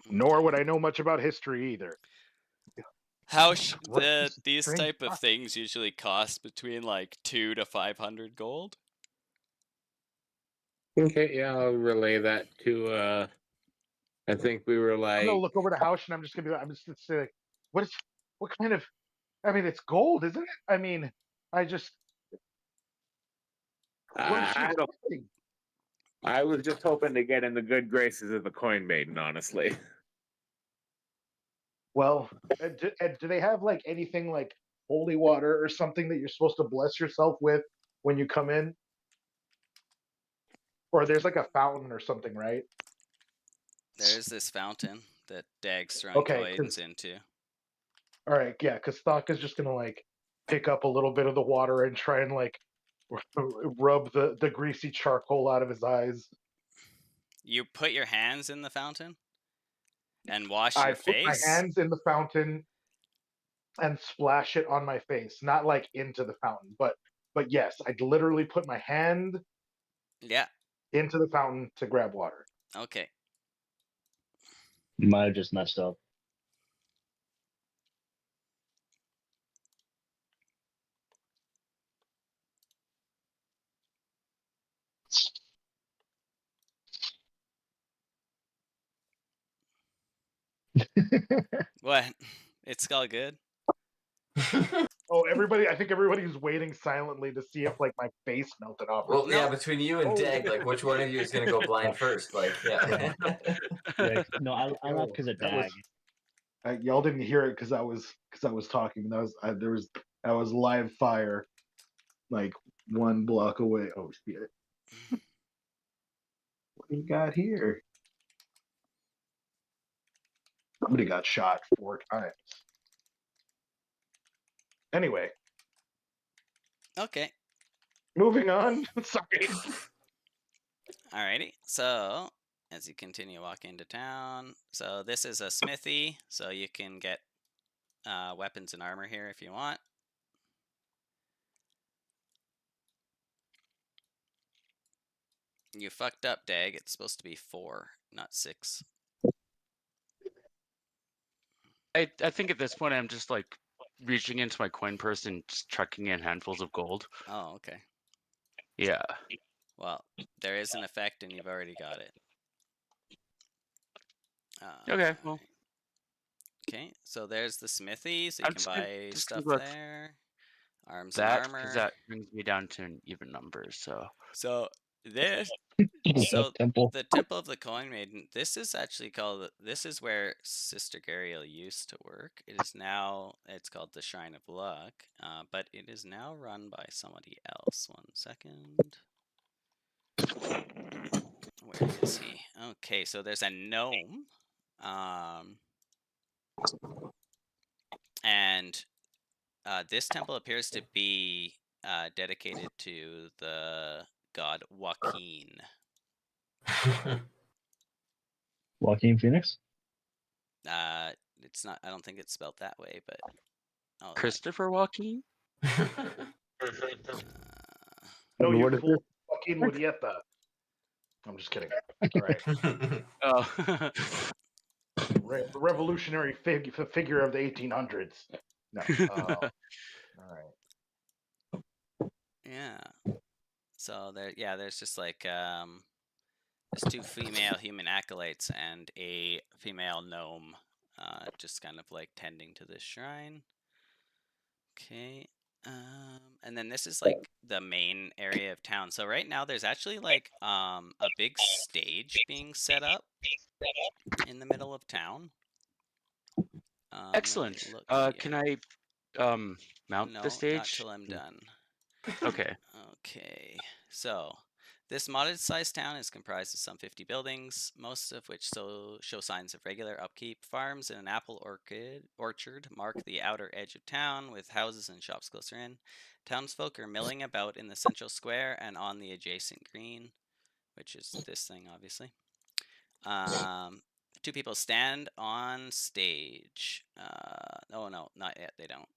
Nor would I know much about history either. How What is these strange type of stuff? things usually cost between like 2 to 500 gold. okay, yeah, I'll relay that to, I think we were I'm like, gonna look over the house and I'm just gonna say, like, what kind of? I mean, it's gold, isn't it? I mean, what is she I don't. expecting? I was just hoping to get in the good graces of the coin maiden, honestly. Well, do they have like anything like holy water or something that you're supposed to bless yourself with when you come in? Or there's like a fountain or something, right? There's this fountain that Dag's throwing Okay, coins into. all right, yeah, because Thok is just gonna like pick up a little bit of the water and try and like rub the greasy charcoal out of his eyes. You put your hands in the fountain and wash I your put my face. hands in the fountain and splash it on my face, not like into the fountain, but yes, I literally put my hand Yeah. into the fountain to grab water. Okay. Might have just messed up. What? It's all good. Oh, everybody! I think everybody's waiting silently to see if like my face melted off. Well, yeah, No. between you and Oh. Dag, like which one of you is gonna go blind first? Like, yeah. Yeah, no, I laughed because of That was- Dag. y'all didn't hear it because I was talking. That was live fire, like 1 block away. Oh shit! What do you got here? Somebody got shot 4 times. Anyway, Okay. moving on. Sorry. Alrighty. So as you continue walking into town, so this is a smithy, so you can get weapons and armor here if you want. You fucked up, Dag. It's supposed to be 4, not 6. I think at this point I'm just like reaching into my coin purse and just chucking in handfuls of gold. Oh, okay. Yeah. Well, there is an effect, and you've already got it. Okay, well. Okay, so there's the smithy, so you I'm can just gonna- buy just stuff gonna look there. Arms that and because armor. that brings me down to an even number. So This, so the Temple of the Coin Maiden. This is actually called. This is where Sister Gariel used to work. It is now. It's called the Shrine of Luck, but it is now run by somebody else. 1 second. Where is he? Okay, so there's a gnome, and this temple appears to be dedicated to the god Joaquin. Joaquin Phoenix? It's not. I don't think it's spelled that way, but Christopher Joaquin? No, you What is fool. Joaquin Murieta. I'm just kidding. All right. Oh. The revolutionary figure of the 1800s. No. All right. Yeah. So there's just like there's 2 female human acolytes and a female gnome, just kind of like tending to this shrine. Okay. And then this is like the main area of town. So right now there's actually like a big stage being set up in the middle of town. Excellent. Can I mount No, the stage? not till I'm done. Okay. Okay. So this modded sized town is comprised of some 50 buildings, most of which show signs of regular upkeep. Farms and an apple orchard mark the outer edge of town, with houses and shops closer in. Townsfolk are milling about in the central square and on the adjacent green, which is this thing, obviously. 2 people stand on stage. Oh no, not yet. They don't.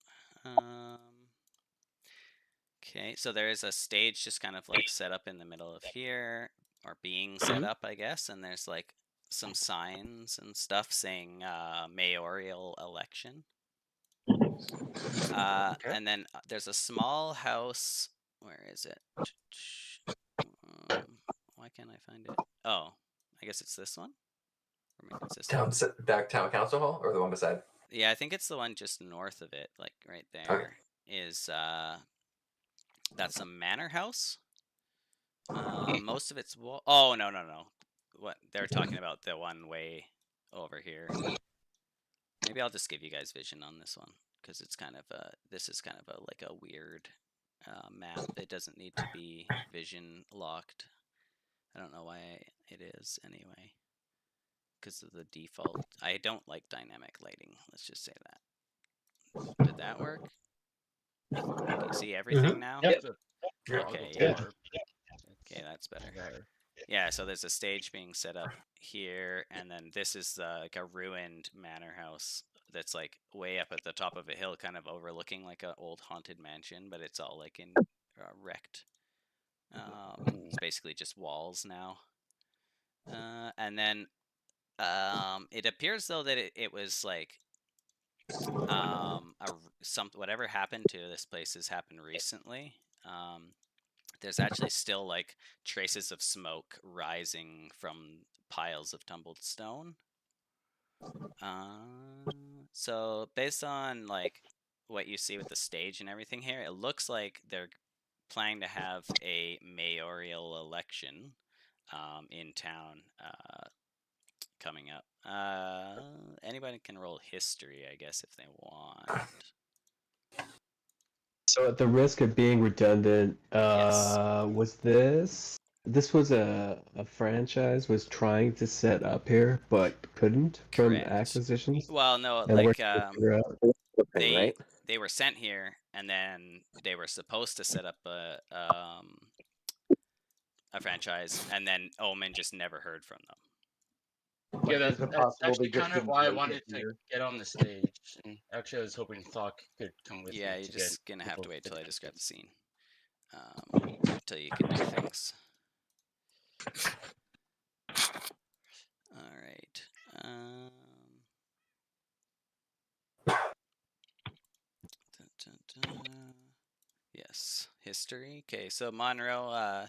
Okay, so there is a stage just kind of like set up in the middle of here, or being set up, I guess, and there's like some signs and stuff saying mayoral election. And then there's a small house. Where is it? Why can't I find it? Oh, I guess it's this one. Or maybe it's this one. Back town council hall, or the one beside? Yeah, I think it's the one just north of it, like right there. Okay. Is that's a manor house. Most of it's oh no. What they're talking about, the one way over here. Maybe I'll just give you guys vision on this one, because it's kind of this is kind of like a weird map. It doesn't need to be vision locked. I don't know why it is anyway, because of the default. I don't like dynamic lighting. Let's just say that. Did that work? You can see everything now? Yep. Okay, yeah. Okay, that's better. Yeah, so there's a stage being set up here, and then this is like a ruined manor house that's like way up at the top of a hill, kind of overlooking like an old haunted mansion, but it's all like in wrecked. It's basically just walls now. And then it appears though that it was like whatever happened to this place has happened recently. There's actually still like traces of smoke rising from piles of tumbled stone. So based on like what you see with the stage and everything here, it looks like they're planning to have a mayoral election in town coming up. Anybody can roll history, I guess, if they want. So at the risk of being redundant, Yes. was this was a franchise was trying to set up here but couldn't from Correct. acquisitions? Well, no, And we're like trying to figure out. they they were sent here, and then they were supposed to set up a franchise, and then Omen just never heard from them. Yeah, Is that's it possible actually they just kind of didn't why I make it wanted to here? get on the stage. And actually, I was hoping Thok could come with Yeah, me you're to just get gonna have to people wait till I to- describe the scene, till you can do things. All right. Yes, history. Okay, so Monroe.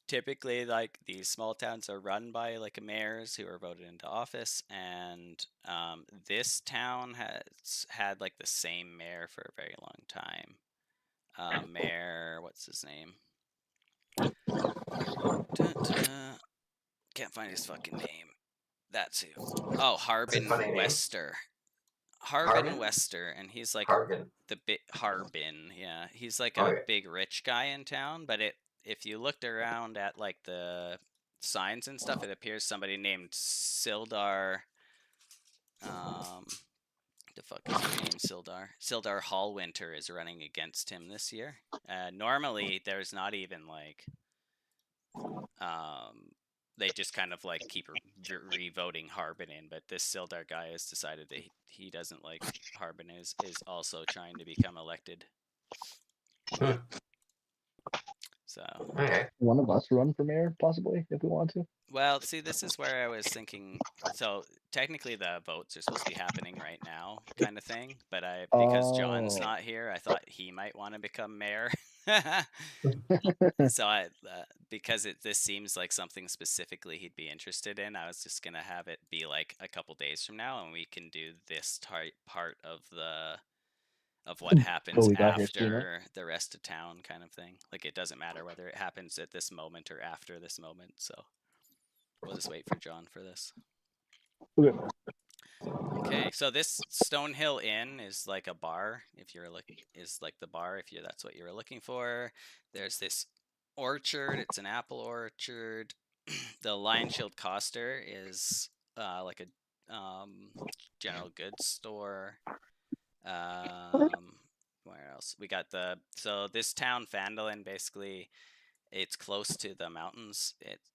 Typically, like these small towns are run by like mayors who are voted into office, and this town has had like the same mayor for a very long time. Mayor, what's his name? Can't find his fucking name. That's who. Oh, Harbin Wester. Harbin Wester, and he's like the big Harbin. Yeah, he's like a big rich guy in town. But if you looked around at like the signs and stuff, it appears somebody named Sildar. The fuck is his name? Sildar Hallwinter is running against him this year. Normally, there's not even like they just kind of like keep re-voting Harbin in, but this Sildar guy has decided that he doesn't like Harbin is also trying to become elected. So one of us run for mayor, possibly, if we want to. well, see, this is where I was thinking. So technically, the votes are supposed to be happening right now, kind of thing. But because John's not here, I thought he might want to become mayor. So because this seems like something specifically he'd be interested in, I was just gonna have it be like a couple days from now, and we can do this part of what happens after the rest of town, kind of thing. Like it doesn't matter whether it happens at this moment or after this moment. So we'll just wait for John for this. Okay, so this Stonehill Inn is like a bar. If you're the bar if that's what you were looking for. There's this orchard. It's an apple orchard. The Lion Shield Coster is like a general goods store. Where else? We got so this town, Fandolin, basically, it's close to the mountains.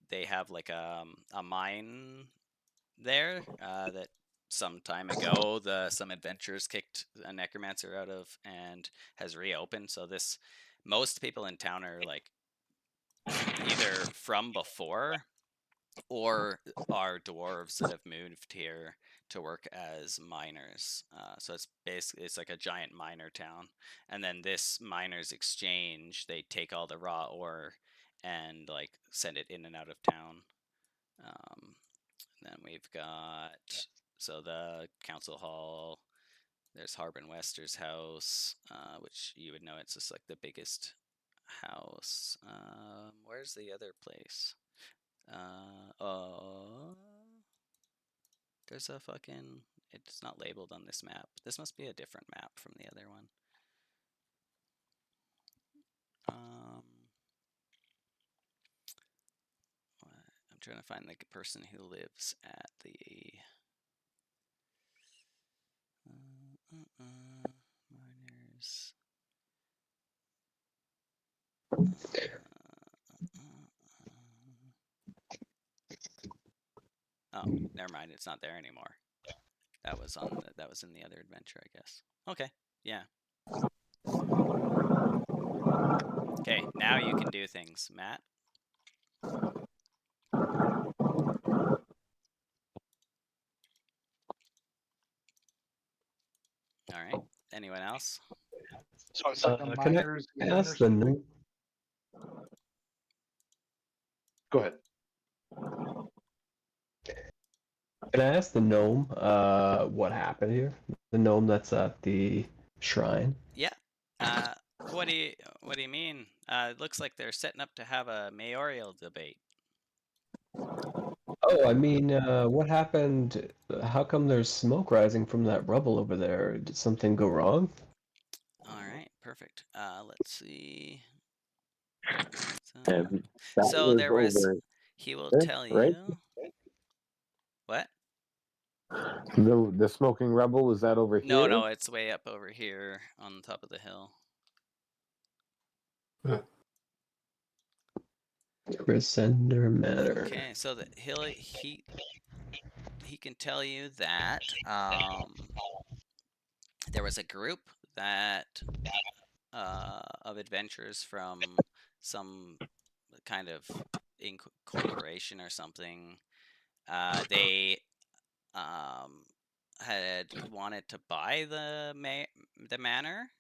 They have like a mine there that some time ago some adventurers kicked a necromancer out of and has reopened. So most people in town are like either from before or are dwarves that have moved here to work as miners. So it's like a giant miner town. And then this miners exchange, they take all the raw ore and like send it in and out of town. Then we've got the council hall. There's Harbin Wester's house, which you would know it's just like the biggest house. Where's the other place? There's a fucking. It's not labeled on this map. This must be a different map from the other one. I'm trying to find the person who lives at the. Miners. Oh, never mind. It's not there anymore. That was in the other adventure, I guess. Okay, yeah. Okay, now you can do things, Matt. All right. Anyone else? So it's like a Can miners. I ask the name? Go ahead. Can I ask the gnome what happened here? The gnome that's at the shrine? Yeah. What do you mean? It looks like they're setting up to have a mayoral debate. Oh, I mean, what happened? How come there's smoke rising from that rubble over there? Did something go wrong? All right, perfect. Let's see. And that So was there was. over He will there, tell right? you. What? The smoking rubble, was that over No, here? no, it's way up over here on the top of the hill. Crescender Manor. Okay, so he can tell you that there was a group that of adventurers from some kind of corporation or something. They had wanted to buy the manor.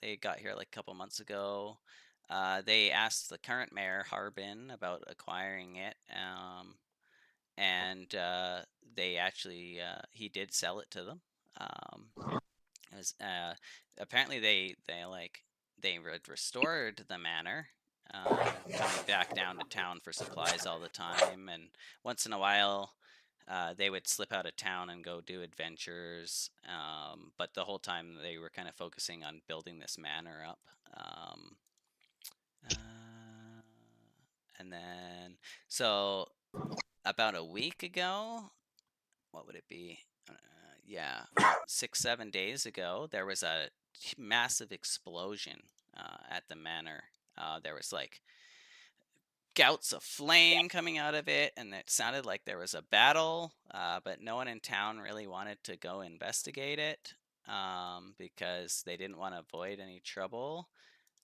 They got here like a couple months ago. They asked the current mayor Harbin about acquiring it, and they actually he did sell it to them. As apparently they restored the manor, coming back down to town for supplies all the time, and once in a while they would slip out of town and go do adventures. But the whole time they were kind of focusing on building this manor up. And then, so about a week ago, what would it be? Yeah, about 6-7 days ago, there was a massive explosion at the manor. There was like gouts of flame coming out of it, and it sounded like there was a battle, but no one in town really wanted to go investigate it because they didn't want to avoid any trouble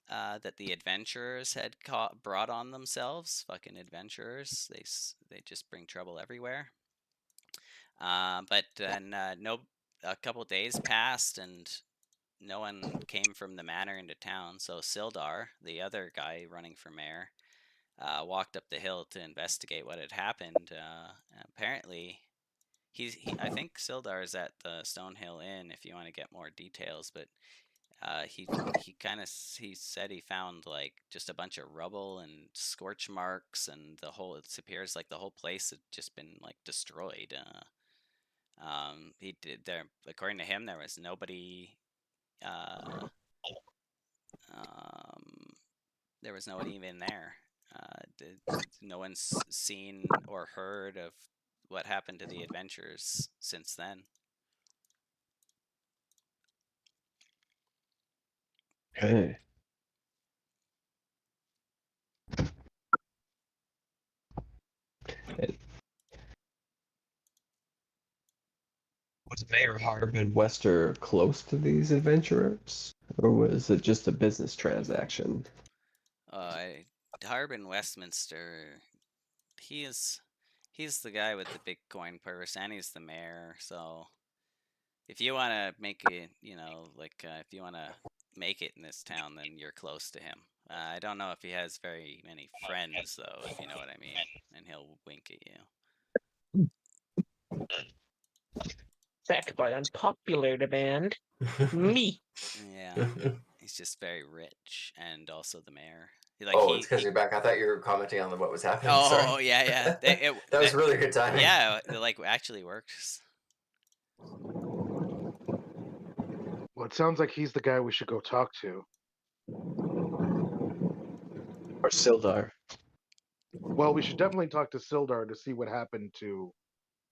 that the adventurers had brought on themselves. Fucking adventurers, they just bring trouble everywhere. But then a couple days passed and no one came from the manor into town. So Sildar, the other guy running for mayor, walked up the hill to investigate what had happened. Apparently, I think Sildar is at the Stonehill Inn if you want to get more details, but he said he found like just a bunch of rubble and scorch marks, and it appears like the whole place had just been like destroyed. He did there, according to him, there was nobody. There was nobody even there. No one's seen or heard of what happened to the adventurers since then. Okay. Was Mayor Harbin Wester close to these adventurers, or was it just a business transaction? Harbin Westminster, he's the guy with the big coin purse, and he's the mayor. So if you want to make it, if you want to make it in this town, then you're close to him. I don't know if he has very many friends, though, if you know what I mean, and he'll wink at you. Backed by unpopular demand. Me. Yeah, he's just very rich, and also the mayor. It's because you're back. I thought you were commenting on what was happening. Oh, Sorry. yeah. That was really good timing. Yeah, it actually works. Well, it sounds like he's the guy we should go talk to. Or Sildar? Well, we should definitely talk to Sildar to see what happened to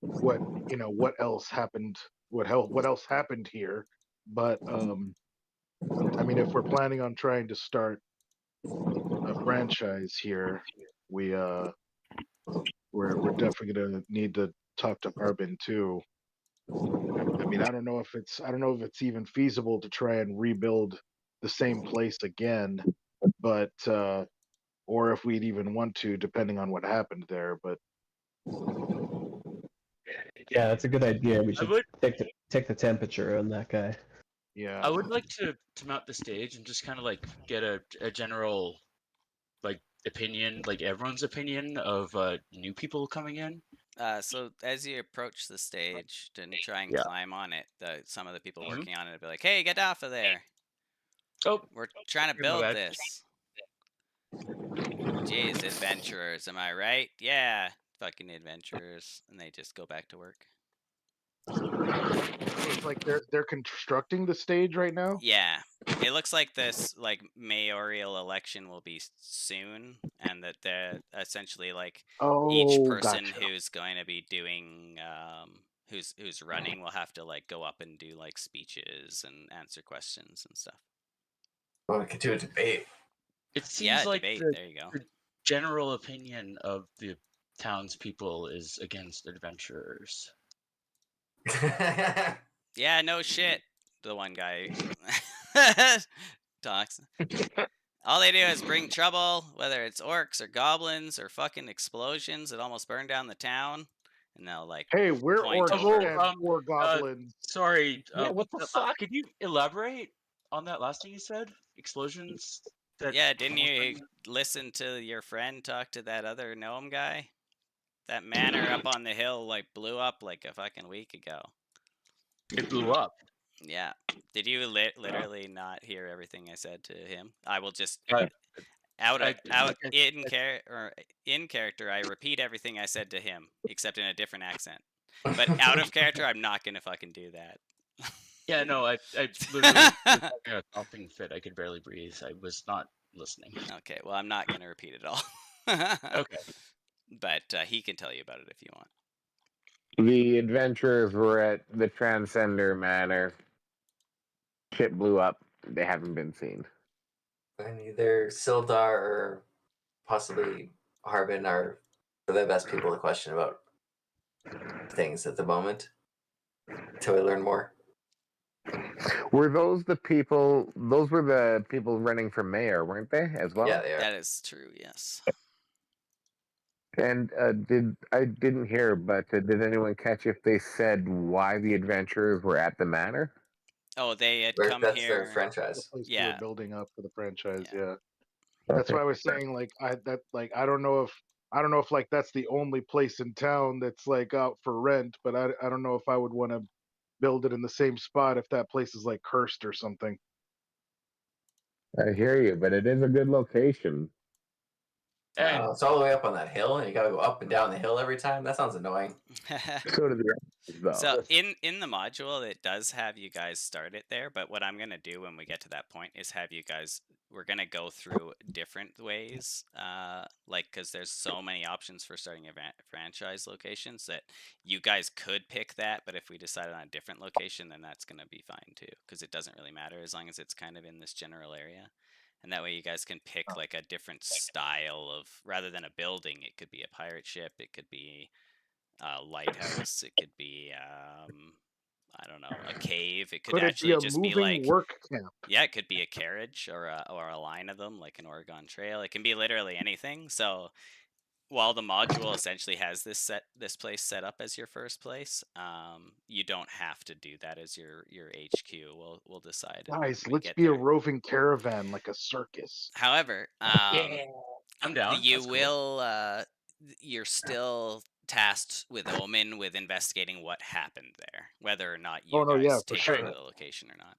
what else happened, what else happened here. But I mean, if we're planning on trying to start a franchise here, we're definitely gonna need to talk to Harbin too. I mean, I don't know if it's even feasible to try and rebuild the same place again, but or if we'd even want to, depending on what happened there. But yeah, that's a good idea. We should take the temperature on that guy. Yeah, I would like to mount the stage and just kind of like get a general like opinion, like everyone's opinion of new people coming in. So as you approach the stage and try and Yeah. climb on it, some of the people Mhm. working on it will be like, "Hey, get off of there! Oh, We're trying to my build bad. this." Jeez, adventurers, am I right? Yeah, fucking adventurers, and they just go back to work. It's like they're constructing the stage right now. Yeah, it looks like this mayoral election will be soon, and that they're essentially like each Oh, person gotcha. who's going to be doing who's running will have to like go up and do like speeches and answer questions and stuff. Well, we could do a debate. It seems Yeah, like debate. the There you go. general opinion of the townspeople is against adventurers. Yeah, no shit. The one guy talks. All they do is bring trouble, whether it's orcs or goblins or fucking explosions that almost burn down the town, and they'll like Hey, we're point orcs over. and we're goblins. Sorry. Yeah, what the fuck? Could you elaborate on that last thing you said? Explosions? Yeah, didn't you listen to your friend talk to that other gnome guy? That manor up on the hill like blew up like a fucking week ago. It blew up. Yeah. Did you literally not hear everything I said to him? I will just in character I repeat everything I said to him except in a different accent. But out of character I'm not going to fucking do that. Yeah, no, I literally was having a coughing fit. I could barely breathe. I was not listening. Okay, well I'm not going to repeat it all. Okay. But he can tell you about it if you want. The adventurers were at the Transcender Manor. Shit blew up. They haven't been seen. And either Sildar or possibly Harbin are the best people to question about things at the moment until we learn more. Were those the people? Those were the people running for mayor, weren't they? As well. Yeah, they are. That is true. Yes. And I didn't hear, but did anyone catch if they said why the adventurers were at the manor? Oh, they had That's come their here. The franchise. place we Yeah. were building up for the franchise. Yeah. Yeah. That's Okay. why I was saying like I don't know if like that's the only place in town that's like out for rent, but I don't know if I would want to build it in the same spot if that place is like cursed or something. I hear you, but it is a good location. And It's all the way up on that hill, and you gotta go up and down the hill every time. That sounds annoying. So do the others, though. So in the module, it does have you guys start it there. But what I'm gonna do when we get to that point is have you guys. We're gonna go through different ways, like because there's so many options for starting a franchise locations that you guys could pick that. But if we decided on a different location, then that's gonna be fine too, because it doesn't really matter as long as it's kind of in this general area. And that way you guys can pick like a different style of, rather than a building, it could be a pirate ship, it could be a lighthouse, it could be I don't know, a cave. It could Could it actually be a just be moving like work camp? yeah, it could be a carriage or a line of them, like an Oregon Trail. It can be literally anything. So while the module essentially has this place set up as your first place, you don't have to do that as your HQ. We'll decide. Guys, when we let's get be a there. roving caravan like a circus. However, I'm down. you That's cool. will you're still tasked with Omen with investigating what happened there, whether or not you Oh, no, guys yeah, for take sure. over the location or not.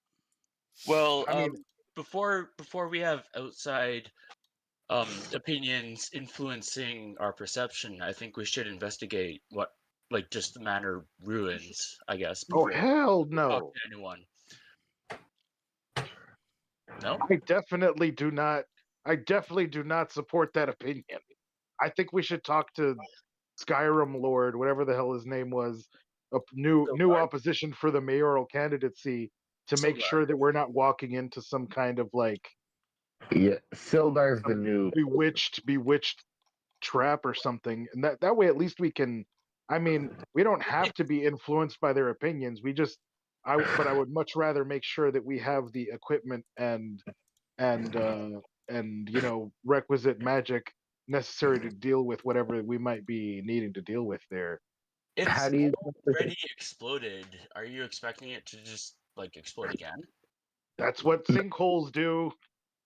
Well, I mean- before we have outside opinions influencing our perception, I think we should investigate what, like, just the manor ruins, I guess. Oh before hell we no! talk to anyone. No? I definitely do not. I definitely do not support that opinion. I think we should talk to Skyrim Lord, whatever the hell his name was, a new Sildar? opposition for the mayoral candidacy, to make Sildar. sure that we're not walking into some kind of like Yeah, Sildar's the new. bewitched trap or something, and that way at least we can. I mean, we don't have to be influenced by their opinions. We just, but I would much rather make sure that we have the equipment and you know, requisite magic necessary to deal with whatever we might be needing to deal with there. It's How do you? already exploded. Are you expecting it to just, like, explode again? That's what sinkholes do.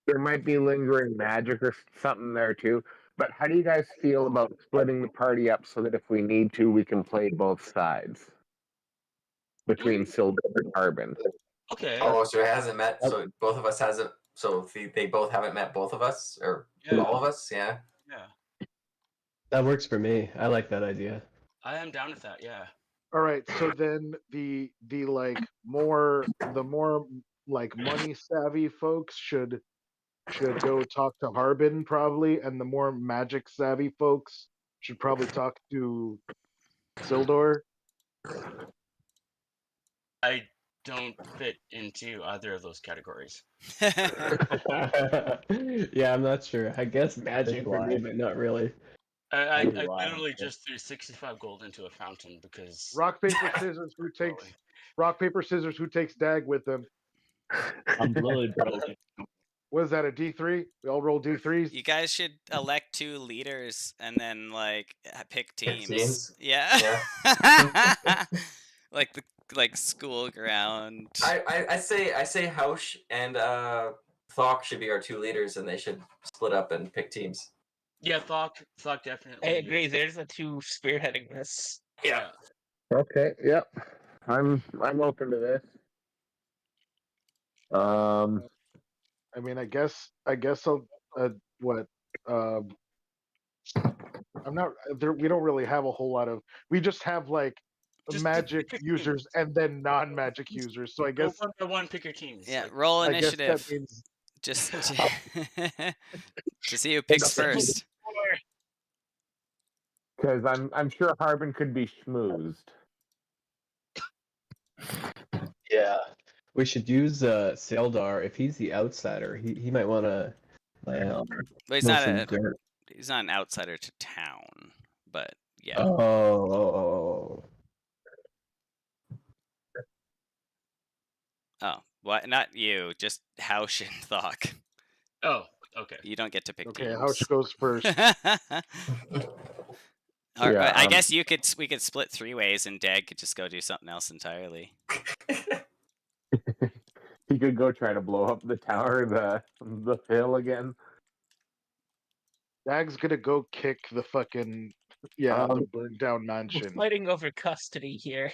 There might be lingering magic or something there too. But how do you guys feel about splitting the party up so that if we need to, we can play both sides between Sildar and Harbin? Okay. Oh, so it hasn't met. So both of us hasn't. So they both haven't met both of us, or all of us. Yeah. Yeah. That works for me. I like that idea. I am down with that. Yeah. All right, so then the more like money savvy folks should go talk to Harbin probably, and the more magic savvy folks should probably talk to Sildor. I don't fit into either of those categories. Yeah, I'm not sure. I guess magic for me, but not really. I literally just threw 65 gold into a fountain because Rock paper scissors. Who takes rock paper scissors? Who takes Dag with them? I'm literally broken. What is that? A D3? We all roll D3s. You guys should elect 2 leaders and then like pick teams. teams? Yeah. like school ground. I say Hausch and Thok should be our 2 leaders, and they should split up and pick teams. Yeah, Thok definitely. I agree. There's the 2 spearheading this. Yeah. Okay. Yep. I'm open to this. I mean, I guess I'll what I'm not there. We don't really have a whole lot of. We just have like magic users and then non-magic users. So I guess go 1 by 1, pick your teams. Yeah, Like, roll I guess initiative. that means Just to see who picks first. Because I'm sure Harbin could be schmoozed. Yeah. We should use Sildar. If he's the outsider, he might want to. But he's know not some dirt. he's not an outsider to town. But yeah. Oh. Oh, what? Not you. Just Hausch and Thok. Oh, okay. You don't get to pick okay. teams. Hausch goes first. Or, Yeah, I guess we could split 3 ways, and Dag could just go do something else entirely. He could go try to blow up the tower, the hill again. Dag's gonna go kick the fucking the burned down We're mansion. fighting over custody here.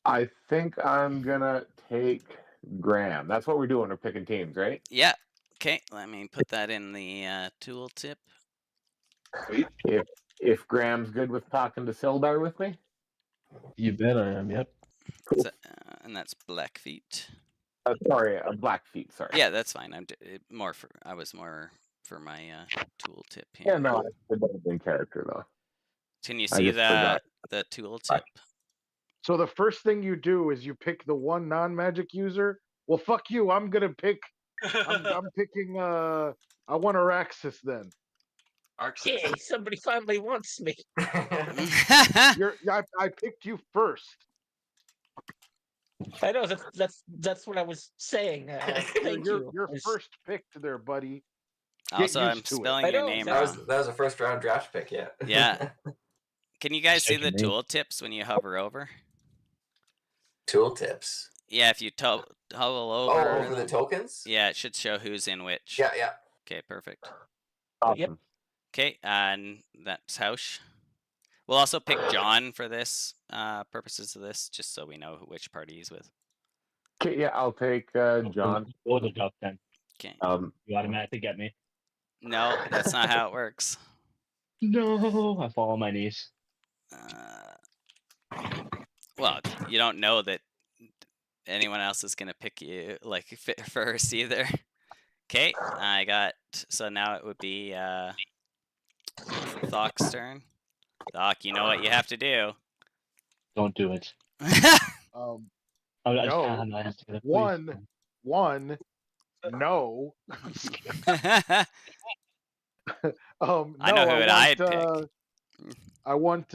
I think I'm gonna take Graham. That's what we're doing. We're picking teams, right? Yeah. Okay. Let me put that in the tooltip. If Graham's good with talking to Sildar with me, You bet I am. Yep. So, and that's Blackfeet. sorry, Blackfeet. Sorry. Yeah, that's fine. I was more for my tooltip here. Yeah, no, it's in character though. Can you I see just forgot. the tooltip? So the first thing you do is you pick the one non-magic user. Well, fuck you. I'm gonna pick. I'm picking. I want Araxis then. Yay! Somebody finally wants me. I picked you first. I know that's what I was saying. Thank you. You're first picked there, buddy. Also, I'm used to it. spelling I your know, name that wrong. That was a first round draft pick, yeah. Yeah. Can you guys see Check the your name. tooltips when you hover over? Tooltips. Yeah, if you hover Oh, over. over the tokens? Yeah, it should show who's in which. Yeah. Okay, perfect. Awesome. Yep. Okay, and that's Hausch. We'll also pick John for this purposes of this, just so we know which party he's with. Okay, yeah, I'll take John. Go to the top 10. Okay. You automatically get me. No, that's not how it works. No, I fall on my knees. Well, you don't know that anyone else is gonna pick you like first either. Okay, so now it would be Thok's turn. Thok, you know what you have to do. Don't do it. Um, Oh, No. One. No. No, I know who I'd pick. I want.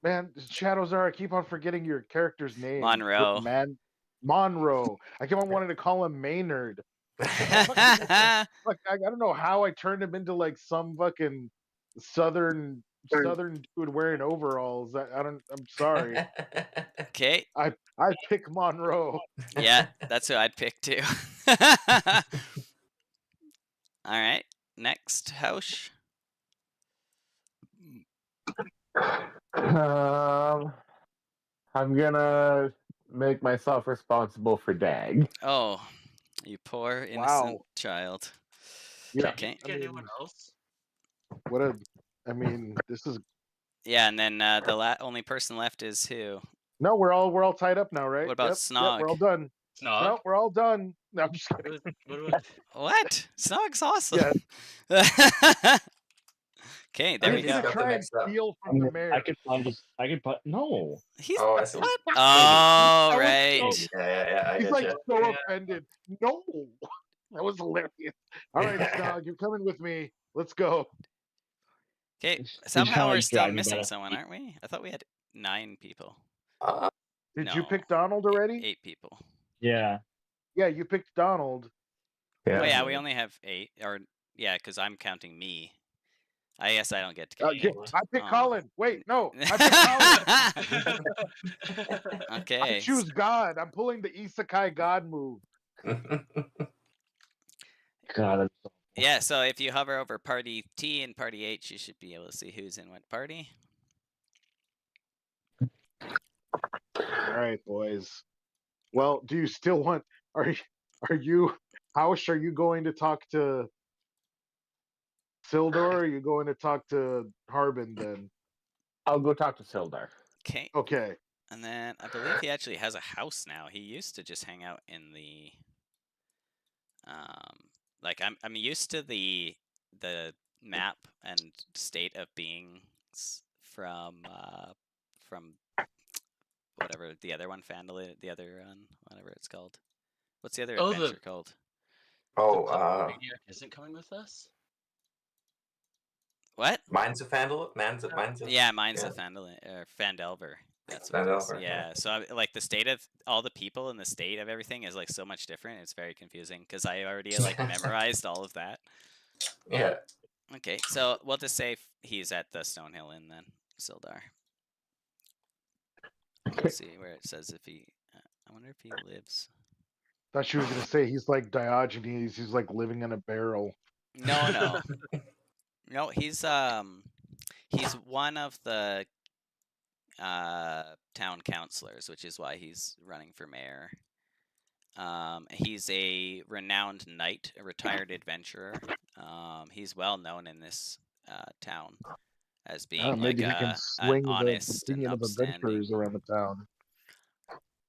Man, Shadows are. I keep on forgetting your character's name. Monroe. Monroe. I keep on wanting to call him Maynard. Like, I don't know how I turned him into like some fucking southern dude wearing overalls. I'm sorry. Okay, I pick Monroe. yeah, that's who I'd pick too. All right, next house? I'm gonna make myself responsible for Dag. Oh, you poor innocent Wow. child. Yeah. Okay. Think anyone else? What a. I mean, this is. Yeah, and then the only person left is who? No, we're all tied up now, right? What about Yep, Snog? we're all done. Snog? No, we're all done. No, I'm just What kidding. about What? Snog's awesome. Okay, there I'm we gonna go. got them try and mixed up. steal from the mayor. I could find just. I could put no. He's Oh, I see. what? Maybe. Oh, That was right. so- Yeah, I He's get like you. so Yeah. offended. No, that was hilarious. All right, Snog, you're coming with me. Let's go. Okay, He's somehow trying to, we're like, still drag me by missing the someone, feet. aren't we? I thought we had 9 people. Did you No. pick Donald already? 8 people. Yeah. Yeah, you picked Donald. Oh yeah, Yeah. we only have 8, or yeah, because I'm counting me. I guess I don't get to Yeah, get picked. I picked Oh. Colin. Wait, no, I picked Colin. I Okay. choose God. I'm pulling the Isekai God move. God. That's so Yeah, so if you hover over party T and party H, you should be able to see who's in what party. All right, boys. Well, do you still want? Are you? House? Are you going to talk to Sildor? Or are you going to talk to Harbin then? I'll go talk to Sildar. Okay. Okay. And then I believe he actually has a house now. He used to just hang out in the like I'm used to the map and state of being from whatever the other one the other one, whatever it's called. What's the other Oh, adventure called? Maniac isn't coming with us? What? Mine's a Fandle. Yeah, mine's yeah. a Fandelver. That's what it is. Fandelver, Yeah. So like the state of all the people and the state of everything is like so much different. It's very confusing because I already like memorized all of that. Yeah. Okay, so we'll just say he's at the Stonehill Inn then, Sildar. Let's see where it says if he. I wonder if he lives. Thought she was gonna say he's like Diogenes. He's like living in a barrel. No. No, he's one of the town councilors, which is why he's running for mayor. He's a renowned knight, a retired adventurer. He's well known in this town as being Maybe like he can an swing the honest and opinion of upstanding. adventurers around the town.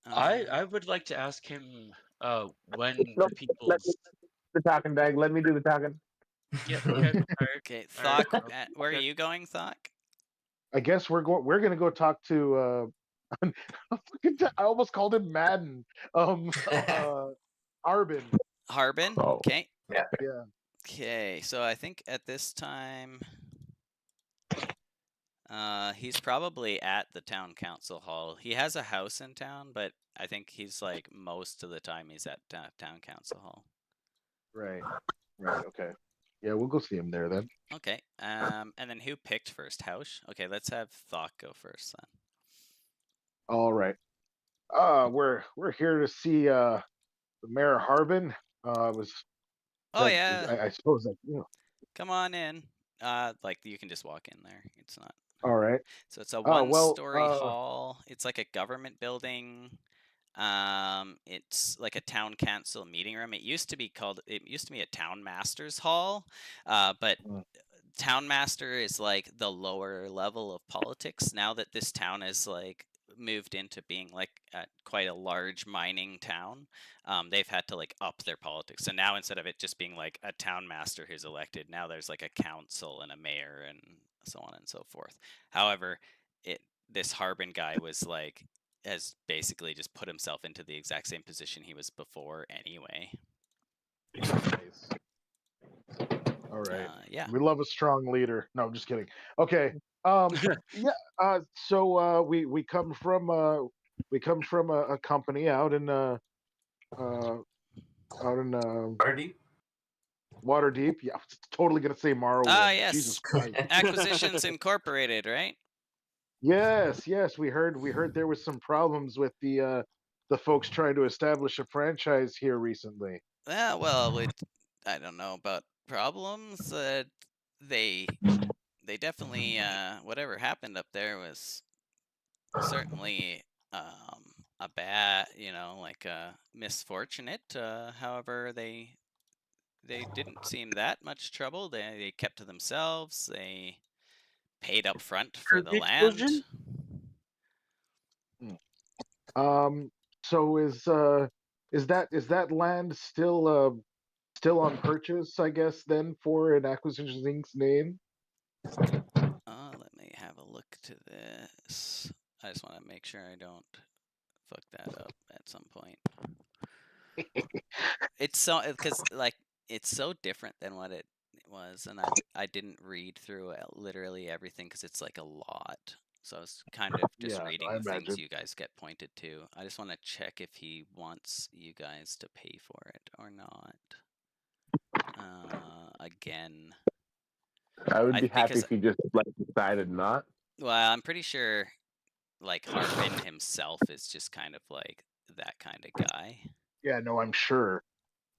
I would like to ask him when Nope, the people. Let me do the talking, Dag. Let me do the talking. Yeah, okay. All right. Okay, Alright, Thok, where are okay. you going, Thok? I guess we're gonna go talk to. I almost called him Madden. Harbin. Harbin? Oh. Okay. Yeah. Okay, so I think at this time, he's probably at the town council hall. He has a house in town, but I think he's like most of the time he's at town council hall. Right. Okay. Yeah, we'll go see him there then. Okay. And then who picked first? House? Okay, let's have Thok go first then. All right. We're here to see the Mayor Harbin. Oh yeah. I suppose that Come on in. Like you can just walk in there. It's not. All right. So it's a well, one-story hall. It's like a government building. It's like a town council meeting room. It used to be a town master's hall, but town master is like the lower level of politics now that this town is like moved into being like quite a large mining town. They've had to like up their politics. So now instead of it just being like a town master who's elected, now there's like a council and a mayor and so on and so forth. However, this Harbin guy has basically just put himself into the exact same position he was before anyway. Nice. All right. Yeah. We love a strong leader. No, I'm just kidding. Okay. Yeah. So we come from a company out in Waterdeep. Yeah, I was totally gonna say Morrowind. Yes. Jesus Christ. Acquisitions Incorporated, right? Yes. We heard there was some problems with the folks trying to establish a franchise here recently. Well, I don't know about problems. They definitely whatever happened up there was certainly a bad, like misfortunate. However, they didn't seem that much trouble. They kept to themselves. They paid up front for the land. explosion? So is that land still on purchase, I guess, then for an Acquisitions Inc.'s name? Let me have a look to this. I just want to make sure I don't fuck that up at some point. It's so because like it's so different than what it was, and I didn't read through literally everything because it's like a lot. So I was kind of just Yeah, reading I the things imagine. you guys get pointed to. I just want to check if he wants you guys to pay for it or not. Again, I would be happy because if you just like decided not. well, I'm pretty sure like Harbin himself is just kind of like that kind of guy. Yeah, no, I'm sure.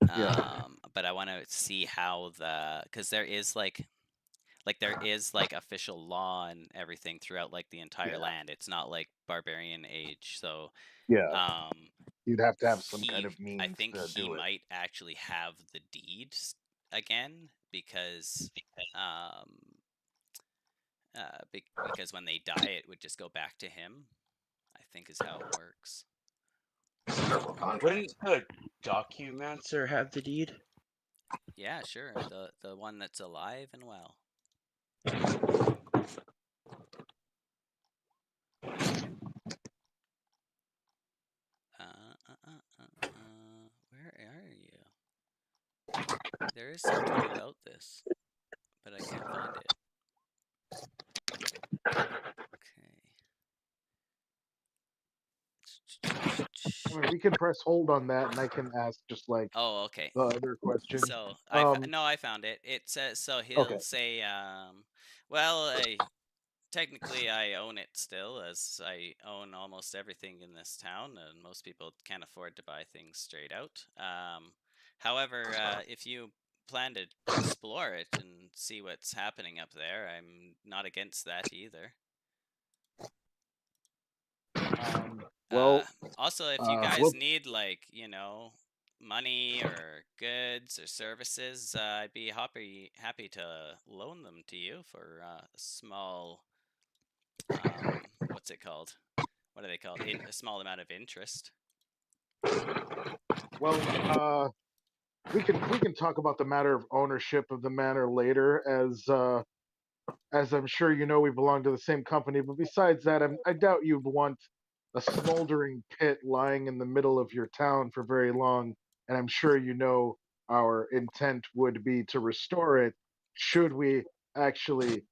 Yeah. But I want to see how because there is like there is like official law and everything throughout like the entire Yeah. land. It's not like barbarian age. So Yeah. You'd have to have some kind of I means think to he do it. might actually have the deeds again because because when they die it would just go back to him, I think is how it works. Verbal contract. Wouldn't the Documancer have the deed? Yeah, sure. The one that's alive and well. Where are you? There is something about this, but I can't find it. I mean, we can press hold on that, and I can ask just like Oh, okay. the other question. So I found it. It says so he'll Okay. say, well, technically I own it still, as I own almost everything in this town, and most people can't afford to buy things straight out. However, if you plan to explore it and see what's happening up there, I'm not against that either. Well, also, if you guys well, need like money or goods or services, I'd be happy to loan them to you for a small what's it called? What are they called? A small amount of interest. well, we can talk about the matter of ownership of the manor later, as I'm sure you know, we belong to the same company. But besides that, I doubt you'd want a smoldering pit lying in the middle of your town for very long. And I'm sure you know our intent would be to restore it should we actually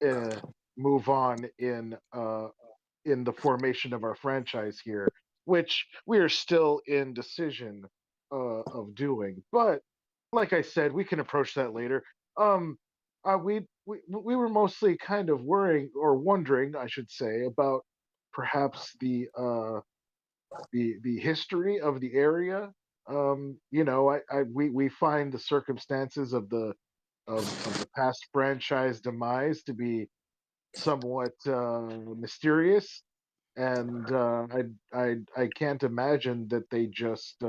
uh, move on in the formation of our franchise here, which we are still in decision of doing. But like I said, we can approach that later. Um, we were mostly kind of worrying or wondering, I should say, about perhaps the history of the area. We find the circumstances of the past franchise demise to be somewhat mysterious, and I can't imagine that they just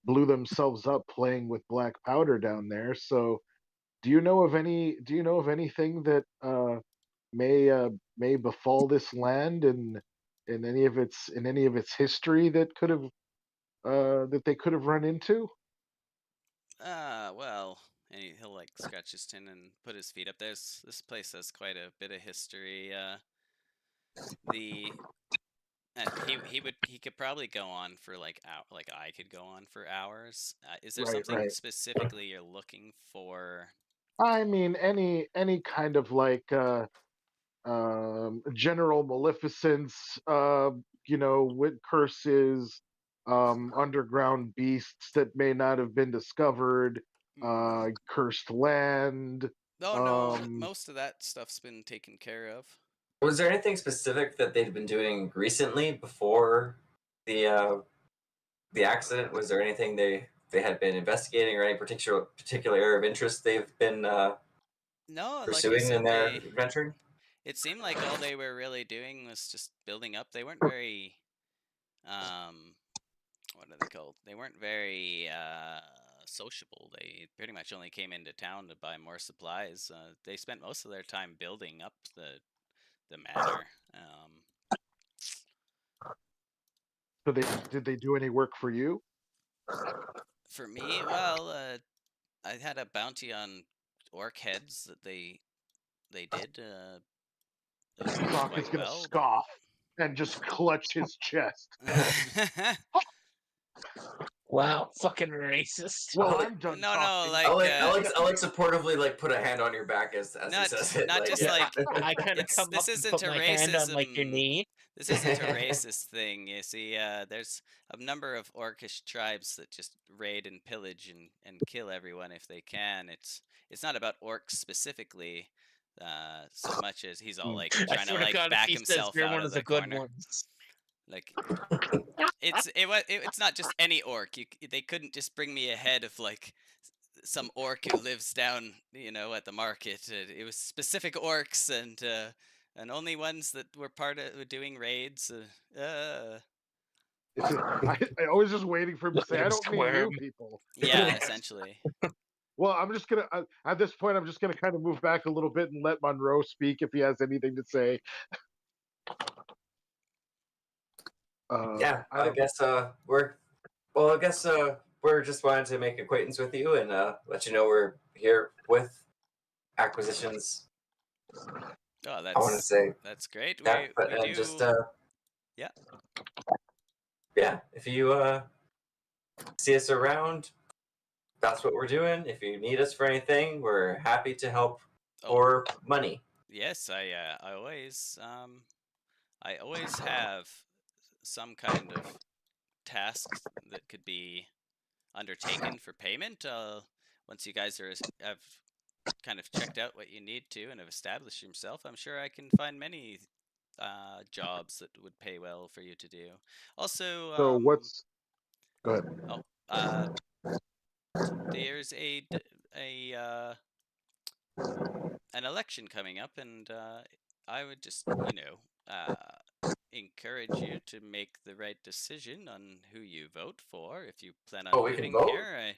blew themselves up playing with black powder down there. So, do you know of anything that may befall this land in any of its history that could have that they could have run into? Well, and he'll like scratch his chin and put his feet up. This place has quite a bit of history. The he could probably go on for like I could go on for hours. Is there something Right. specifically you're looking for? I mean, any kind of like general maleficence, with curses, underground beasts that may not have been discovered, cursed land. Oh no, most of that stuff's been taken care of. Was there anything specific that they'd been doing recently before the accident? Was there anything they they had been investigating or any particular area of interest they've been No, like you pursuing said, in their adventuring? it seemed like all they were really doing was just building up. They weren't very, what are they called? They weren't very sociable. They pretty much only came into town to buy more supplies. They spent most of their time building up the manor. So did they do any work for you? For me, well, I had a bounty on orc heads that they did. Brock is gonna scoff and just clutch his chest. Wow, fucking racist. Well, I'm done No, talking. like Alex supportively like put a hand on your back as he says it. not like, just yeah. like I kind of come this up and isn't put a my hand on like your racism. knee. This isn't a racist thing. You see, there's a number of orcish tribes that just raid and pillage and kill everyone if they can. It's not about orcs specifically, so much as he's all like I trying to swear to like God, if back he says himself you're out one of of the the good corner. ones. Like it's not just any orc. They couldn't just bring me a head of like some orc who lives down, at the market. It was specific orcs and only ones that were part of doing raids. I was just waiting for him to say, "I don't mean you people." Yeah, essentially. Well, I'm just gonna at this point, I'm just gonna kind of move back a little bit and let Monroe speak if he has anything to say. Yeah, I guess we're just wanting to make acquaintance with you and let you know we're here with acquisitions. Oh, I want to say that's great. that, we and do. just Yeah. If you see us around, that's what we're doing. If you need us for anything, we're happy to help for money. Yes, I always have some kind of tasks that could be undertaken for payment. Once you guys have kind of checked out what you need to and have established yourself, I'm sure I can find many jobs that would pay well for you to do. Also, so what's? Go ahead. There's an election coming up, and I would just encourage you to make the right decision on who you vote for. If you plan on moving here,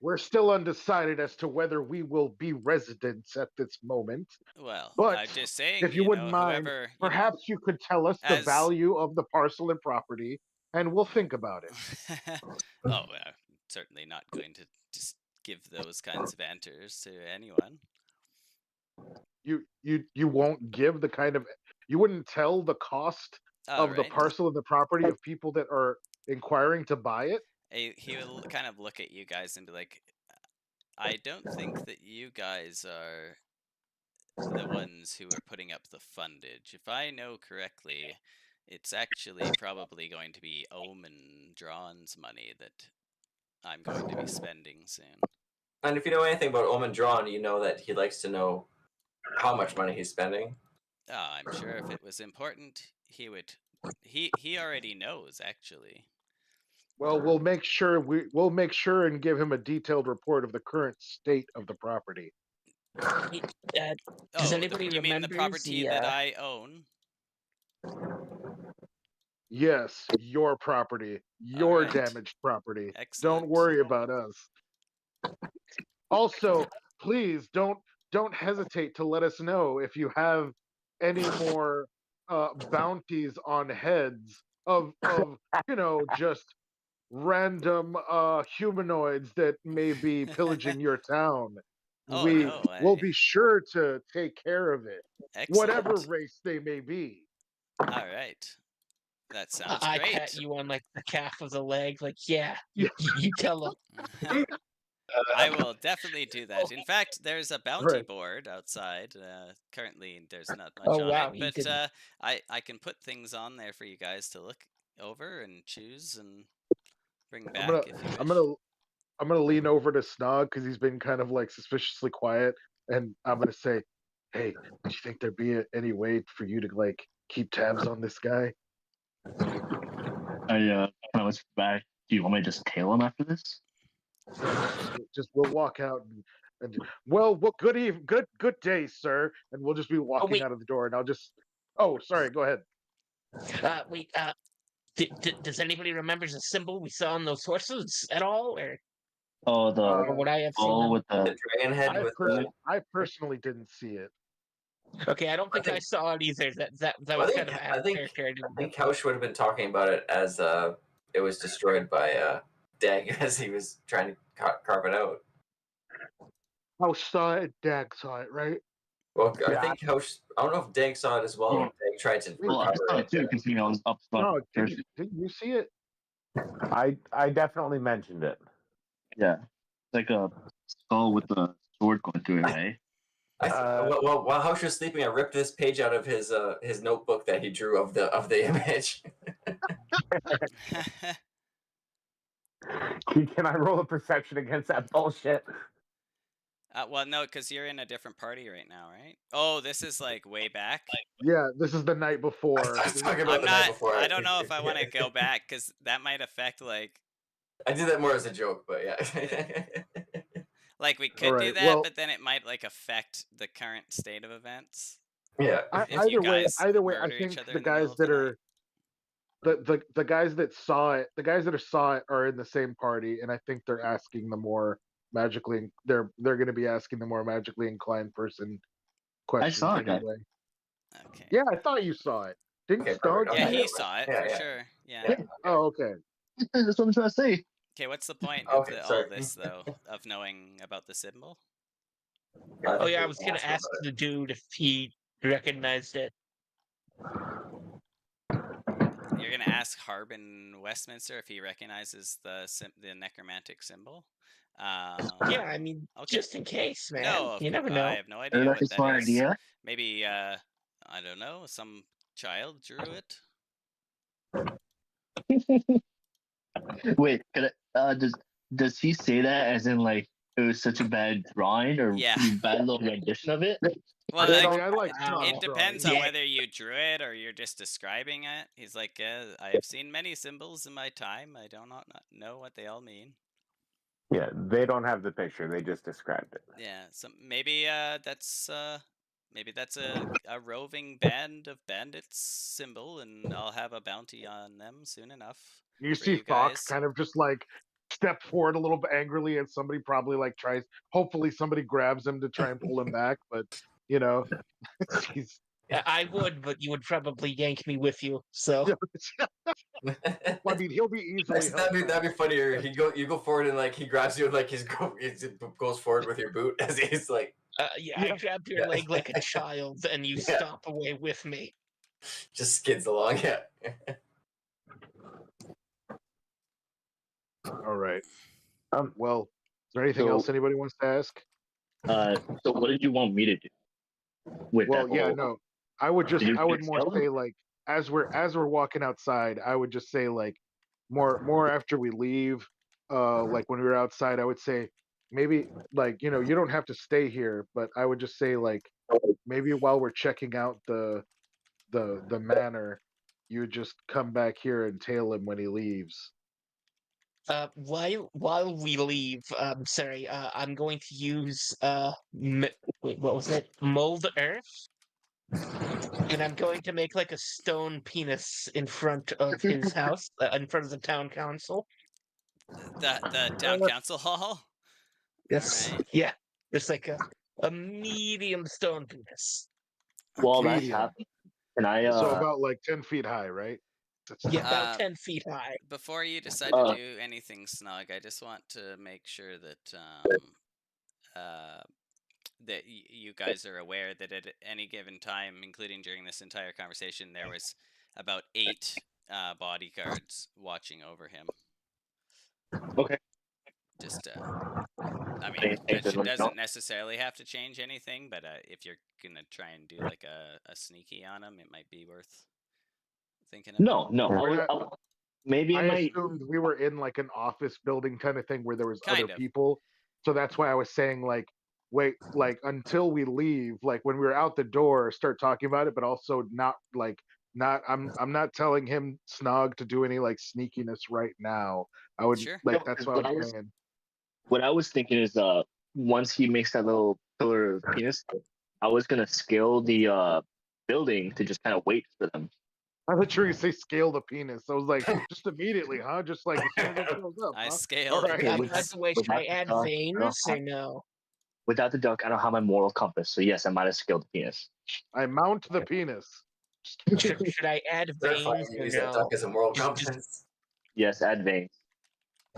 we're still undecided as to whether we will be residents at this moment. Well, but I'm just saying, if you wouldn't mind, whoever, perhaps you could tell us the value of the parcel and property, and we'll think about it. Oh, certainly not going to just give those kinds of answers to anyone. You won't give the kind of, you wouldn't tell the cost of the parcel and the property of people that are inquiring to buy it? He will kind of look at you guys and be like, I don't think that you guys are the ones who are putting up the fundage. If I know correctly, it's actually probably going to be Omen Drawn's money that I'm going to be spending soon. And if you know anything about Omen Drawn, you know that he likes to know how much money he's spending. I'm sure if it was important, he would. He already knows, actually. Well, we'll make sure and give him a detailed report of the current state of the property. Does anybody you mean the property that I own? Yes, your property, your damaged property. Excellent. Don't worry about us. Also, please don't hesitate to let us know if you have any more bounties on heads of just random humanoids that may be pillaging your town. We'll be sure to take care of it. Excellent. Whatever race they may be. All right. That sounds great. I pat you on like the calf of the leg, like, yeah, you tell them. I will definitely do that. In fact, there's a bounty board outside. Currently, there's not much on it, but I can put things on there for you guys to look over and choose and bring back if you wish. I'm gonna lean over to Snog because he's been kind of like suspiciously quiet, and I'm gonna say, "Hey, do you think there'd be any way for you to like keep tabs on this guy?" I look back. Do you want me to just tail him after this? Just we'll walk out and well, good day, sir, and we'll just be walking wait. out of the door, and I'll just. Oh, sorry. Go ahead. Wait. Does anybody remember the symbol we saw on those horses at all, Oh, the or would I have seen ball them? with The the. dragon head with the. I personally didn't see it. Okay, I don't think I think- saw it either. That I was think- kind of out I of think- character. I I didn't think Couch would have been talking about it as it was destroyed by Dag as he was trying to carve it out. I saw it. Dag saw it, right? Well, I Yeah. think Couch. I don't know if Dag saw it as well. Yeah. Dag tried to Well, I recover saw it. it too because I was up front. No, first. didn't you see it? I definitely mentioned it. Yeah, it's like a skull with a sword going through it, right? While Hausch was sleeping, I ripped this page out of his notebook that he drew of the image. Can I roll a perception against that bullshit? Well, no, because you're in a different party right now, right? Oh, this is like way back. Yeah, this is the night before. I was talking about I'm the night not. before. I don't know if I want to go back because that might affect like. I did that more as a joke, but yeah. Like we could do Alright, that, well- but then it might like affect the current state of events. Yeah. If you guys Either way, I murder each think other the in the middle guys of the that are the guys that saw it, the guys that saw it are in the same party, and I think they're asking the more magically. They're going to be asking the more magically inclined person questions saw it, guy. anyway. Okay. Yeah, I thought you saw it. Didn't Okay, Stog? perfect. Yeah, Okay. he saw it Yeah, for yeah. sure. Yeah. Oh, okay. That's what I'm trying to say. Okay, what's the point of Okay, all sorry. this though? Of knowing about the symbol? Oh yeah, I was gonna ask the dude if he recognized it. You're gonna ask Harbin Westminster if he recognizes the necromantic symbol. Yeah, I mean, Okay. just in case, man. No, You never know. I have no idea That's what a smart that is. idea. Maybe I don't know. Some child drew it. Wait, does he say that as in like it was such a bad drawing or Yeah. bad little rendition of it? Well, I like, like Wow. it depends on Yeah. whether you drew it or you're just describing it. He's like, I have seen many symbols in my time. I do not know what they all mean. Yeah, they don't have the picture. They just described it. Yeah, so maybe that's a roving band of bandits symbol, and I'll have a bounty on them soon enough. You for see you Thok guys. kind of just like step forward a little bit angrily, and somebody probably like tries. Hopefully, somebody grabs him to try and pull him back, but you know, he's. Yeah, I would, but you would probably yank me with you. So Well, I mean, he'll be easily. That'd be funnier. You go forward and like he grabs you and like he goes forward with your boot as he's like yeah, I grabbed your leg like a child, and you Yeah. stomp away with me. just skids along. Yeah. All right. Well, is there anything So- else anybody wants to ask? So what did you want me to do? With Well, that yeah, whole- no. I would Did you more expel say him? like as we're walking outside, I would just say like more after we leave, like when we were outside, I would say maybe like you don't have to stay here, but I would just say like maybe while we're checking out the manor, you would just come back here and tail him when he leaves. While we leave, sorry, I'm going to use wait, what was it? Mold earth, and I'm going to make like a stone penis in front of his house, in front of the town council. The town council hall. Yes, Alright. yeah, just like a medium stone penis. While that's Medium. happening, can I So about like 10 feet high, right? Yeah, about Uh, 10 feet high. Before you decide Uh, to do anything snug, I just want to make sure that that you guys are aware that at any given time, including during this entire conversation, there was about 8 bodyguards watching over him. Okay. Just, I mean, Think that there's one doesn't shot? necessarily have to change anything, but if you're gonna try and do like a sneaky on him, it might be worth thinking about. No. Maybe I I might. assumed we were in like an office building kind of thing where there was Kind other of. people. So that's why I was saying like wait, like until we leave, like when we were out the door, start talking about it, but also not I'm not telling him Snog to do any like sneakiness right now. I would Sure. like No, that's 'cause what what I I was was- saying. what I was thinking is, once he makes that little pillar penis, I was gonna scale the building to just kind of wait for them. I thought you were gonna say scale the penis. I was like, just immediately, huh? Just like as soon as it shows up. I Huh? scaled Alright. the with By penis. the way, with should I that add duck, I veins don't or have- no? Without the duck, I don't have my moral compass. So yes, I might have scaled the penis. I mount the penis. Should I add Verify veins you or use that no? duck as a moral Just- compass. Yes, add veins.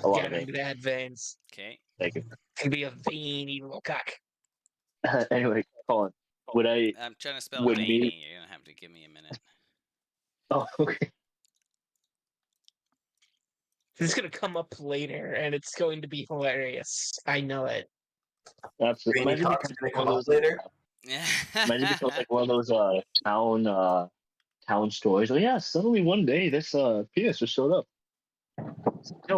A lot Yeah, of I'm veins. gonna add veins. Okay. Thank you. Can be a veiny little cock. Anyway, Colin, would I? I'm trying to spell Would veiny. me- You're gonna have to give me a minute. Oh, okay. This is gonna come up later, and it's going to be hilarious. I know it. Absolutely. Veiny Imagine cocks becomes are like gonna one come of up those. later. Imagine becomes like one of those town stories. Oh yeah, suddenly one day this penis just showed up.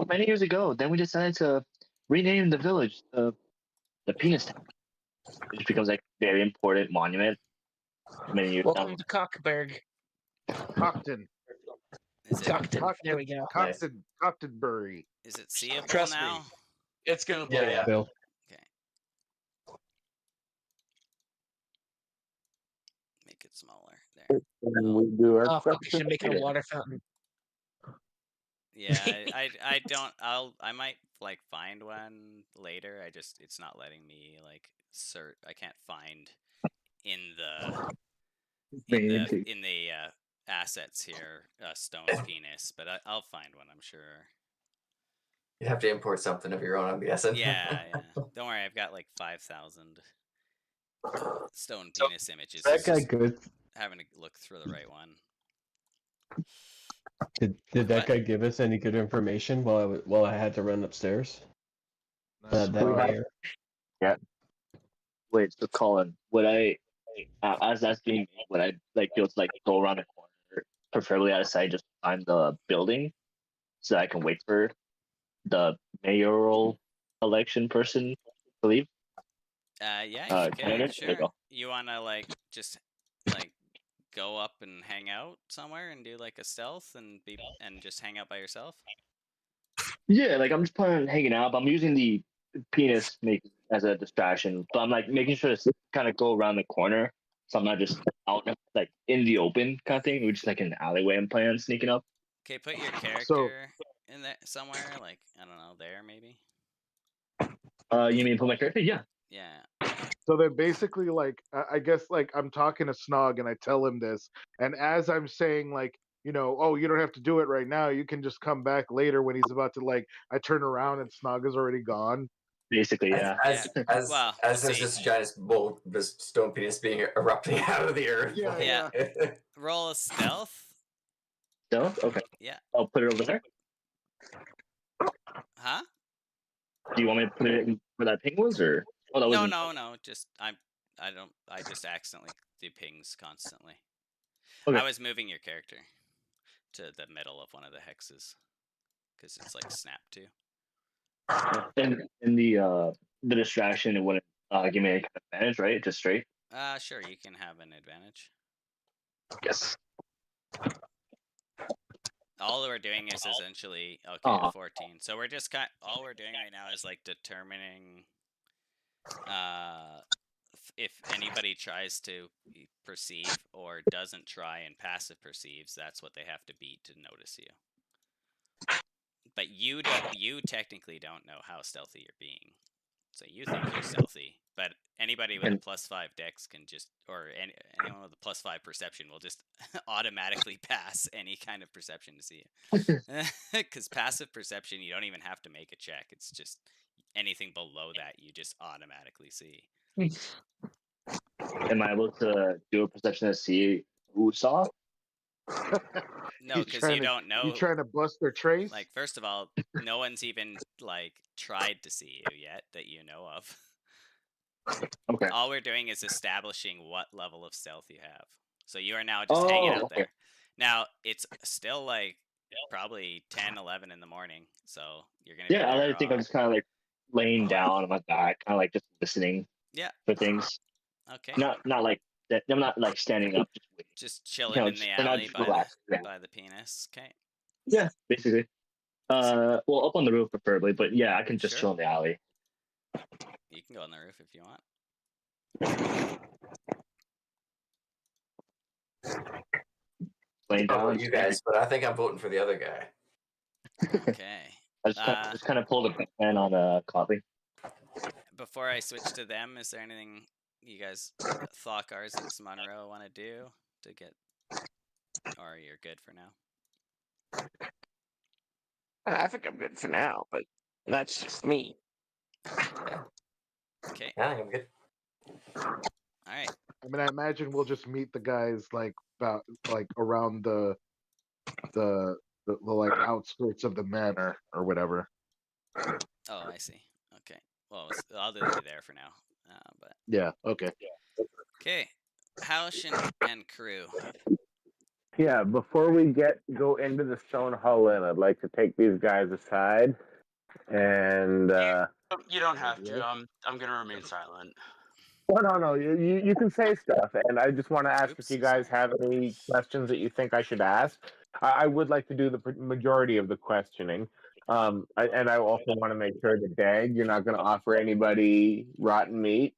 Many years ago, then we decided to rename the village the Penis Town. It just becomes like a very important monument. Many years down. Welcome to Cockburg. Cockton. Is it Cockton. There we go. Nice. Coctonbury. is it seeable Trust me. now? It's gonna blow Yeah, yeah. up. Bill. Make it smaller. There. And we do our Oh, fuck, I stuff. should make it a water fountain. Yeah, I don't. I might like find one later. It's not letting me like search. I can't find in the assets here stone penis, but I'll find one. I'm sure. You have to import something of your own, I'm guessing. Yeah, yeah. Don't worry, I've got like 5,000 stone penis images. That It's guy just good? having to look through the right one. Did that What? guy give us any good information while I had to run upstairs? That mayor? Wait, so Colin, would I, as that's being made, would I like be able to like go around the corner, preferably out of sight, just find the building, so that I can wait for the mayoral election person to leave? Yeah, you candidate? can, There you sure. go. You wanna like just like go up and hang out somewhere and do like a stealth and just hang out by yourself? Yeah, like I'm just planning on hanging out, but I'm using the penis as a distraction. But I'm like making sure to kind of go around the corner, so I'm not just out like in the open kind of thing. We're just like in the alleyway. I'm planning on sneaking up. Okay, put your character in there somewhere, like I don't know, there maybe. You mean put my character? Yeah. Yeah. So then basically, like, I guess, like, I'm talking to Snog and I tell him this. And as I'm saying, like, oh, you don't have to do it right now. You can just come back later when he's about to, like, I turn around and Snog is already gone. Basically, yeah. As Well, there's we'll this giant bolt, this stone penis being erupting out of the earth. Yeah, Yeah. Roll a stealth. Stealth? Okay. Yeah. I'll put it over there. Huh? Do you want me to put it in where that ping was, or? Oh, that wasn't. No. Just I just accidentally do pings constantly. Okay. I was moving your character to the middle of one of the hexes because it's like snap to. And in the distraction, it wouldn't give me any kind of advantage, right? Just straight. Sure, you can have an advantage. Yes. All we're doing is essentially okay, Uh-huh. 14. So we're just all we're doing right now is like determining if anybody tries to perceive or doesn't try and passive perceives, that's what they have to beat to notice you. But you technically don't know how stealthy you're being. So you think you're stealthy, but anybody with a +5 dex can just, or anyone with a +5 perception will just automatically pass any kind of perception to see you. Because passive perception, you don't even have to make a check. It's just anything below that you just automatically see. Am I able to do a perception to see who saw? No, because you don't know. You trying to bust their trace? Like, first of all, no one's even like tried to see you yet that you know of. Okay. All we're doing is establishing what level of stealth you have. So you are now just hanging out there. Now, it's still like probably 10, 11 in the morning. So you're going to Yeah, I think I'm just kind of like laying down on my back, kind of like just listening for things. Okay. Not like that. I'm not like standing up, just waiting. Just chilling in the alley by the penis. Okay. Yeah, basically. Well, up on the roof preferably, but yeah, I can just chill in the alley. You can go on the roof if you want. Laying I don't know down. about you guys, but I think I'm voting for the other guy. Okay. Just kind of pulled a pen on a coffee. Before I switch to them, is there anything you guys, Thought and Monroe, want to do to get, or you're good for now? I think I'm good for now, but that's just me. Okay. Yeah, I think I'm good. All right. I mean, I imagine we'll just meet the guys like around the like outskirts of the manor or whatever. Oh, I see. Okay. Well, I'll leave you there for now. But Yeah. Okay. okay. House and crew. Yeah, before we go into the Stone Hall Inn, I'd like to take these guys aside and You don't have to. I'm gonna remain silent. well, no, you can say stuff, and I just want to ask if you guys have any questions that you think I should ask. I would like to do the majority of the questioning, and I also want to make sure that Dag, you're not going to offer anybody rotten meat.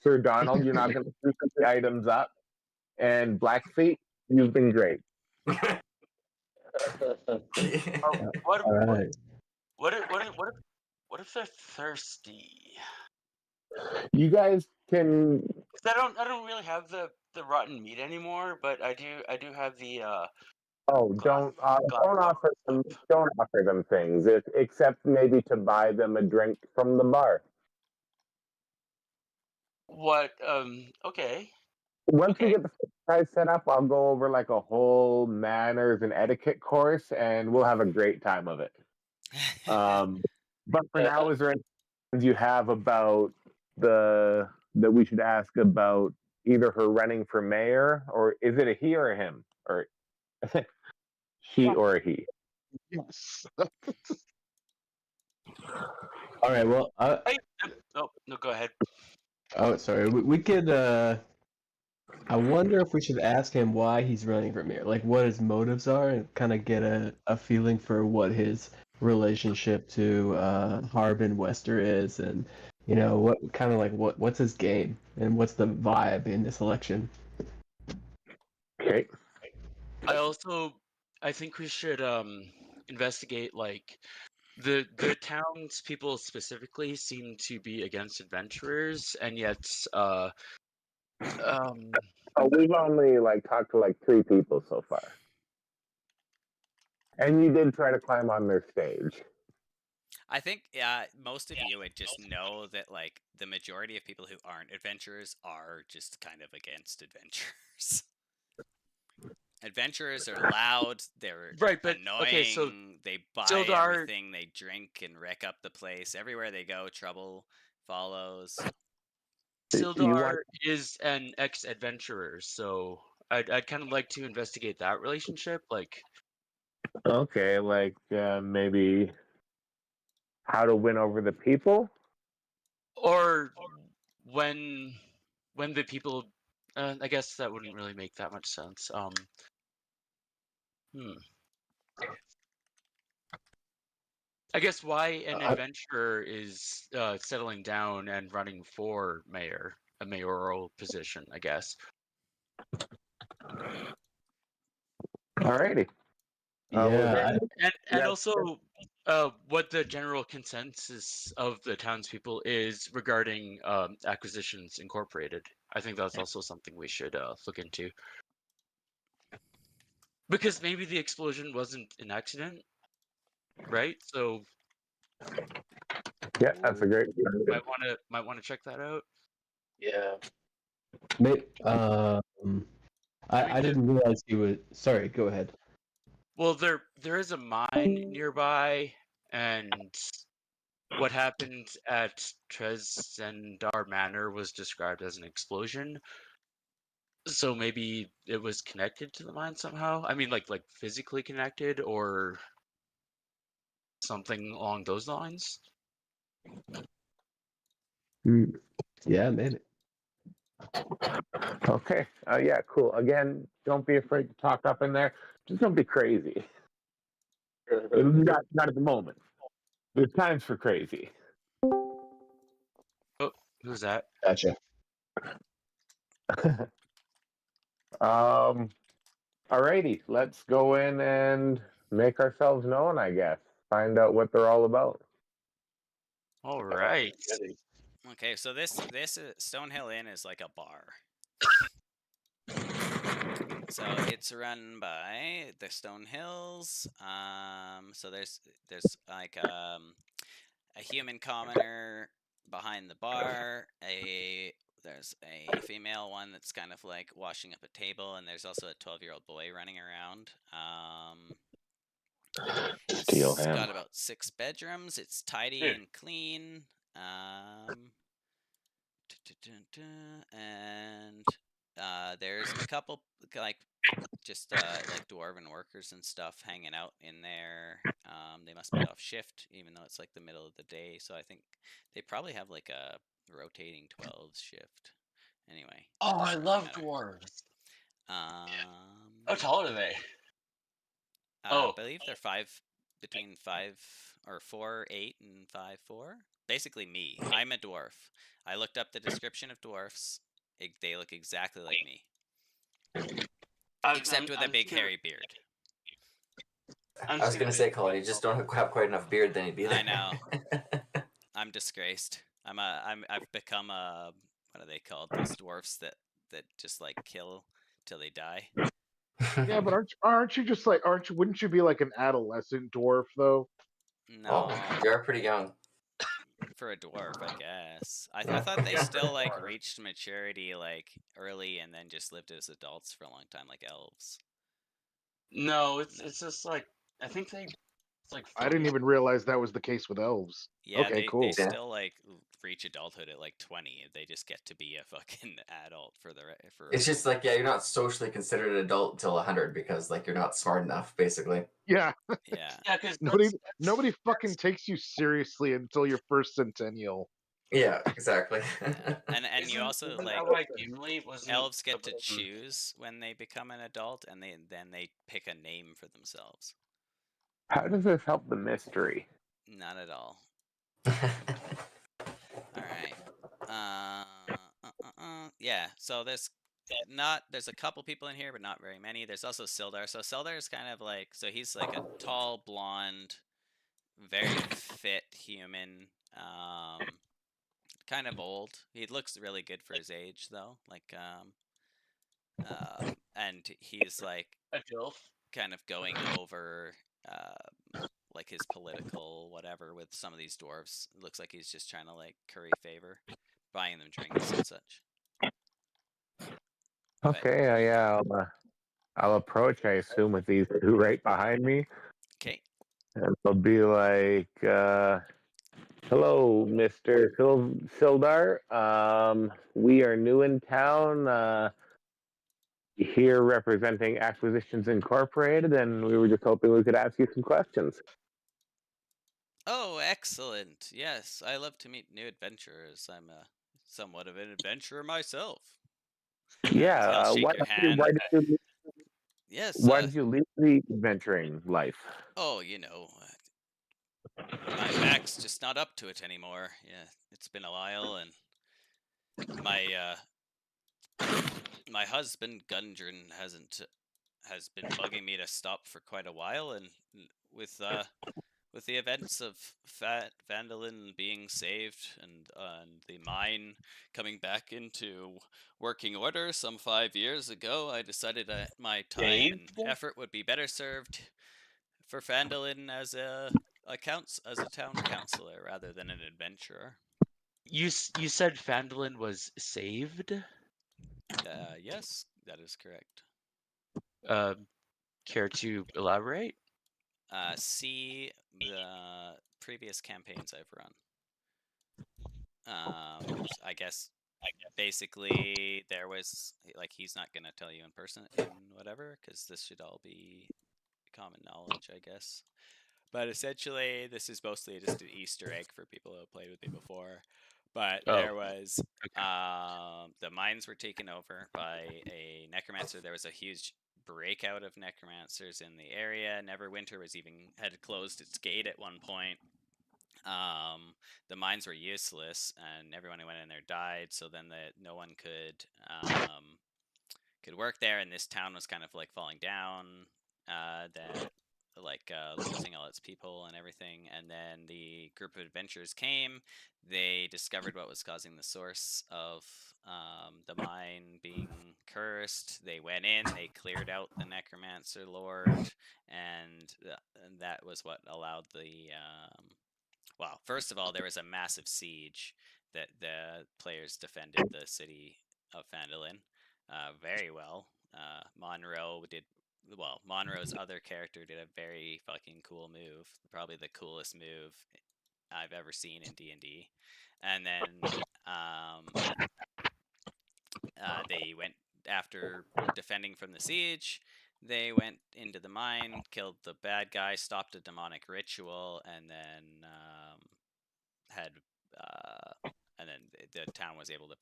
Sir Donald, you're not going to put the items up, and Blackfeet, you've been great. What All right. if they're thirsty? You guys can. 'Cause I don't really have the rotten meat anymore, but I do have the Oh, don't offer them things, except maybe to buy them a drink from the bar. what okay. Once we get the guys set up, I'll go over like a whole manners and etiquette course, and we'll have a great time of it. But for now, is there any questions you have about that we should ask about either her running for mayor, or is it a he or a him, or she or a he? Yes. All right. Well, Oh no, go ahead. oh, sorry. We could. I wonder if we should ask him why he's running for mayor, like what his motives are, and kind of get a feeling for what his relationship to Harbin Wester is, and what kind of like what's his game and what's the vibe in this election. Okay. I think we should investigate like the townspeople specifically seem to be against adventurers, and yet We've only talked to 3 people so far, and you did try to climb on their stage. I think most of you would just know that the majority of people who aren't adventurers are just kind of against adventurers. Adventurers are loud, they're right, but annoying, okay, so they buy Sildar, everything, they drink and wreck up the place. Everywhere they go, trouble follows. Sildar is an ex-adventurer, so I'd kind of like to investigate that relationship. Okay, maybe how to win over the people, or when the people. I guess that wouldn't really make that much sense. I guess why an adventurer is settling down and running for mayor, a mayoral position, I guess. Alrighty. Yeah. And also what the general consensus of the townspeople is regarding Acquisitions Incorporated. I think that's also something we should look into. Because maybe the explosion wasn't an accident, right? So yeah, that's a great. Might want to check that out. Yeah. I didn't realize he was. Sorry, go ahead. Well, there is a mine nearby, and what happened at Trezendar Manor was described as an explosion. So maybe it was connected to the mine somehow. I mean, like physically connected, or something along those lines. Yeah, maybe. Okay. Yeah, cool. Again, don't be afraid to talk up in there. Just don't be crazy. Not at the moment. There's times for crazy. Who's that? Gotcha. Alrighty, let's go in and make ourselves known, I guess. Find out what they're all about. All right. Okay, so this Stonehill Inn is like a bar. So it's run by the Stonehills. So there's like a human commoner behind the bar. There's a female one that's kind of like washing up a table, and there's also a 12-year-old boy running around. Steal It's him. got about 6 bedrooms. It's tidy and clean. And there's a couple like just like dwarven workers and stuff hanging out in there. They must be off shift, even though it's like the middle of the day. So I think they probably have like a rotating 12 shift. Anyway. Oh, I doesn't really love matter. dwarves. Um, How tall are they? I believe they're between 4'8" and 5'4". Basically me. I'm a dwarf. I looked up the description of dwarfs. They look exactly like me. Except with a big hairy beard. I was gonna say, Colin, you just don't have quite enough beard, then you'd be there. I know. I'm disgraced. I've become a, what are they called? Those dwarfs that just like kill till they die. Yeah, but aren't you just like wouldn't you be like an adolescent dwarf though? No. Oh, you are pretty young. For a dwarf, I guess. I thought they still like reached maturity like early and then just lived as adults for a long time, like elves. No, it's just like I think they. It's like I didn't even realize that was the case with elves. Yeah, okay, cool. They still like reach adulthood at like 20. They just get to be a fucking adult for It's just like, yeah, you're not socially considered an adult until 100 because like you're not smart enough, basically. Yeah. Yeah. Yeah, because nobody fucking takes you seriously until your first centennial. Yeah, exactly. Yeah. And you also elves get to choose when they become an adult, and then they pick a name for themselves. How does this help the mystery? Not at all. All right. Yeah. So there's a couple people in here, but not very many. There's also Sildar. So Sildar is kind of like, so he's like a tall, blonde, very fit human. Kind of old. He looks really good for his age, though. Like, and he's like a gilf. Kind of going over like his political whatever with some of these dwarves. It looks like he's just trying to like curry favor, buying them drinks and such. Okay, I'll approach, I assume, with these two right behind me. Okay. And they'll be like, hello, Mr. Sildar. We are new in town. Here representing Acquisitions Incorporated, and we were just hoping we could ask you some questions. Oh, excellent. Yes, I love to meet new adventurers. I'm somewhat of an adventurer myself. Yeah, why did you leave the adventuring life? Oh, my back's just not up to it anymore. Yeah, it's been a while, and my husband Gundren has been bugging me to stop for quite a while, and with the events of Vandalin being saved and the mine coming back into working order some 5 years ago, I decided that my time and effort would be better served for Vandalin as a town councilor rather than an adventurer. You said Vandalin was saved? Yes, that is correct. Care to elaborate? See the previous campaigns I've run. I guess basically there was like, he's not gonna tell you in person and whatever, because this should all be common knowledge, I guess. But essentially, this is mostly just an Easter egg for people who have played with me before. But there was the mines were taken over by a necromancer. There was a huge breakout of necromancers in the area. Neverwinter had closed its gate at one point. the mines were useless, and everyone who went in there died. So then no one could work there, and this town was kind of like falling down. Losing all its people and everything. And then the group of adventurers came. They discovered what was causing the source of the mine being cursed. They went in, they cleared out the necromancer lord, and that was what allowed the well, first of all, there was a massive siege that the players defended the city of Phandalin very well. Monroe's other character did a very fucking cool move, probably the coolest move I've ever seen in D&D. And then they went, after defending from the siege, they went into the mine, killed the bad guy, stopped a demonic ritual, and then the town was able to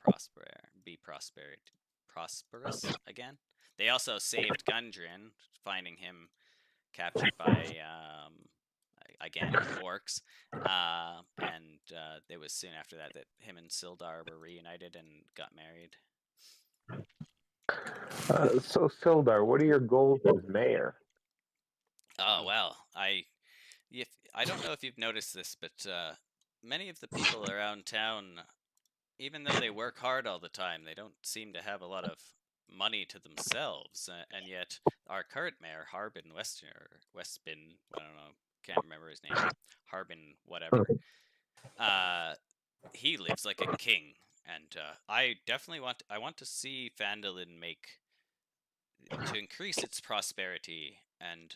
be prosperous again. They also saved Gundren, finding him captured by again orcs, and it was soon after that him and Sildar were reunited and got married. So Sildar, what are your goals as mayor? Oh well, I don't know if you've noticed this, but many of the people around town, even though they work hard all the time, they don't seem to have a lot of money to themselves. And yet, our current mayor, Harbin Westbin, I don't know, can't remember his name, Harbin whatever. He lives like a king, and I definitely want to see Phandalin to increase its prosperity. And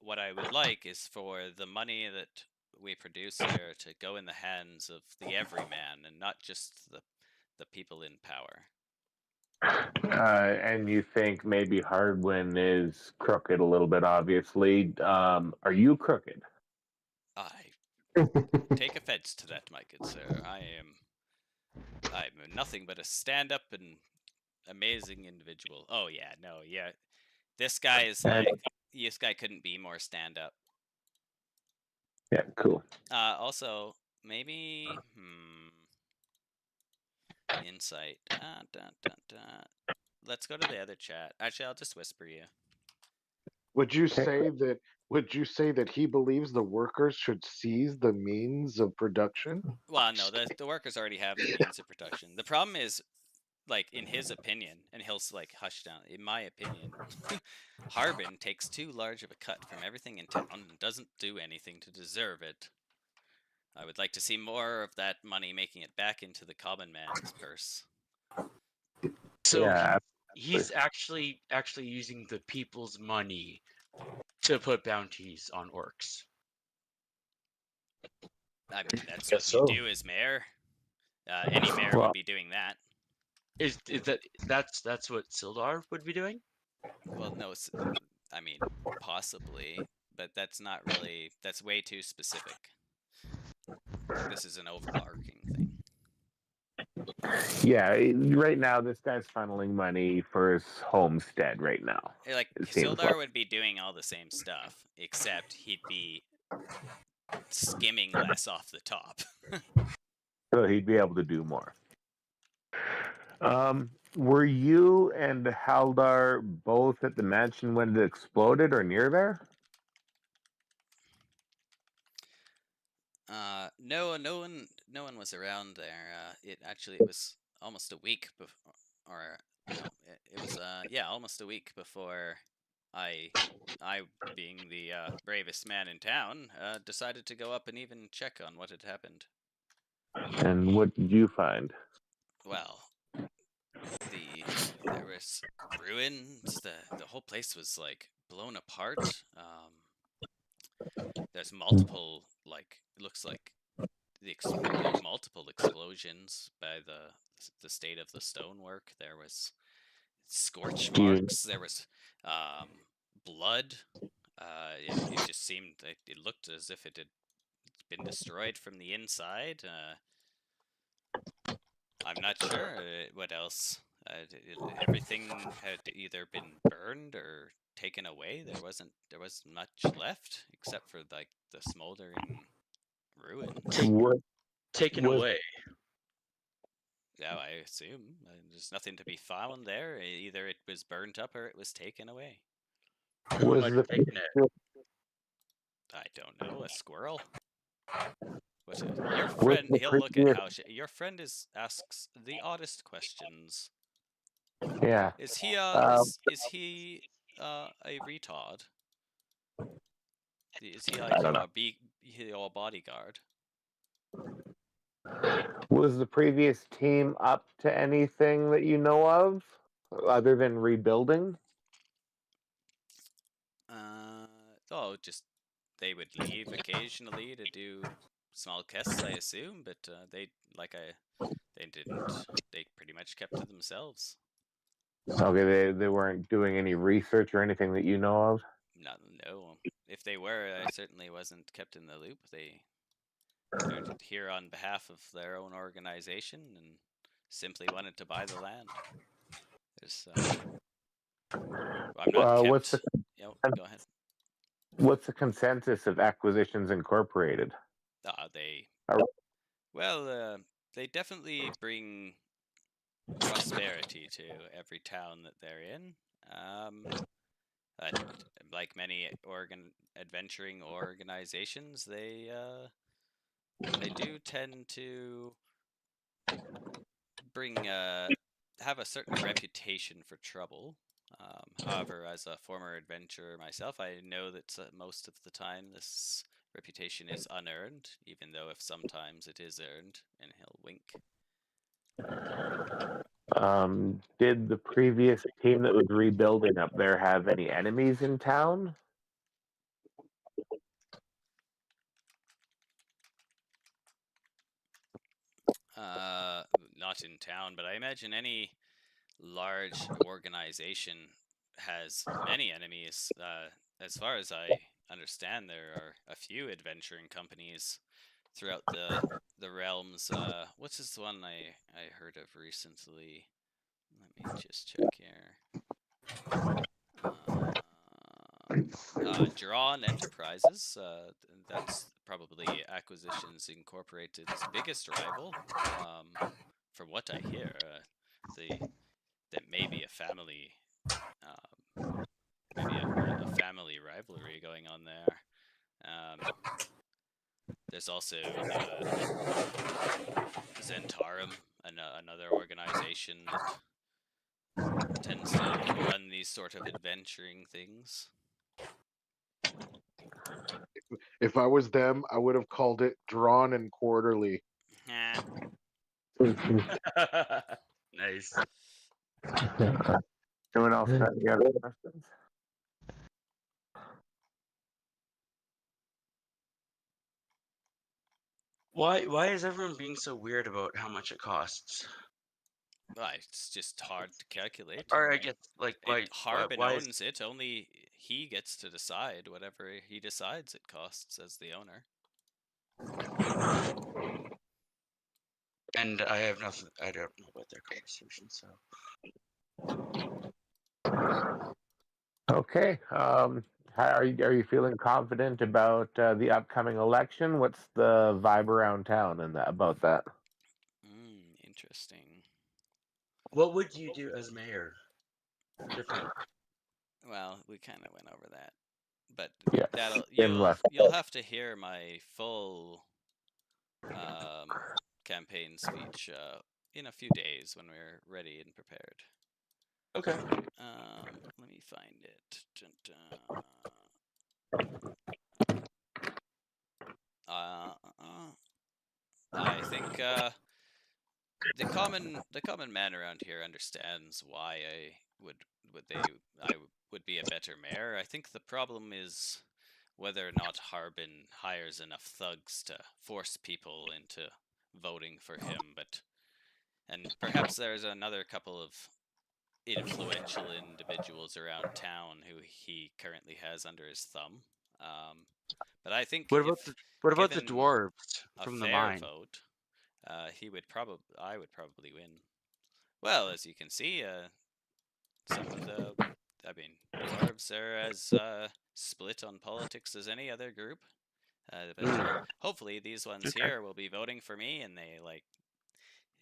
what I would like is for the money that we produce here to go in the hands of the everyman and not just the people in power. And you think maybe Hardwin is crooked a little bit, obviously. Are you crooked? I take offense to that, my good sir. I'm nothing but a stand-up and amazing individual. Oh yeah, no, yeah. This guy is this guy couldn't be more stand-up. Yeah, cool. Also, maybe insight. Let's go to the other chat. Actually, I'll just whisper you. Would you say that he believes the workers should seize the means of production? Well, no, the workers already have the means of production. The problem is, like, in his opinion, and he'll like hush down. In my opinion, Harbin takes too large of a cut from everything in town and doesn't do anything to deserve it. I would like to see more of that money making it back into the common man's purse. So Yeah, he's actually using the people's money to put bounties on orcs. I mean, that's what you do as mayor. Any mayor would be doing that. Is that's what Sildar would be doing? Well, no, I mean, possibly, but that's not really. That's way too specific. This is an overarching thing. Yeah, right now this guy's funneling money for his homestead right now. Like, Sildar would be doing all the same stuff, except he'd be skimming less off the top. So he'd be able to do more. Were you and Haldar both at the mansion when it exploded or near there? No one was around there. It was almost a week before, or no, it was almost a week before I being the bravest man in town, decided to go up and even check on what had happened. And what did you find? Well, there was ruins. The whole place was like blown apart. There's multiple, like, it looks like multiple explosions by the state of the stonework. There was scorch marks. There was blood. It just seemed like it looked as if it had been destroyed from the inside. I'm not sure what else. Everything had either been burned or taken away. There wasn't much left except for like the smoldering ruined. Taken Was- away. Yeah, I assume there's nothing to be found there. Either it was burnt up or it was taken away. Who Was might the have taken it? I don't know. A squirrel. What's it? Your Was friend? the He'll look at previous- how your friend asks the oddest questions. Yeah. Is he is he a retard? Is he like I don't know. your bodyguard? Was the previous team up to anything that you know of, other than rebuilding? Just they would leave occasionally to do small quests, I assume, but they didn't. They pretty much kept to themselves. Okay, they weren't doing any research or anything that you know of. No. If they were, I certainly wasn't kept in the loop. They're here on behalf of their own organization and simply wanted to buy the land. I'm not What's kept. the Go ahead. what's the consensus of Acquisitions Incorporated? They definitely bring prosperity to every town that they're in. Like many adventuring organizations, they do tend to have a certain reputation for trouble. However, as a former adventurer myself, I know that most of the time this reputation is unearned, even though if sometimes it is earned, and he'll wink. Did the previous team that was rebuilding up there have any enemies in town? Not in town, but I imagine any large organization has many enemies. As far as I understand, there are a few adventuring companies throughout the realms. What's this one I heard of recently? Let me just check here. Drawn Enterprises. That's probably Acquisitions Incorporated's biggest rival. From what I hear, that may be a family, maybe a family rivalry going on there. There's also Zentarum, another organization that tends to run these sort of adventuring things. If I was them, I would have called it Drawn and Quarterly. Nice. Anyone else got any other questions? Why is everyone being so weird about how much it costs? Well, it's just hard to calculate. Or I guess like Harbin why owns it. Only he gets to decide whatever he decides it costs as the owner. And I have nothing. I don't know about their conversation. So Okay. Are you feeling confident about the upcoming election? What's the vibe around town and about that? Interesting. what would you do as mayor? Different. Well, we kind of went over that, but Yes. you'll have to hear my full campaign speech in a few days when we're ready and prepared. Okay. Let me find it. I think the common man around here understands why I would be a better mayor. I think the problem is whether or not Harbin hires enough thugs to force people into voting for him, and perhaps there's another couple of influential individuals around town who he currently has under his thumb. But I think What about the given dwarves a from the fair mine? vote, I would probably win. Well, as you can see, dwarves are as split on politics as any other group. But hopefully these ones Okay. here will be voting for me, and they like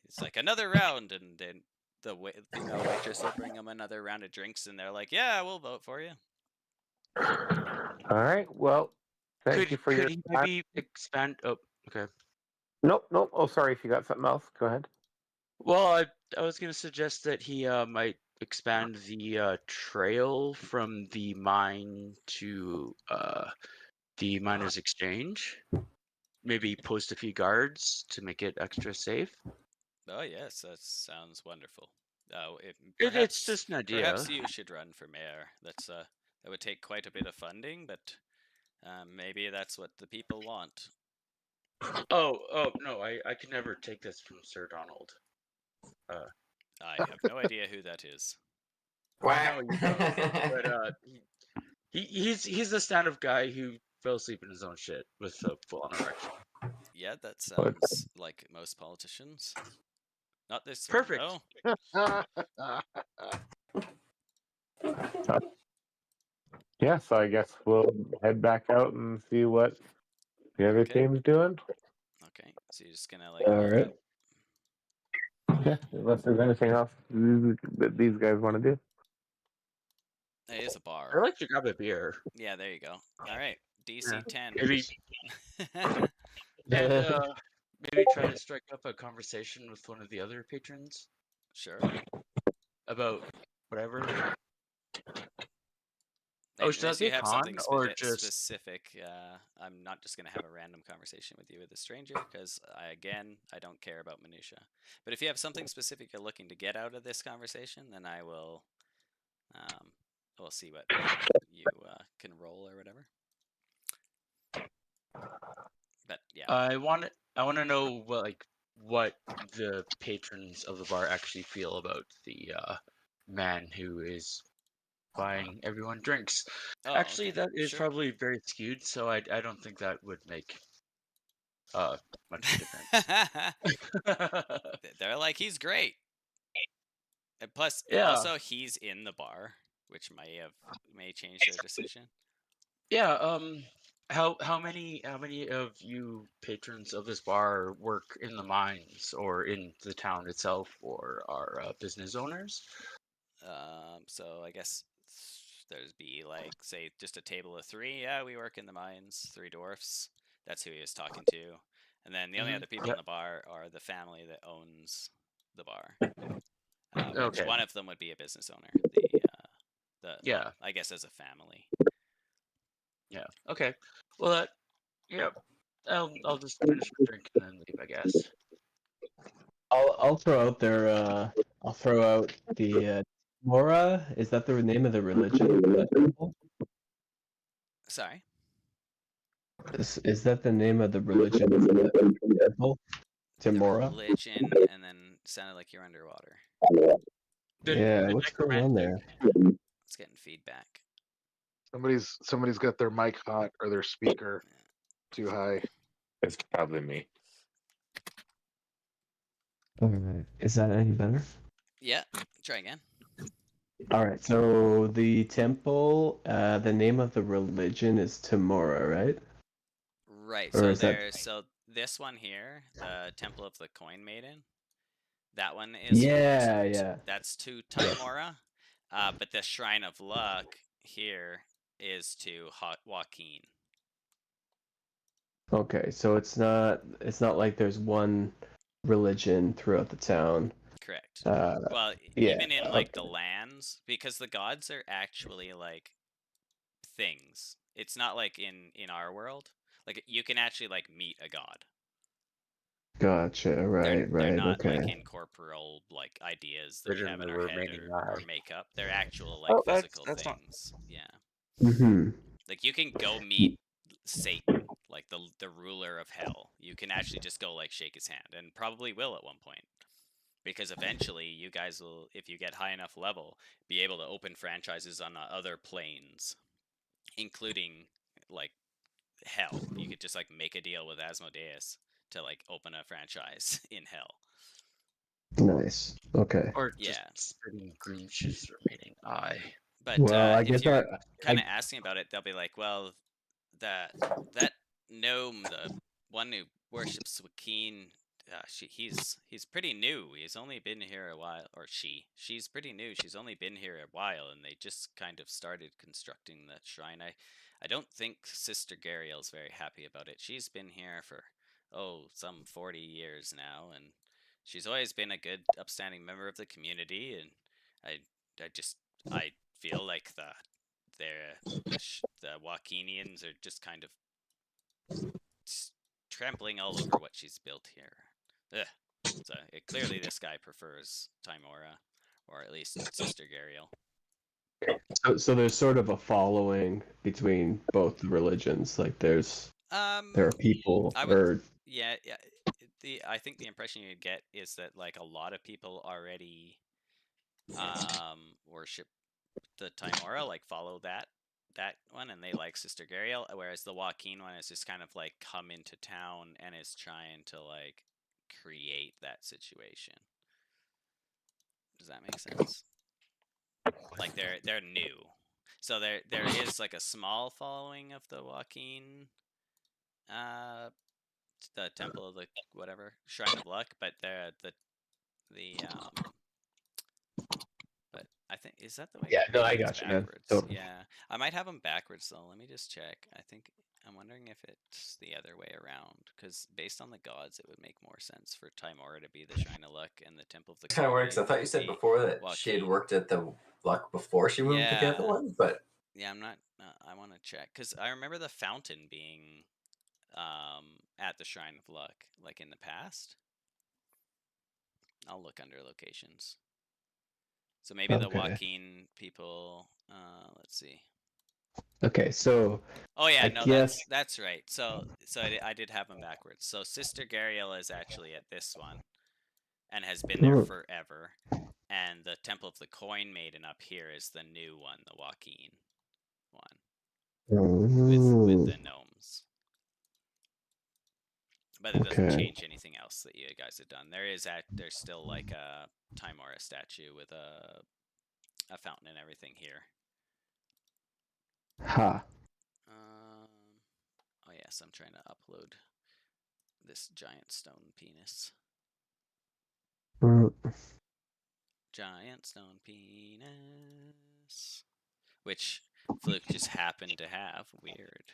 it's like another round, and then the female waitress will bring them another round of drinks, and they're like, "Yeah, we'll vote for you." All right. Well, thank you for your could he time. maybe expand? Oh, okay. Nope. Oh, sorry. If you got something else, go ahead. Well, I was gonna suggest that he might expand the trail from the mine to the miners' exchange. Maybe post a few guards to make it extra safe. Oh yes, that sounds wonderful. It's Perhaps just an idea. perhaps you should run for mayor. That would take quite a bit of funding, but maybe that's what the people want. Oh no, I can never take this from Sir Donald. I have no idea who that is. I know you don't, but he's the stand up guy who fell asleep in his own shit with a full on erection. Yeah, that sounds like most politicians. Not this Perfect. one, though. Yeah. So I guess we'll head back out and see what the other Okay. team's doing. Okay, so you're just gonna like All walk right. up. Yeah. Unless there's anything else that these guys want to do. It is a I bar. like to grab a beer. Yeah, there you go. All right, DC Yeah. 10. Maybe and maybe try to strike up a conversation with one of the other patrons Sure. about whatever. Unless should that be you a have con something or just? specific, I'm not just gonna have a random conversation with you with a stranger because I don't care about minutia. But if you have something specific you're looking to get out of this conversation, then I will. We'll see what you can roll or whatever. But yeah. I want to know what the patrons of the bar actually feel about the man who is buying everyone drinks. Oh, Actually, okay, that is sure. probably very skewed, so I don't think that would make much difference. They're like, he's great. And plus, Yeah. also he's in the bar, which may change their decision. Yeah. How many of you patrons of this bar work in the mines or in the town itself or are business owners? So I guess there's be like, say, just a table of 3. Yeah, we work in the mines. 3 dwarfs. That's who he was talking to. And then the only other people in the bar are the family that owns the bar. Which one of them would be a business owner. Yeah. I guess as a family. Yeah. Okay. Well, yeah. I'll just finish my drink and then leave, I guess. I'll throw out there. I'll throw out the Mora. Is that the name of the religion? Sorry. Is that the name of the religion of the temple? Timora? Religion, and then sounded like you're underwater. Yeah, what's going on there? It's getting feedback. Somebody's got their mic hot or their speaker too high. It's probably me. Alright, is that any better? Yeah, try again. Alright, so the temple, the name of the religion is Timora, right? Right, Or so is that- so this one here, the Temple of the Coin Maiden, that one is Yeah. That's to Timora, but the Shrine of Luck here is to Joaquin. Okay, so it's not like there's one religion throughout the town. Correct. Yeah, even in like the lands, because the gods are actually like things. It's not like in our world. Like you can actually like meet a god. Gotcha. Right. They're not Okay. like incorporeal like ideas that we have in our head remaining or makeup. They're actual like physical that's not- things. Yeah. Mm-hmm. Like you can go meet Satan, like the ruler of hell. You can actually just go like shake his hand, and probably will at one point. Because eventually you guys will, if you get high enough level, be able to open franchises on other planes, including like hell. You could just like make a deal with Asmodeus to like open a franchise in hell. Nice. Okay. Or just spitting green shit's remaining eye. But Well, I guess if you're kind of asking about it, they'll be like, well, that gnome, the one who worships Joaquin, he's pretty new. He's only been here a while, or she's pretty new. She's only been here a while, and they just kind of started constructing the shrine. I don't think Sister Gariel's very happy about it. She's been here for some 40 years now, and she's always been a good, upstanding member of the community. And I feel like the Joaquinians are just kind of trampling all over what she's built here. Ugh. So clearly this guy prefers Timora, or at least Sister Gariel. So there's sort of a following between both the religions. Like there are people, yeah. I think the impression you'd get is that like a lot of people already worship the Timora, like follow that one, and they like Sister Gariel, whereas the Joaquin one is just kind of like come into town and is trying to like create that situation. Does that make sense? Like they're new, so there is like a small following of the Joaquin, the Temple of the whatever Shrine of Luck, but but I think, is that the way? Yeah, no, I maybe got it's you, man. backwards. Totally. Yeah, I might have them backwards though. Let me just check. I'm wondering if it's the other way around, because based on the gods, it would make more sense for Timora to be the Shrine of Luck and the Temple of the Kind of weird, because I thought you said before that she had worked at the Luck before she moved to the other one, but yeah, I'm not. I want to check, because I remember the fountain being at the Shrine of Luck, like in the past. I'll look under locations. So maybe the Joaquin people. Let's see. Okay, so. Oh yeah, no, that's right. So I did have them backwards. So Sister Gariel is actually at this one, and has been there forever. And the Temple of the Coin Maiden up here is the new one, the Joaquin one, with the gnomes. But it doesn't change anything else that you guys have done. There's still like a Timora statue with a fountain and everything here. Ha. Oh yes, I'm trying to upload this giant stone penis. Giant stone penis, which Fluke just happened to have. Weird.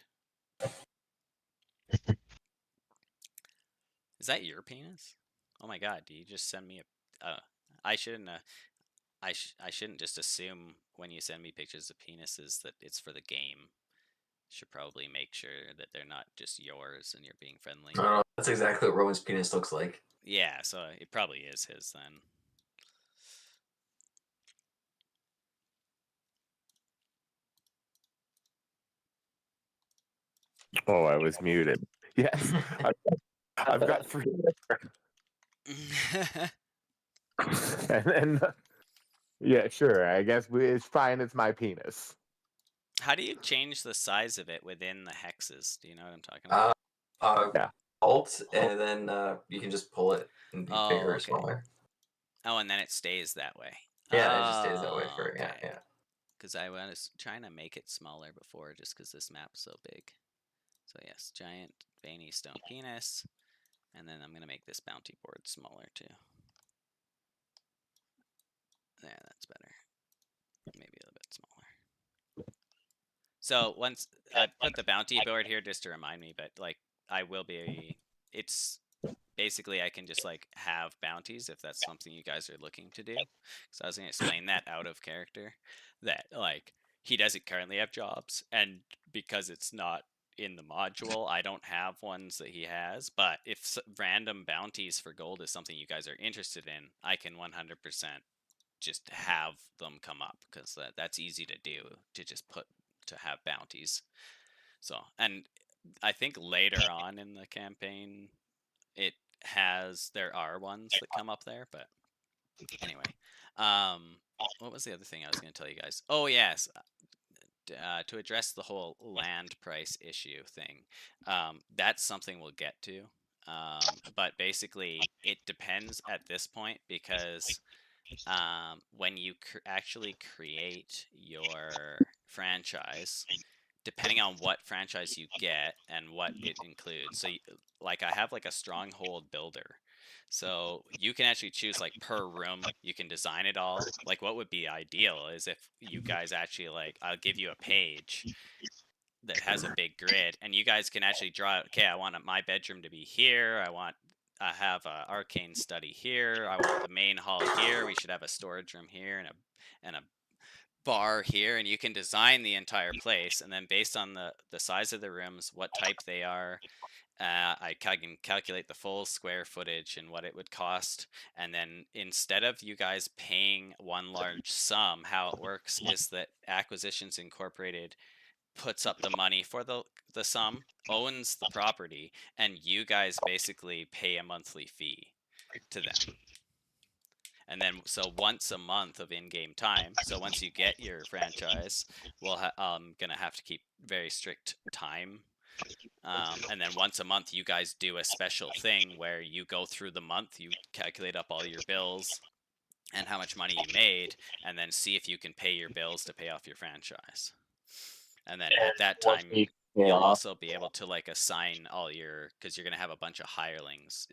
Is that your penis? Oh my god! Do you just send me a? I shouldn't. I shouldn't just assume when you send me pictures of penises that it's for the game. Should probably make sure that they're not just yours and you're being friendly. That's exactly what Rowan's penis looks like. Yeah, so it probably is his then. Oh, I was muted. Yes, I've got 3. and yeah, sure. I guess it's fine. It's my penis. How do you change the size of it within the hexes? Do you know what I'm talking about? Yeah. Alt, and then you can just pull it and be bigger or smaller. Oh, and then it stays that way. Yeah, it just stays that way for yeah. Because I was trying to make it smaller before, just because this map's so big. So yes, giant veiny stone penis, and then I'm gonna make this bounty board smaller too. There, that's better. Maybe a little bit smaller. So once I put the bounty board here just to remind me, but like I will be, it's basically I can just like have bounties if that's something you guys are looking to do. So I was gonna explain that out of character, that like he doesn't currently have jobs, and because it's not in the module, I don't have ones that he has. But if random bounties for gold is something you guys are interested in, I can 100% just have them come up, because that's easy to do, to just to have bounties. So, and I think later on in the campaign there are ones that come up there, but anyway, what was the other thing I was going to tell you guys? Oh yes, to address the whole land price issue thing, that's something we'll get to, but basically it depends at this point, because when you actually create your franchise, depending on what franchise you get and what it includes. So, like, I have like a stronghold builder. So you can actually choose like per room, you can design it all. Like, what would be ideal is if you guys actually like, I'll give you a page that has a big grid, and you guys can actually draw out, okay, I want my bedroom to be here. I have a arcane study here. I want the main hall here. We should have a storage room here and a bar here, and you can design the entire place, and then based on the size of the rooms, what type they are, I can calculate the full square footage and what it would cost. And then instead of you guys paying one large sum, how it works is that Acquisitions Incorporated puts up the money for the sum, owns the property, and you guys basically pay a monthly fee to them. And then, so once a month of in-game time. So once you get your franchise, we'll gonna have to keep very strict time. And then once a month, you guys do a special thing where you go through the month, you calculate up all your bills and how much money you made, and then see if you can pay your bills to pay off your franchise. And then at that time, you'll also be able to like assign all your, because you're going to have a bunch of hirelings.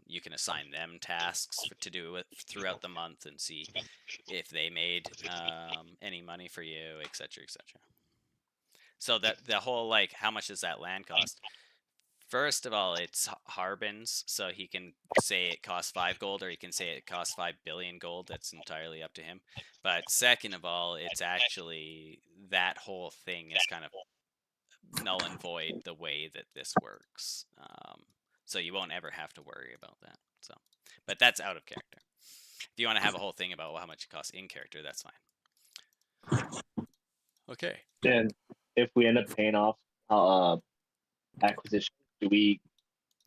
You can assign them tasks to do it throughout the month and see if they made any money for you, etc., etc. So that the whole like, how much does that land cost? First of all, it's Harbin's, so he can say it costs 5 gold, or he can say it costs 5 billion gold. That's entirely up to him. But second of all, it's actually, that whole thing is kind of null and void the way that this works. So you won't ever have to worry about that. So, but that's out of character. If you want to have a whole thing about how much it costs in character, that's fine. Okay. And if we end up paying off acquisition, do we?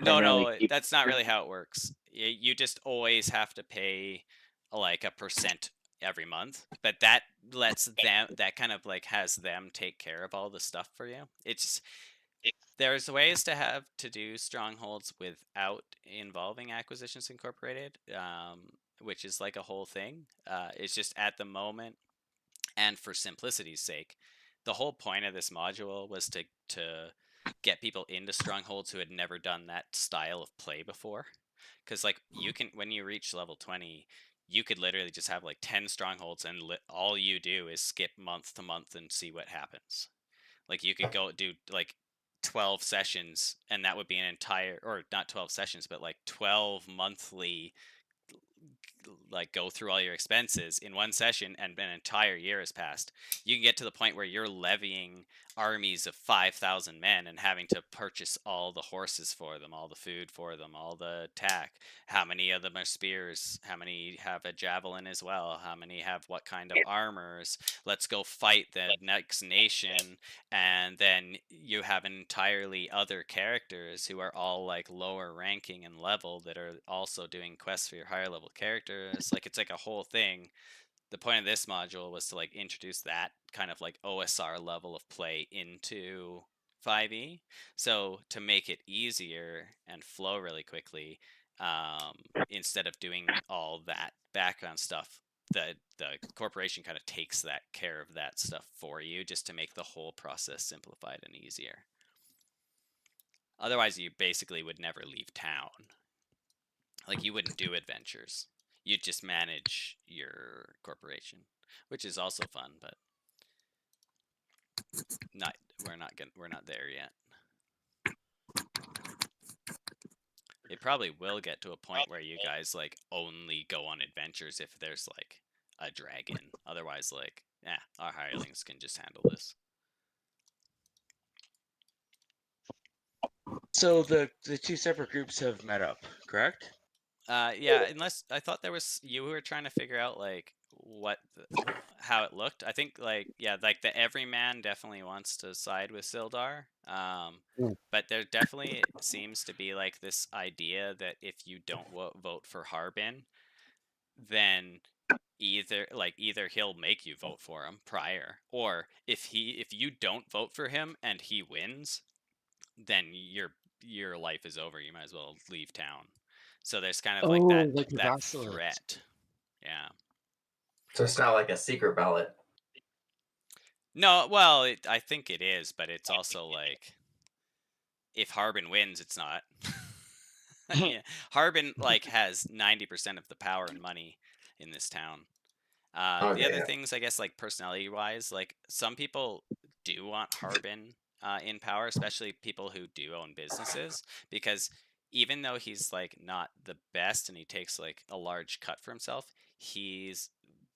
No, that's not really how it works. You just always have to pay like a percent every month, but that lets them, that kind of like has them take care of all the stuff for you. There's ways to do strongholds without involving Acquisitions Incorporated, which is like a whole thing. It's just at the moment, and for simplicity's sake, the whole point of this module was to get people into strongholds who had never done that style of play before. Because like, you can, when you reach level 20, you could literally just have like 10 strongholds, and all you do is skip month to month and see what happens. Like, you could go do like 12 sessions, and that would be an entire, or not 12 sessions, but like 12 monthly, like, go through all your expenses in one session, and an entire year has passed. You can get to the point where you're levying armies of 5,000 men and having to purchase all the horses for them, all the food for them, all the tack. How many of them are spears? How many have a javelin as well? How many have what kind of armors? Let's go fight the next nation. And then you have entirely other characters who are all like lower ranking and level that are also doing quests for your higher level characters. Like, it's like a whole thing. The point of this module was to like introduce that kind of like OSR level of play into 5e. So to make it easier and flow really quickly, instead of doing all that background stuff, the corporation kind of takes that care of that stuff for you, just to make the whole process simplified and easier. Otherwise, you basically would never leave town. Like, you wouldn't do adventures. You'd just manage your corporation, which is also fun, but we're not there yet. It probably will get to a point where you guys like only go on adventures if there's like a dragon. Otherwise, like, our hirelings can just handle this. So the two separate groups have met up, correct? Yeah, unless I thought you were trying to figure out like how it looked. I think like, yeah, like the everyman definitely wants to side with Sildar. But there definitely seems to be like this idea that if you don't vote for Harbin, then either he'll make you vote for him prior, or if you don't vote for him and he wins, then your life is over. You might as well leave town. So there's kind of like that threat. Yeah. So it's not like a secret ballot. No, well, I think it is, but it's also like if Harbin wins, it's not. Yeah, Harbin like has 90% of the power and money in this town. The Okay, other yeah. things, I guess, like personality wise, like some people do want Harbin in power, especially people who do own businesses, because even though he's like not the best and he takes like a large cut for himself, he's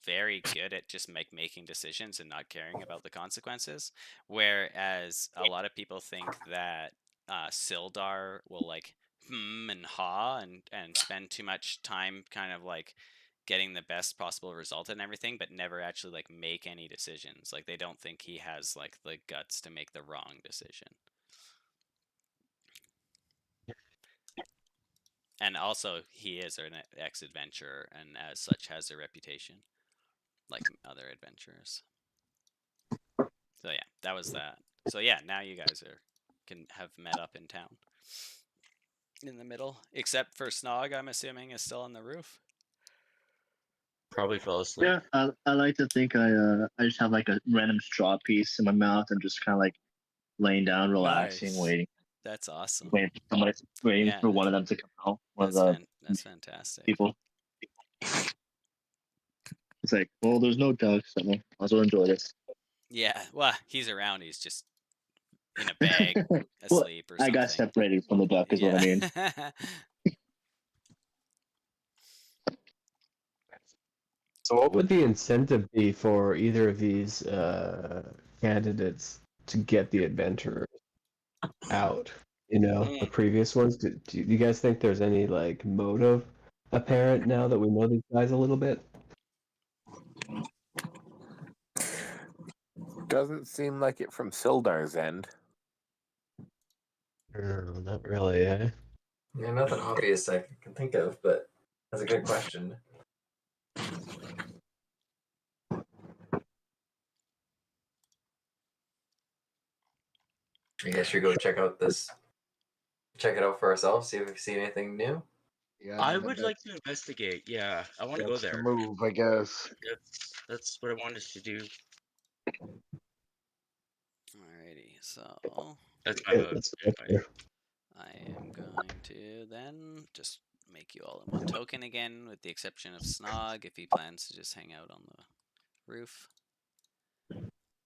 very good at just making decisions and not caring about the consequences. Whereas a lot of people think that Sildar will like and ha and spend too much time kind of like getting the best possible result and everything, but never actually like make any decisions. Like they don't think he has like the guts to make the wrong decision. And also, he is an ex-adventurer, and as such has a reputation, like other adventurers. So yeah, that was that. So yeah, now you guys can have met up in town, in the middle, except for Snog. I'm assuming is still on the roof. Probably fell asleep. Yeah, I like to think I just have like a random straw piece in my mouth and just kind of like laying down, relaxing, Nice. waiting. That's awesome. Waiting Yeah, for one of them to come out. One of the that's fantastic. people. It's like, well, there's no ducks, so I as well enjoy this. Yeah, well, he's around. He's just in a bag, Well, asleep or something. I got separated from the duck, is what I mean. So what would the incentive be for either of these candidates to get the adventurers out? You know, the previous ones. Do you guys think there's any like motive apparent now that we know these guys a little bit? Doesn't seem like it from Sildar's end. No, not really, eh? Yeah, nothing obvious I can think of, but that's a good question. I guess we go check it out for ourselves, see if we see anything new. Yeah, I would like to investigate. Yeah, I want to go that's the there. move, I guess. That's what I wanted to do. Alrighty, so That's my Yeah, vote. let's go there. I am going to then just make you all in one token again, with the exception of Snog, if he plans to just hang out on the roof.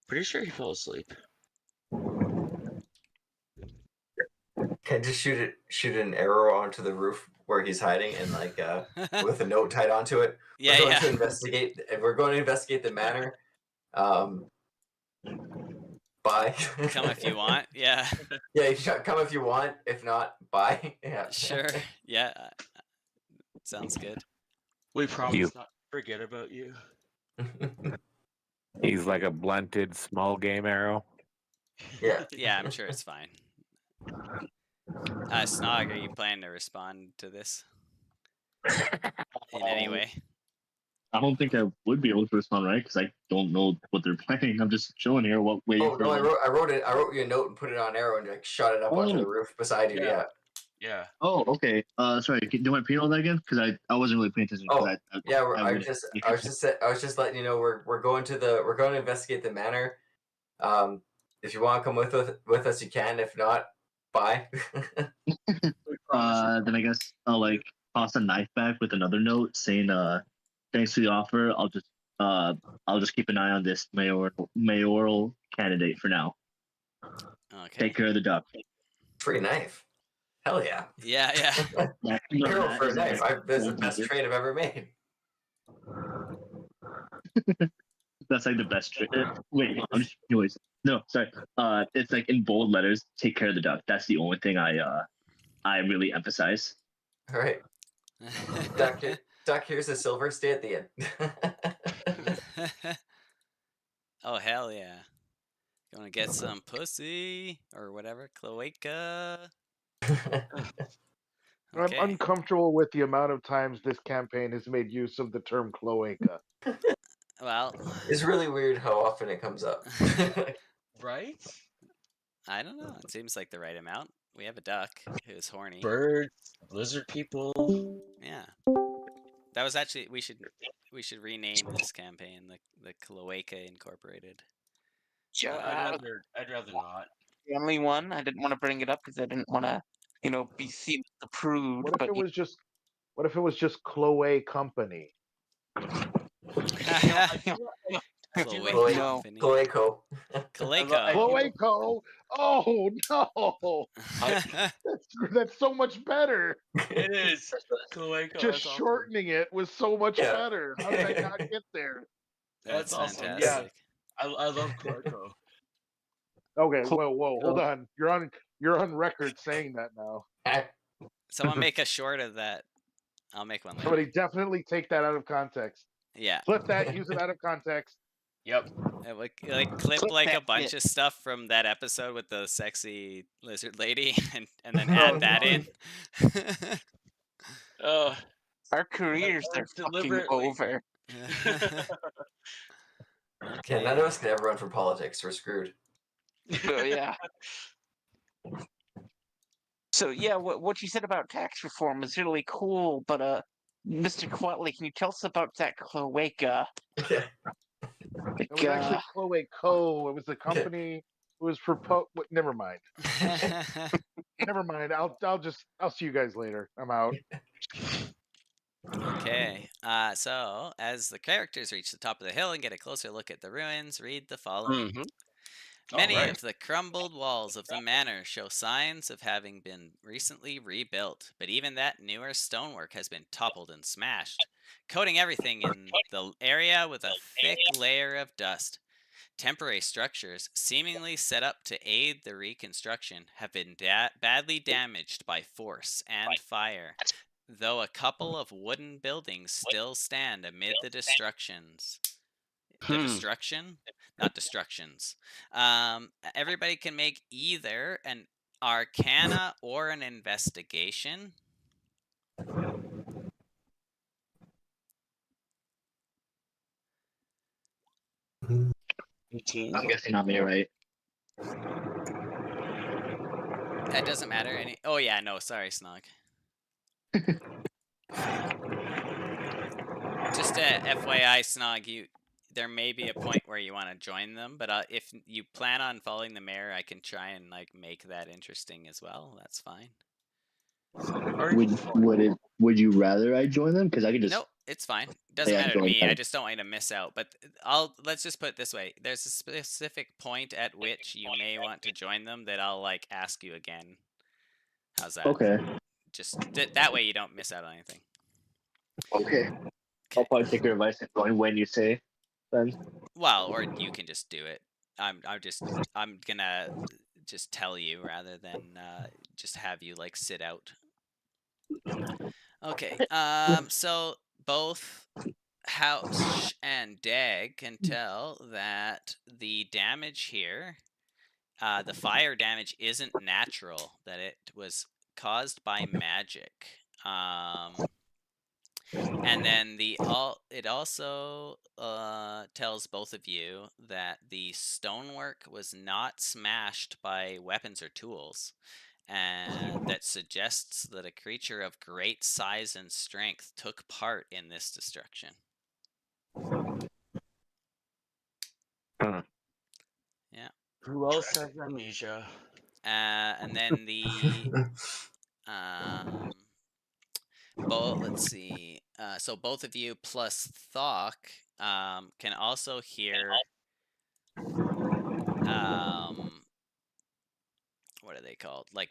Pretty sure he fell asleep. Can I just shoot an arrow onto the roof where he's hiding and like with a note tied onto it. Yeah, We're going yeah. to investigate. We're going to investigate the manor. Bye. Come if you want. Yeah. Yeah, you should come if you want. If not, bye. Yeah. Sure. Yeah. Sounds good. We promise not to forget about you. He's like a blunted small game arrow. Yeah. Yeah, I'm sure it's fine. Snog, are you planning to respond to this in any way? I don't think I would be able to respond, right? Because I don't know what they're planning. I'm just chilling here, waiting Oh for no, them. I wrote you a note and put it on arrow and like shot it up onto the roof beside you. Yeah. Yeah. Oh, okay. Sorry. Do you want to repeat all that again? Because I wasn't really paying attention. Oh, I I was just letting you know we're going to investigate the manor. If you want to come with us, you can. If not, bye. Then I guess I'll like toss a knife back with another note saying thanks for the offer. I'll just keep an eye on this mayoral candidate for now. Okay. Take care of the duck. Free knife. Hell yeah. Yeah, yeah. Hero for a knife. That's the best trade I've ever made. That's like the best trick. Wait, anyways, no, sorry. It's like in bold letters. Take care of the duck. That's the only thing I really emphasize. All right. Duck, here's a silver. Stay at the end. Oh hell yeah! You want to get some pussy or whatever, cloaca? Okay. I'm uncomfortable with the amount of times this campaign has made use of the term cloaca. Well, it's really weird how often it comes up. Right? I don't know. It seems like the right amount. We have a duck who's horny. Birds, lizard people. Yeah. That was actually we should rename this campaign the Cloaca Incorporated. I'd rather not. The only one I didn't want to bring it up because I didn't want to, be seen as the prude. What if But it was just? What if it was just Chloe Company? Chloe Chloe- no. Company. Cloaco. Caleco. Chloe Co. Oh no, that's so much better. It is. Cloaco, Just that's awesome. shortening it was so much Yeah. better. How did I not get there? That's awesome. fantastic. Yeah, I love Cloaco. Okay, whoa, hold on. You're on record saying that now. Someone make a short of that. I'll make one later. Somebody definitely take that out of context. Yeah. Clip that, use it out of context. Yep. Like clip like a that bunch bit. of stuff from that episode with the sexy lizard lady and then add that in. Our careers are It's fucking deliberately- over. Okay. Yeah, none of us can ever run for politics. We're screwed. So, yeah. So yeah, what you said about tax reform is really cool, but Mr. Quatley, can you tell us about that cloaca? Yeah. It was actually Chloe Co. It was the company. It was proposed. Never mind. Never mind. I'll see you guys later. I'm out. Okay. So as the characters reach the top of the hill and get a closer look at the ruins, read the following. Mhm. Many Alright. of the crumbled walls of the manor show signs of having been recently rebuilt, but even that newer stonework has been toppled and smashed, coating everything in the area with a thick layer of dust. Temporary structures, seemingly set up to aid the reconstruction, have been badly damaged by force and fire, though a couple of wooden buildings still stand amid the destructions. The destruction? Not destructions. Everybody can make either an arcana or an investigation. 18. I'm guessing I'm here, right? That doesn't matter. Oh yeah, no, sorry, Snog. Just a FYI, Snog, there may be a point where you want to join them, but if you plan on following the mayor, I can try and make that interesting as well. That's fine. Would you rather I join them? Because I could just. Nope, it's fine. Doesn't Yeah, matter to join me. them. I just don't want you to miss out. But let's just put it this way: there's a specific point at which you may want to join them that I'll ask you again. How's that? Okay. Just that way you don't miss out on anything. Okay. I'll probably take your advice and join when you say. Then. Well, or you can just do it. I'm gonna just tell you rather than just have you sit out. Okay. So both House and Dag can tell that the damage here, the fire damage, isn't natural. That it was caused by magic. And then it also tells both of you that the stonework was not smashed by weapons or tools, and that suggests that a creature of great size and strength took part in this destruction. Yeah. Who else has amnesia? And then let's see. So both of you plus Thok can also hear. What are they called? What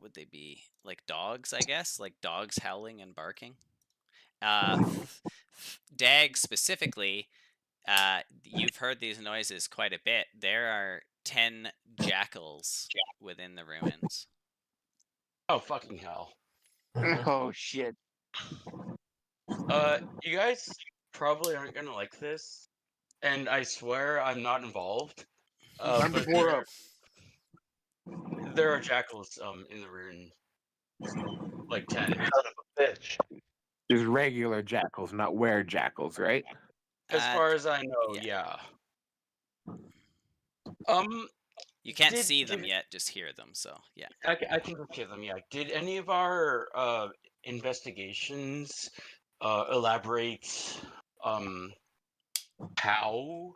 would they be? Like dogs, I guess. Like dogs howling and barking. Dag specifically. You've heard these noises quite a bit. There are 10 jackals within the ruins. Oh, fucking hell. Oh shit. You guys probably aren't gonna like this, and I swear I'm not involved. I'm But more up. there are jackals in the ruin. Like 10. Son of a bitch. Just regular jackals, not were jackals, right? As far as I know, yeah. You can't see them yet, just hear them. So yeah, I can hear them. Yeah. Did any of our investigations elaborate how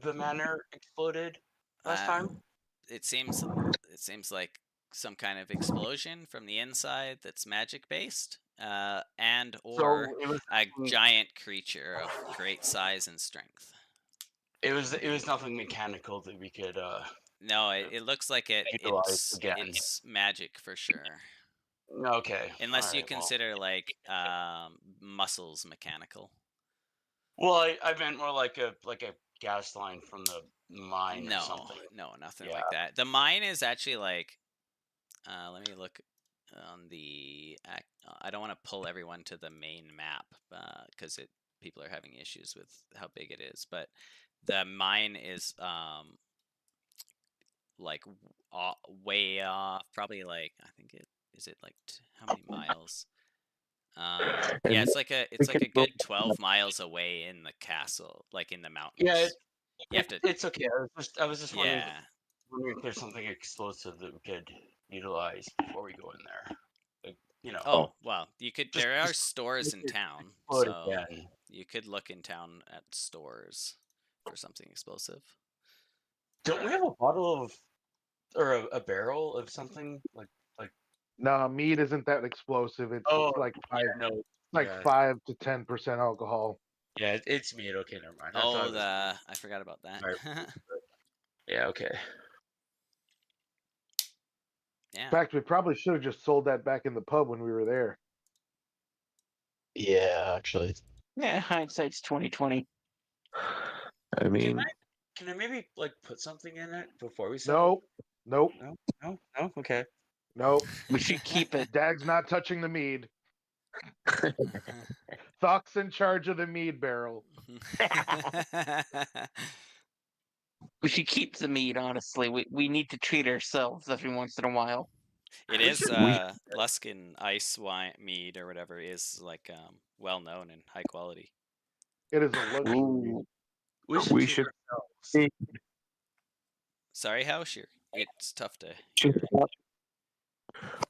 the manor exploded last time? It seems like some kind of explosion from the inside that's magic based, and or So it was a giant creature of great size and strength. it was nothing mechanical that we could No, it looks like utilize again. it's magic for sure. Okay. Unless you alright, well. consider like muscles mechanical. Well, I meant more like a gas line from the mine or something. No, nothing Yeah. like that. The mine is actually like, let me look on the. I don't want to pull everyone to the main map because people are having issues with how big it is. But the mine is like way off, probably like I think it is it like how many miles? Yeah, it's like a good 12 miles away in the castle, like in the mountains. Yeah, you have to. it's okay. I was just wondering, Yeah. wondering if there's something explosive that we could utilize before we go in there. Like, you know. Oh well, you could. Just- There are just stores in make it town, explode so again. you could look in town at stores for something explosive. Don't we have a bottle of or a barrel of something like? No, mead isn't that explosive. It's like no, 5 to 10% alcohol. Yeah, it's meat. Okay, never mind. Oh, I forgot about that. Yeah, okay. Yeah. In fact, we probably should have just sold that back in the pub when we were there. Yeah, actually. Yeah, hindsight's 2020. I mean, Can I maybe like put something in it before we sell? Nope. No. Okay. Nope. We should keep it. Dag's not touching the mead. Thock's in charge of the mead barrel. We should keep the mead, honestly. We need to treat ourselves every once in a while. It is Luskin ice wine mead or whatever is like well known and high quality. It is a luxury. We should see. Sorry, House, it's tough to Should hear.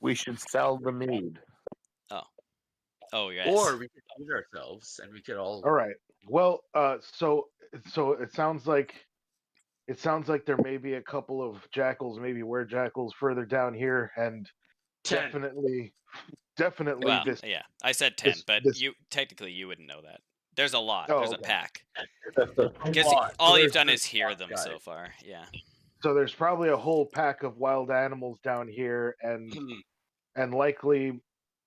we should sell the mead. Oh yes. Or we could feed ourselves and we could all. All right. Well, so it sounds like there may be a couple of jackals, maybe jackals further down here, and 10. definitely Well, this. yeah, I said 10, this- but this- you technically you wouldn't know that. There's a lot. Oh, There's okay. a pack. A Because lot. all you've There's done a is hear lot, them guys. so far. Yeah. So there's probably a whole pack of wild animals down here, and likely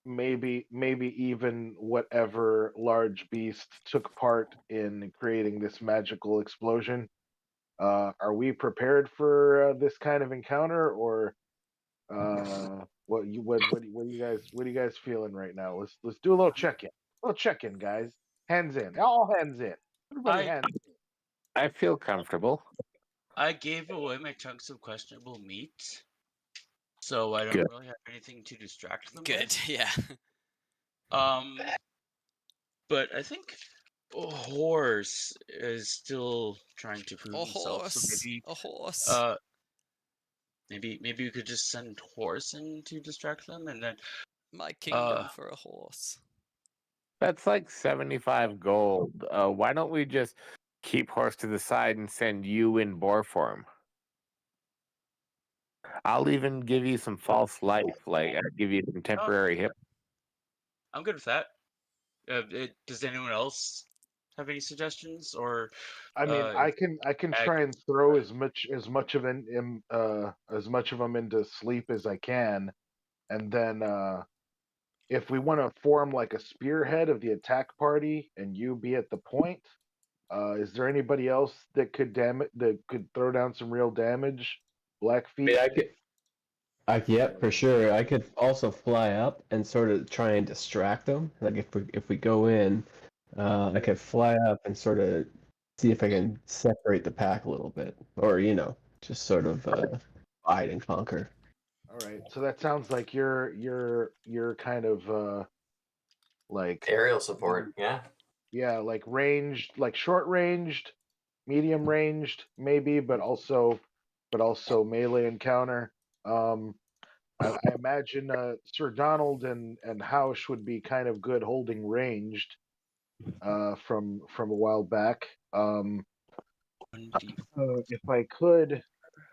maybe even whatever large beast took part in creating this magical explosion. Are we prepared for this kind of encounter, or what are you guys feeling right now? Let's do a little check-in. Guys. Hands in. All hands in. Everybody hands in. I feel comfortable. I gave away my chunks of questionable meat, so I don't Good. really have anything to distract them Good. with. Yeah. But I think a horse is still trying to prove A himself. So horse. maybe, A horse. maybe we could just send horse in to distract them, and then My kingdom for a horse. That's like 75 gold. Why don't we just keep horse to the side and send you in boar form? I'll even give you some false life, like I'll give you some temporary hip. I'm good with that. Does anyone else have any suggestions, or I mean, I can try and throw as much of them into sleep as I can, and then if we want to form like a spearhead of the attack party and you be at the point, is there anybody else that could throw down some real damage? Blackfeet. Yeah, yep, for sure. I could also fly up and sort of try and distract them. Like if we go in, I could fly up and sort of see if I can separate the pack a little bit, or just sort of divide and conquer. All right, so that sounds like you're kind of like Aerial support, yeah. Yeah, like ranged, like short ranged, medium ranged, maybe, but also melee encounter. I imagine Sir Donald and Hausch would be kind of good holding ranged from a while back. If I could,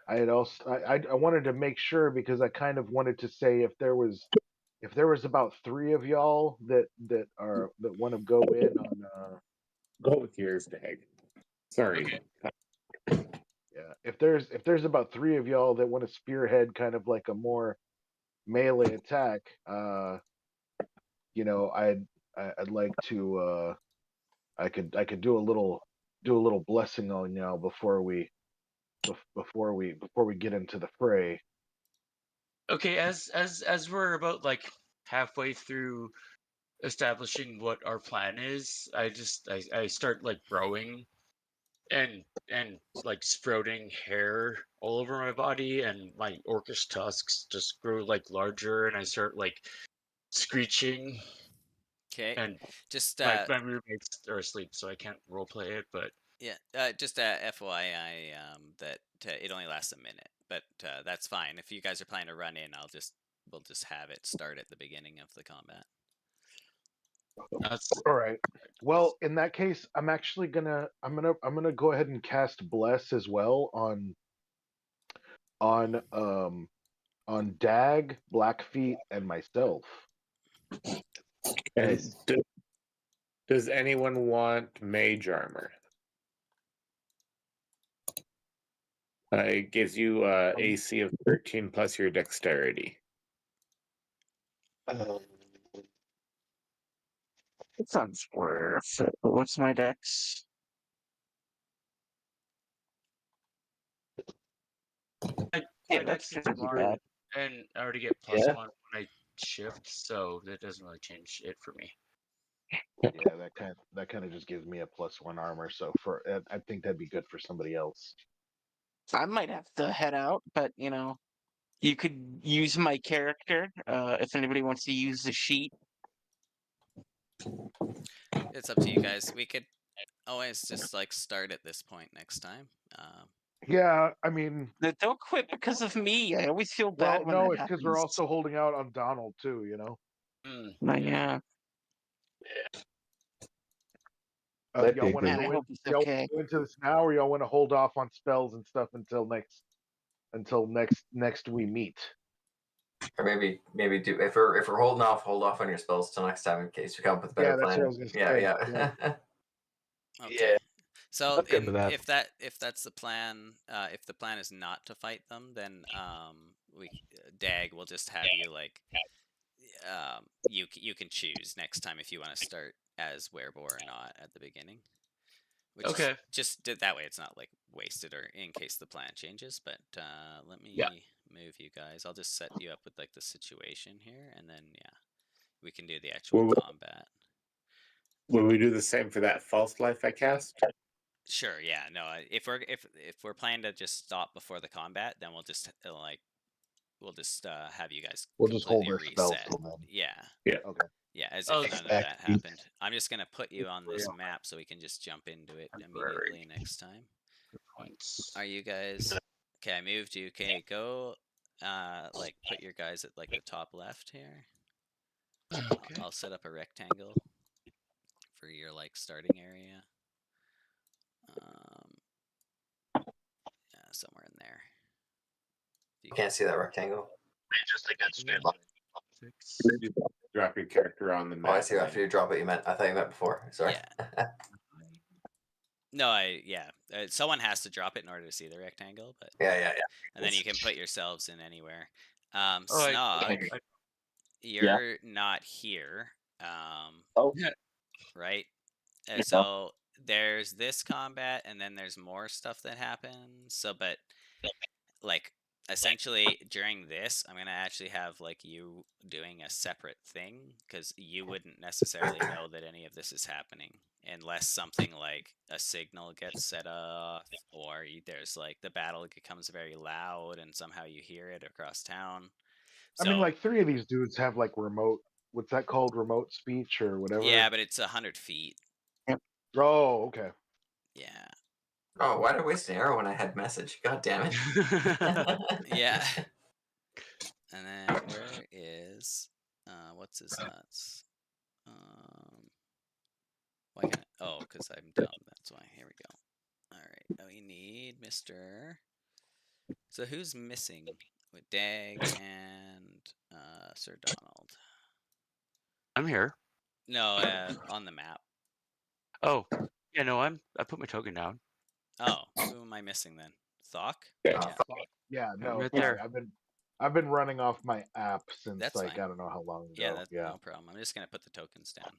I had also I wanted to make sure because I kind of wanted to say if there was about 3 of y'all that want to go in on Go with yours, Dag. Sorry. Okay. yeah, if there's about 3 of y'all that want to spearhead kind of like a more melee attack, you know, I'd like to I could do a little blessing on y'all before we get into the fray. Okay, as we're about like halfway through establishing what our plan is, I start like growing and like sprouting hair all over my body, and my orcish tusks just grow like larger, and I start like screeching. Okay. And Just my roommates are asleep, so I can't roleplay it. But yeah, just FYI, that it only lasts a minute, but that's fine. If you guys are planning to run in, we'll just have it start at the beginning of the combat. that's All right. Well, in that case, I'm actually gonna go ahead and cast Bless as well on Dag, Blackfeet, and myself. And Nice. does anyone want mage armor? It gives you AC of 13 plus your dexterity. It sounds worth it. But what's my dex? my Yeah, dex that's is not too smart, bad. and I already get +1 Yeah. when I shift, so that doesn't really change it for me. Yeah, that kind of just gives me a +1 armor. So I think that'd be good for somebody else. I might have to head out, but you could use my character if anybody wants to use the sheet. It's up to you guys. We could always just like start at this point next time. Yeah, I mean, Don't quit because of me. I always feel bad well, when no, that it's because happens. we're also holding out on Donald too. You know. Yeah. Might Y'all be a want to good Man, I go hope he's y'all okay. go into this now, or y'all want to hold off on spells and stuff until next we meet? Or maybe do if we're holding off, hold off on your spells till next time in case we come up with a better Yeah, that's plan. what I was gonna Yeah, say. yeah. Okay. So I'm good with that. if that's the plan, if the plan is not to fight them, then Dag will just have you like you can choose next time if you want to start as Werebore or not at the beginning. Which Okay. is just that way it's not like wasted or in case the plan changes. But let me move you guys. I'll just set you up with like the situation here, and then we can do the actual combat. Will we do the same for that false life I cast? Sure. Yeah. No. If we're planning to just stop before the combat, then we'll just have you guys We'll just hold completely our spells reset. till then. Yeah. Yeah. Okay. Yeah, as Oh, if none of that happened. I'm just gonna put you on this map so we can just jump into it immediately next time. Points. Are you guys okay? I moved you. Okay, go. Like put your guys at like the top left here. Okay. I'll set up a rectangle for your like starting area. Yeah, somewhere in there. You can't see that rectangle. Just like a straight line. 6. Drop your character on the map. Oh, I see. After you drop it, you meant. I thought you meant before. Sorry. Yeah. No, someone has to drop it in order to see the rectangle, but yeah. and then you can put yourselves in anywhere. Oh, Snog, I- you're not here. Oh. Yeah. Right? So there's this combat, and then there's more stuff that happens. So, but like essentially during this, I'm gonna actually have like you doing a separate thing because you wouldn't necessarily know that any of this is happening unless something like a signal gets set off or there's like the battle becomes very loud and somehow you hear it across town. I mean, like 3 of these dudes have like remote. What's that called? Remote speech or whatever. Yeah, but it's 100 feet. Oh, okay. Yeah. Oh, why did I waste an arrow when I had message? God damn it. Yeah. And then where is what's his nuts? Why can't I? Oh, because I'm dumb. That's why. Here we go. All right. We need Mr. So who's missing with Dag and Sir Donald? I'm here. No, on the map. Oh, yeah, no, I put my token down. Oh, who am I missing then? Thok? Yeah. Yeah, Yeah, no, right sorry. there. I've been running off my app since That's like fine. I don't know how long ago. Yeah, that's yeah. no problem. I'm just gonna put the tokens down.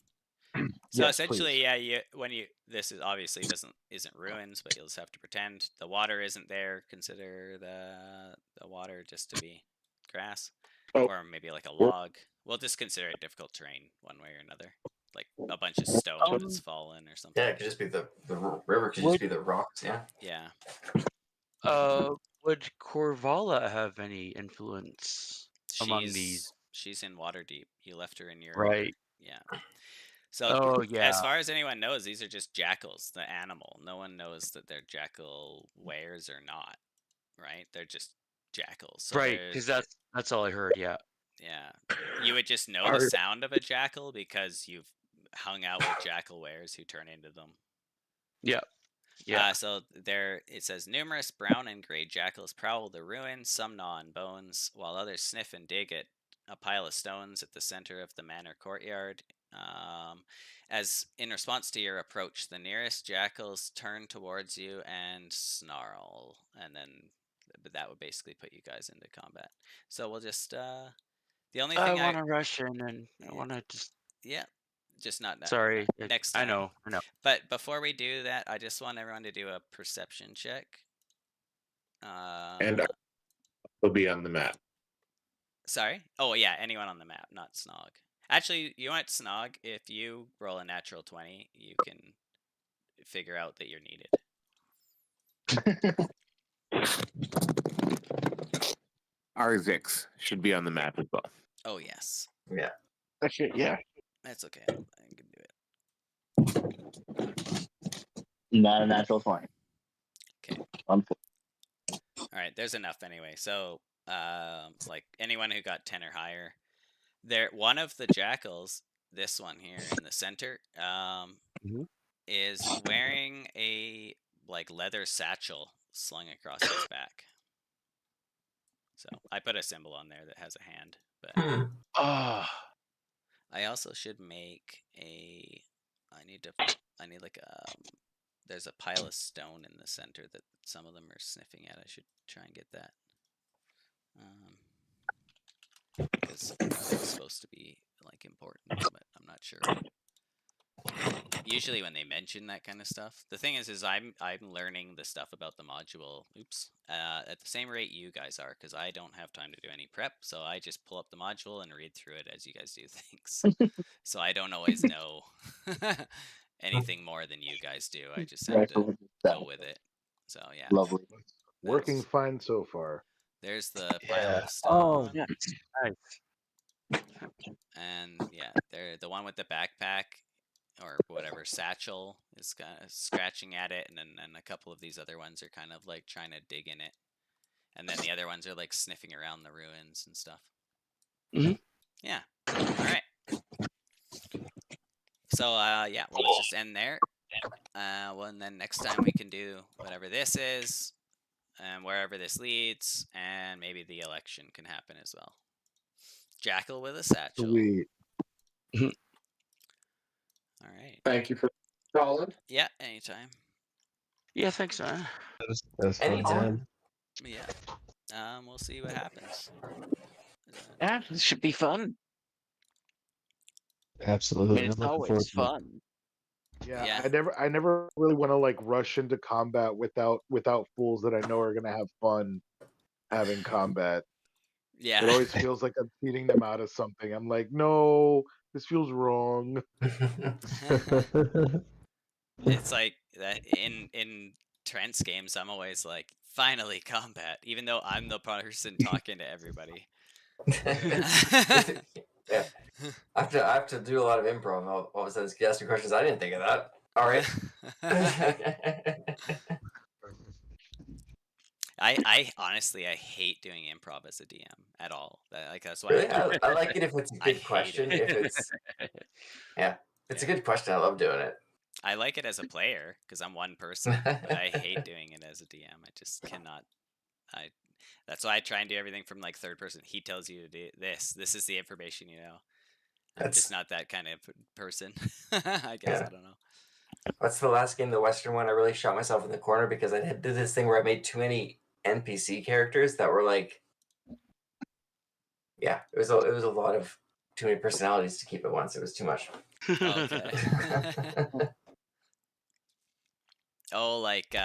So Yes, essentially, please. yeah, this is obviously isn't ruins, but you'll just have to pretend the water isn't there. Consider the water just to be grass, Oh. or maybe like a log. We'll just consider it difficult terrain one way or another, like a bunch of stone that's fallen or something. Yeah, it could just be the river. Could just be the rocks. Yeah. Yeah. Would Corvala have any influence among these? She's in Waterdeep. You left her in your Right. Yeah. So Oh, yeah. as far as anyone knows, these are just jackals, the animal. No one knows that they're jackal wares or not, right? They're just jackals. So Right, because that's all I heard. Yeah. yeah, you would just know the sound of a jackal because you've hung out with jackal wares who turn into them. Yeah. Yeah. So there it says numerous brown and gray jackals prowl the ruins, some gnaw on bones, while others sniff and dig at a pile of stones at the center of the manor courtyard. As in response to your approach, the nearest jackals turn towards you and snarl, and then that would basically put you guys into combat. So we'll just the only I thing want to rush in and I want to just. yeah, just not Sorry. next time. I know. But before we do that, I just want everyone to do a perception check. And will be on the map. Sorry? Oh, yeah, anyone on the map, not Snog. Actually, you want Snog, if you roll a natural 20, you can figure out that you're needed. Arzix should be on the map as well. Oh, yes. Yeah. Okay, yeah. That's okay. I can do it. Not a natural 20. Okay. All right, there's enough anyway. So, like anyone who got 10 or higher, one of the jackals, this one here in the center, is wearing a like leather satchel slung across his back. So I put a symbol on there that has a hand, but I also should make a. I need like there's a pile of stone in the center that some of them are sniffing at. I should try and get that. Because it's supposed to be like important, but I'm not sure. Usually when they mention that kind of stuff, the thing is I'm learning the stuff about the module. At the same rate you guys are, because I don't have time to do any prep, so I just pull up the module and read through it as you guys do things. So I don't always know anything more than you guys do. I just have to go with it. So yeah, Lovely. Working fine so far. There's the pile of stone. Oh, yeah. Nice. And yeah, the one with the backpack or whatever satchel is kind of scratching at it, and then a couple of these other ones are kind of like trying to dig in it, and then the other ones are like sniffing around the ruins and stuff. Yeah. All right. So yeah, well, let's just end there. Well, and then next time we can do whatever this is, and wherever this leads, and maybe the election can happen as well. Jackal with a satchel. Sweet. All right. Thank you for calling. Yeah, anytime. Yeah, thanks, man. That's fun time. Yeah. We'll see what happens. Yeah, this should be fun. Absolutely. I mean, it's I'm looking always forward to it. fun. Yeah, I never really want to like rush into combat without fools that I know are gonna have fun having combat. Yeah. It always feels like I'm cheating them out of something. I'm like, no, this feels wrong. It's like that in Trent's games. I'm always like, finally combat, even though I'm the person talking to everybody. Yeah. I have to do a lot of improv. All of a sudden, asking questions. I didn't think of that. All right. I honestly I hate doing improv as a DM at all. That's why Really? I like it if it's a good question. If it's it's a good question. I love doing it. I like it as a player because I'm one person, but I hate doing it as a DM. I just cannot. That's why I try and do everything from like third person. He tells you to do this. This is the information you know. I'm just not that kind of person. I guess I don't know. What's the last game, the Western one? I really shot myself in the corner because I did this thing where I made too many NPC characters that were like, yeah, it was a lot of too many personalities to keep at once. It was too much. Okay. Oh, like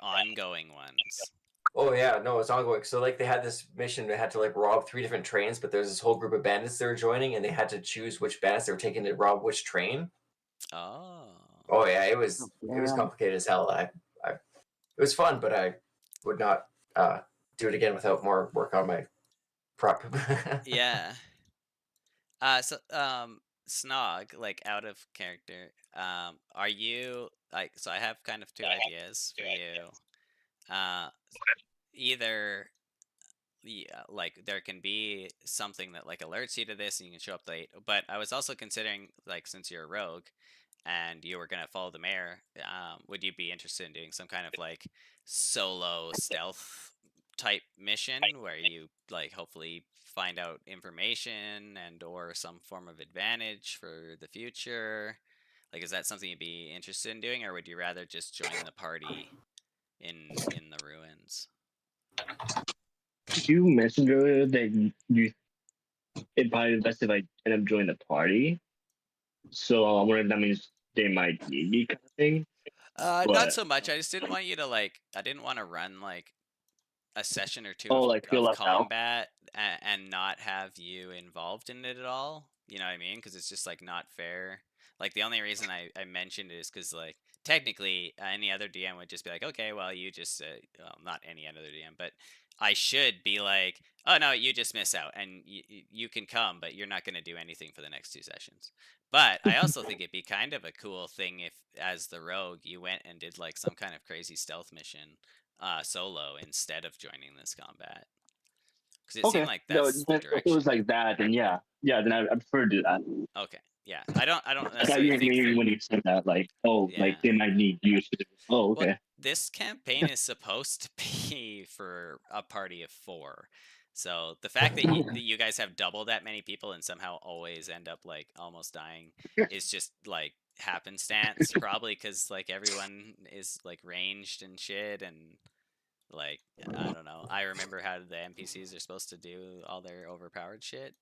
ongoing ones. Oh yeah, no, it's ongoing. So like they had this mission, they had to like rob 3 different trains, but there's this whole group of bandits they were joining, and they had to choose which bandits they were taking to rob which train. Oh. Oh yeah, it was complicated as hell. It was fun, but I would not do it again without more work on my prop. Yeah. So Snog, like out of character, are you like, so I have kind of 2 ideas for you. Either like there can be something that like alerts you to this and you can show up late, but I was also considering, like, since you're a rogue and you were gonna follow the mayor, would you be interested in doing some kind of like solo stealth type mission where you like hopefully find out information and or some form of advantage for the future? Like, is that something you'd be interested in doing, or would you rather just join the party in the ruins? You mentioned earlier that it'd probably be best if I end up joining the party. So I wonder if that means they might need me, kind of thing. Not so much. I just didn't want you to like. I didn't want to run like a session or 2 like feel of left out. combat and not have you involved in it at all. You know what I mean? Because it's just like not fair. Like the only reason I mentioned it is because like technically any other DM would just be like, okay, well you just well, not any other DM, but I should be like, oh no, you just miss out and you can come, but you're not going to do anything for the next 2 sessions. But I also think it'd be kind of a cool thing if, as the rogue, you went and did like some kind of crazy stealth mission solo instead of joining this combat. Because it seemed like that's the If direction. it was like that, then yeah, then I prefer to do that. Okay, yeah, I don't I thought necessarily you think mean when you said that, like, like they might need you. Oh, okay. Well, this campaign is supposed to be for a party of 4. So the fact that you guys have double that many people and somehow always end up like almost dying is just like happenstance, probably because like everyone is like ranged and shit, and like I don't know. I remember how the NPCs are supposed to do all their overpowered shit.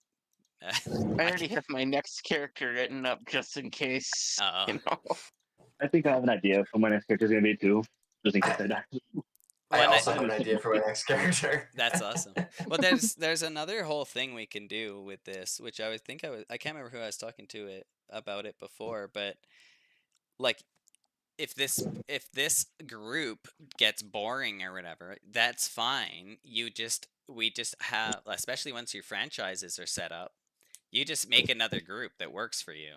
I already have my next character written up just in case. You know? I think I have an idea for my next character is gonna be too. Just in case I die. I also have an idea for my next character. That's awesome. Well, there's another whole thing we can do with this, which I can't remember who I was talking to about it before, but like if this group gets boring or whatever, that's fine. We just have, especially once your franchises are set up, you just make another group that works for you.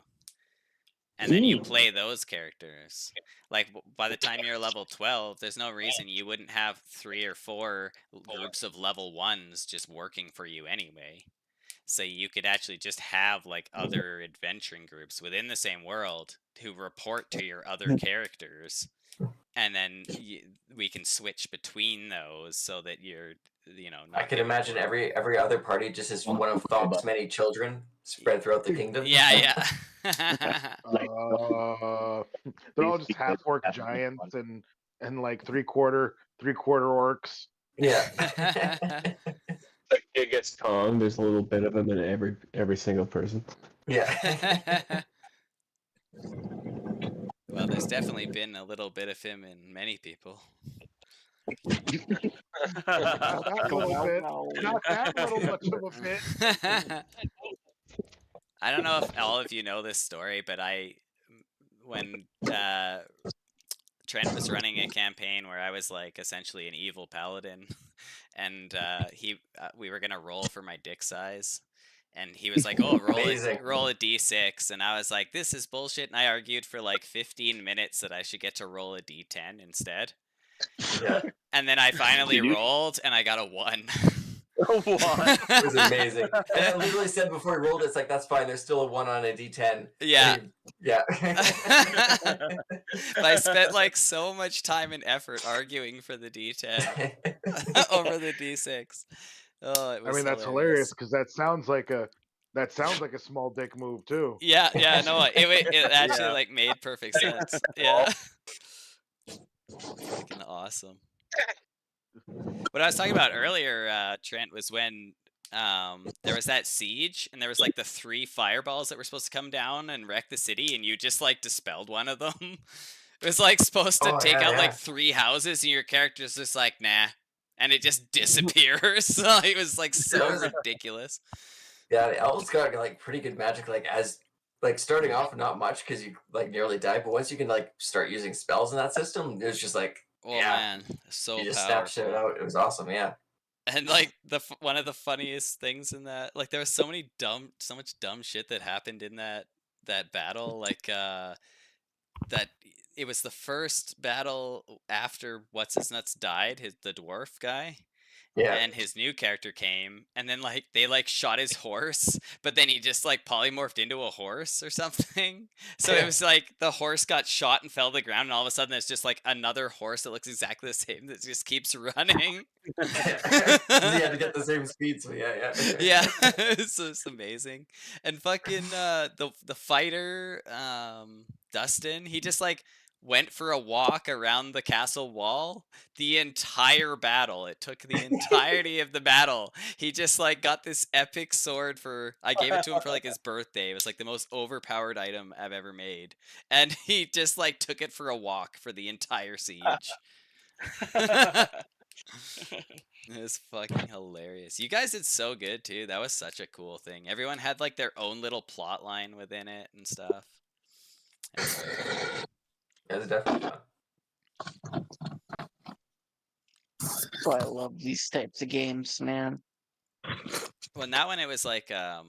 And then you play those characters. Like, by the time you're level 12, there's no reason you wouldn't have 3 or 4 groups of level 1s just working for you anyway. So you could actually just have, like, other adventuring groups within the same world who report to your other characters. And then we can switch between those so that you're, not I can imagine every other party just as one of Thok's many children spread throughout the kingdom. Yeah. They're all just half orc giants and like three-quarter orcs. Yeah. Like it gets Kong. There's a little bit of him in every single person. Yeah. Well, there's definitely been a little bit of him in many people. Not that little bit. Not that little much of a bit. I don't know if all of you know this story, but when Trent was running a campaign where I was like essentially an evil paladin, and we were gonna roll for my dick size, and he was like, "Oh, roll a d6," and I was like, "This is bullshit," and I argued for like 15 minutes that I should get to roll a d10 instead. Yeah. And then I finally rolled, and I got a 1. What? It was amazing. And I literally said before he rolled it, it's like, that's fine. There's still a 1 on a D10. Yeah. Yeah. But I spent like so much time and effort arguing for the D10 over the D6. Oh, it I was mean, that's hilarious because that sounds like a small dick move too. Yeah, no, it actually Yeah. like made perfect sense. Yeah. Fucking awesome. What I was talking about earlier, Trent, was when there was that siege and there was like the 3 fireballs that were supposed to come down and wreck the city, and you just like dispelled one of them. It was like supposed to take out like 3 houses, and your character's just like, nah, and it just disappears. It was like so ridiculous. Yeah, the elves got like pretty good magic. Like as like starting off, not much because you like nearly die, but once you can like start using spells in that system, it was just like, Oh man, so you just snap shit powerful. out. It was awesome. Yeah. And like one of the funniest things in that, like there was so much dumb shit that happened in that battle. Like that it was the first battle after what's his nuts died, the dwarf guy. Yeah. And his new character came, and then like they like shot his horse, but then he just like polymorphed into a horse or something. So it was like the horse got shot and fell to the ground, and all of a sudden there's just like another horse that looks exactly the same that just keeps running. He had to get the same speed, so yeah. Yeah, it's amazing. And fucking the fighter, Dustin, he just like went for a walk around the castle wall the entire battle. It took the entirety of the battle. He just like got this epic sword I gave it to him for like his birthday. It was like the most overpowered item I've ever made. And he just like took it for a walk for the entire siege. It was fucking hilarious. You guys did so good too. That was such a cool thing. Everyone had like their own little plot line within it and stuff. It was definitely fun. That's why I love these types of games, man. Well, in that one it was like it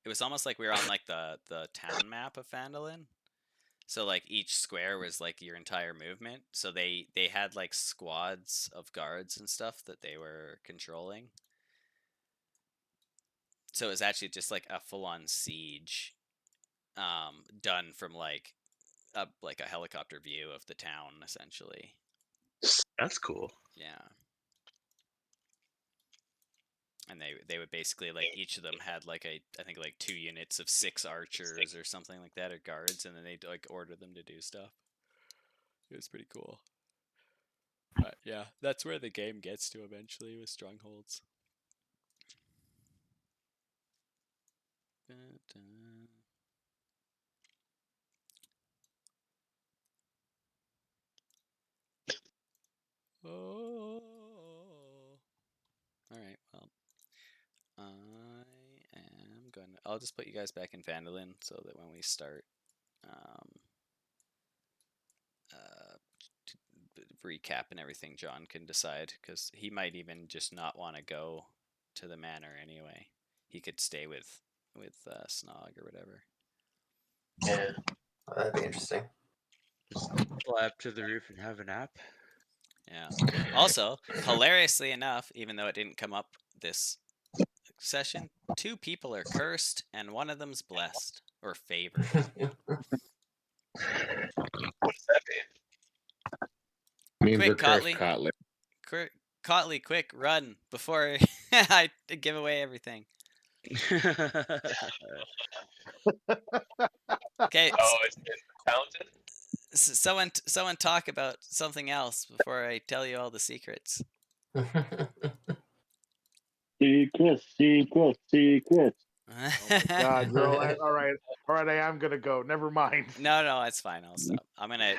was almost like we were on like the town map of Phandalin. So like each square was like your entire movement. So they had like squads of guards and stuff that they were controlling. So it was actually just like a full-on siege done from like a helicopter view of the town, essentially. That's cool. Yeah. And they would basically like each of them had like I think like 2 units of 6 archers or something like that, or guards, and then they'd like order them to do stuff. It was pretty cool. But yeah, that's where the game gets to eventually with strongholds. Oh. All right. Well, I'll just put you guys back in Phandalin so that when we start recap and everything, John can decide, because he might even just not want to go to the manor anyway. He could stay with Snog or whatever. Yeah, that'd be interesting. Fly up to the roof and have a nap. Yeah. Also, hilariously enough, even though it didn't come up this session, 2 people are cursed and one of them's blessed or favored. What does that mean? Means Quick, we're cursed, Cotley. Cotley. Cotley, quick, run before I give away everything. Okay. Oh, it's been fountain? Someone talk about something else before I tell you all the secrets. Secrets. Oh my God, girl! All right, I am gonna go. Never mind. No, it's fine. I'll stop. I'm gonna